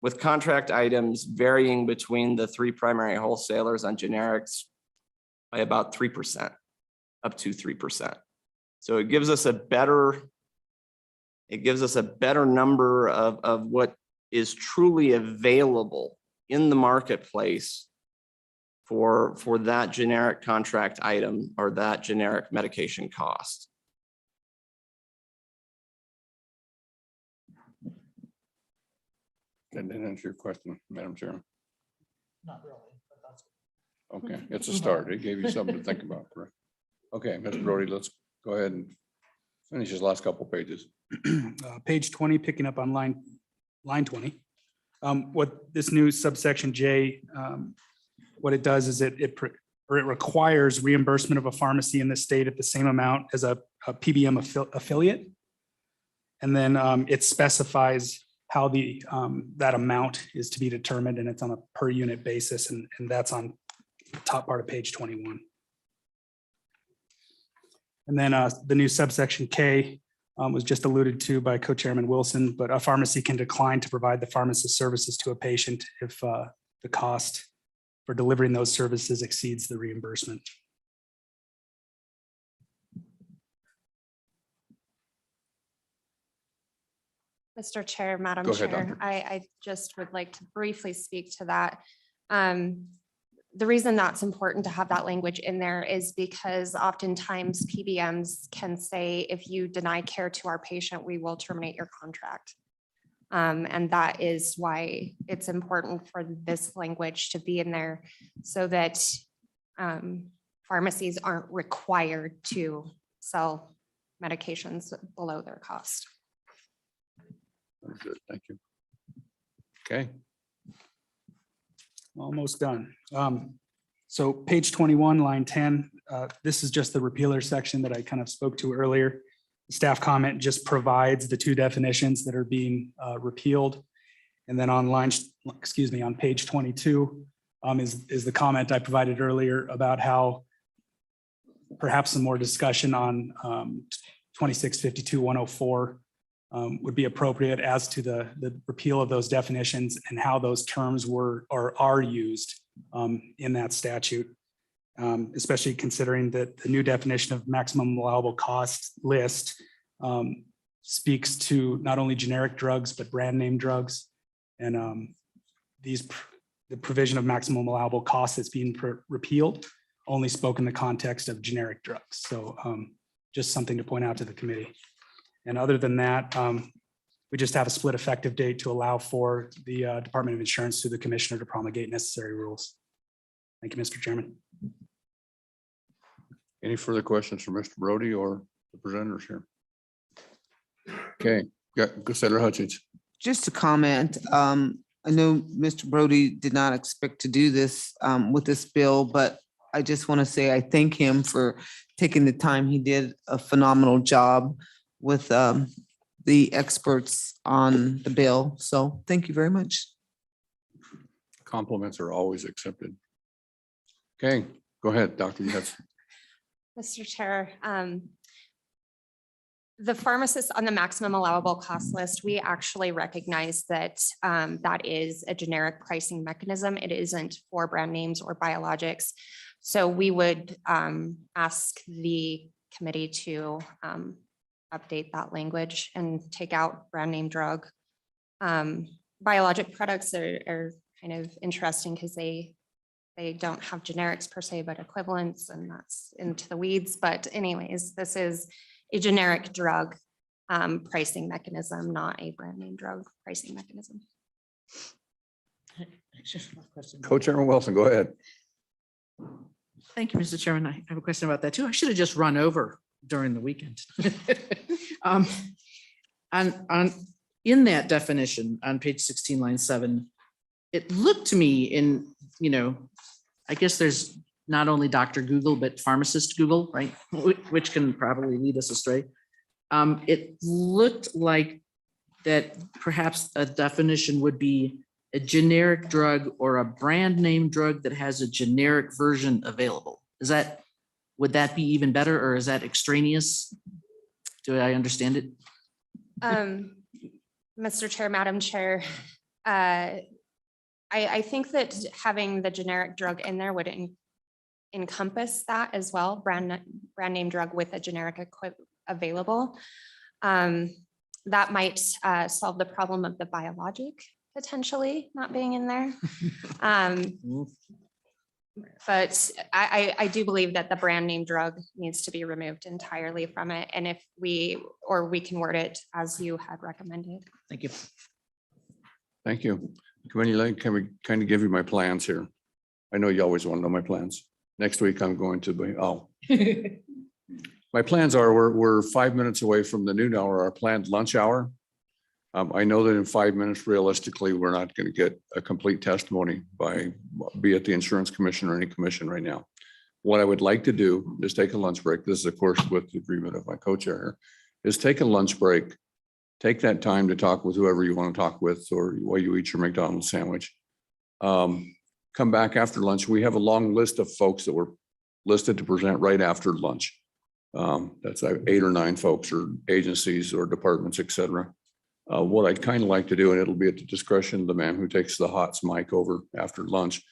With contract items varying between the three primary wholesalers on generics by about 3%, up to 3%. So it gives us a better number of what is truly available in the marketplace for that generic contract item or that generic medication cost. That didn't answer your question, Madam Chairman. Not really, but that's. Okay, it's a start. It gave you something to think about, correct? Okay, Mr. Brody, let's go ahead and finish his last couple pages. Page 20, picking up on line 20. What this new subsection J, what it does is it requires reimbursement of a pharmacy in the state at the same amount as a PBM affiliate. And then it specifies how that amount is to be determined, and it's on a per unit basis, and that's on the top part of page 21. And then the new subsection K was just alluded to by Co-Chairman Wilson, but a pharmacy can decline to provide the pharmacist services to a patient if the cost for delivering those services exceeds the reimbursement. Mr. Chair, Madam Go ahead, Chair, Doctor. I just would like to briefly speak to that. The reason that's important to have that language in there is because oftentimes PBMs can say, if you deny care to our patient, we will terminate your contract. And that is why it's important for this language to be in there so that pharmacies aren't required to sell medications below their cost. Very good, thank you. Okay, Almost done. So page 21, line 10, this is just the repealer section that I kind of spoke to earlier. Staff comment just provides the two definitions that are being repealed. And then on on page 22 is the comment I provided earlier about how perhaps some more discussion on 2652-104 would be appropriate as to the repeal of those definitions and how those terms were or are used in that statute, especially considering that the new definition of maximum allowable cost list speaks to not only generic drugs, but brand name drugs. And the provision of maximum allowable cost that's being repealed only spoke in the context of generic drugs. So just something to point out to the committee. And other than that, we just have a split effective date to allow for the Department of Insurance through the commissioner to promulgate necessary rules. Thank you, Mr. Chairman. any further questions for Mr. Brody or the presenters here? Okay, go Senator Hutchins. Just a comment. I know Mr. Brody did not expect to do this with this bill, but I just want to say I thank him for taking the time. He did a phenomenal job with the experts on the bill. So thank you very much. Compliments are always accepted. Okay, go ahead, Dr. Metz. Mr. Chair, the pharmacist on the maximum allowable cost list, we actually recognize that that is a generic pricing mechanism. It isn't for brand names or biologics. So we would ask the committee to update that language and take out brand name drug. Biologic products are kind of interesting because they don't have generics per se, but equivalents, and that's into the weeds. But anyways, this is a generic drug pricing mechanism, not a brand name drug pricing mechanism. Co-Chairman Wilson, go ahead. Thank you, Mr. Chairman. I have a question about that too. I should have just run over during the weekend. On in that definition on page 16, line 7, it looked to me in, I guess there's not only Dr. Google, but pharmacist Google, right? Which can probably lead us astray. It looked like that perhaps a definition would be a generic drug or a brand name drug that has a generic version available. Would that be even better, or is that extraneous? Do I understand it? Mr. Chair, Madam Chair, I think that having the generic drug in there would encompass that as well, brand name drug with a generic available. That might solve the problem of the biologic potentially not being in there. But I do believe that the brand name drug needs to be removed entirely from it. And if we can word it as you had recommended. Thank you. Thank you. Committee, can we kind of give you my plans here? I know you always want to know my plans. Next week, I'm going to be, my plans are, we're 5 minutes away from the noon hour, our planned lunch hour. I know that in 5 minutes, realistically, we're not going to get a complete testimony be it the insurance commission or any commission right now. What I would like to do is take a lunch break. This is of course with the agreement of my co-chair here, is take a lunch break. Take that time to talk with whoever you want to talk with, or while you eat your McDonald's sandwich. Come back after lunch. We have a long list of folks that were listed to present right after lunch. That's 8 or 9 folks or agencies or departments, et cetera. What I'd kind of like to do, and it'll be at the discretion of the man who takes the HOTS mic over after lunch,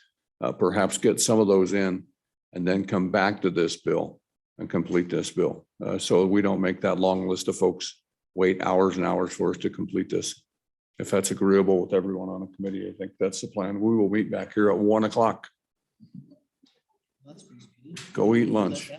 perhaps get some of those in and then come back to this bill and complete this bill. So we don't make that long list of folks wait hours and hours for us to complete this. If that's agreeable with everyone on the committee, I think that's the plan. We will meet back here at 1 o'clock. Go eat lunch.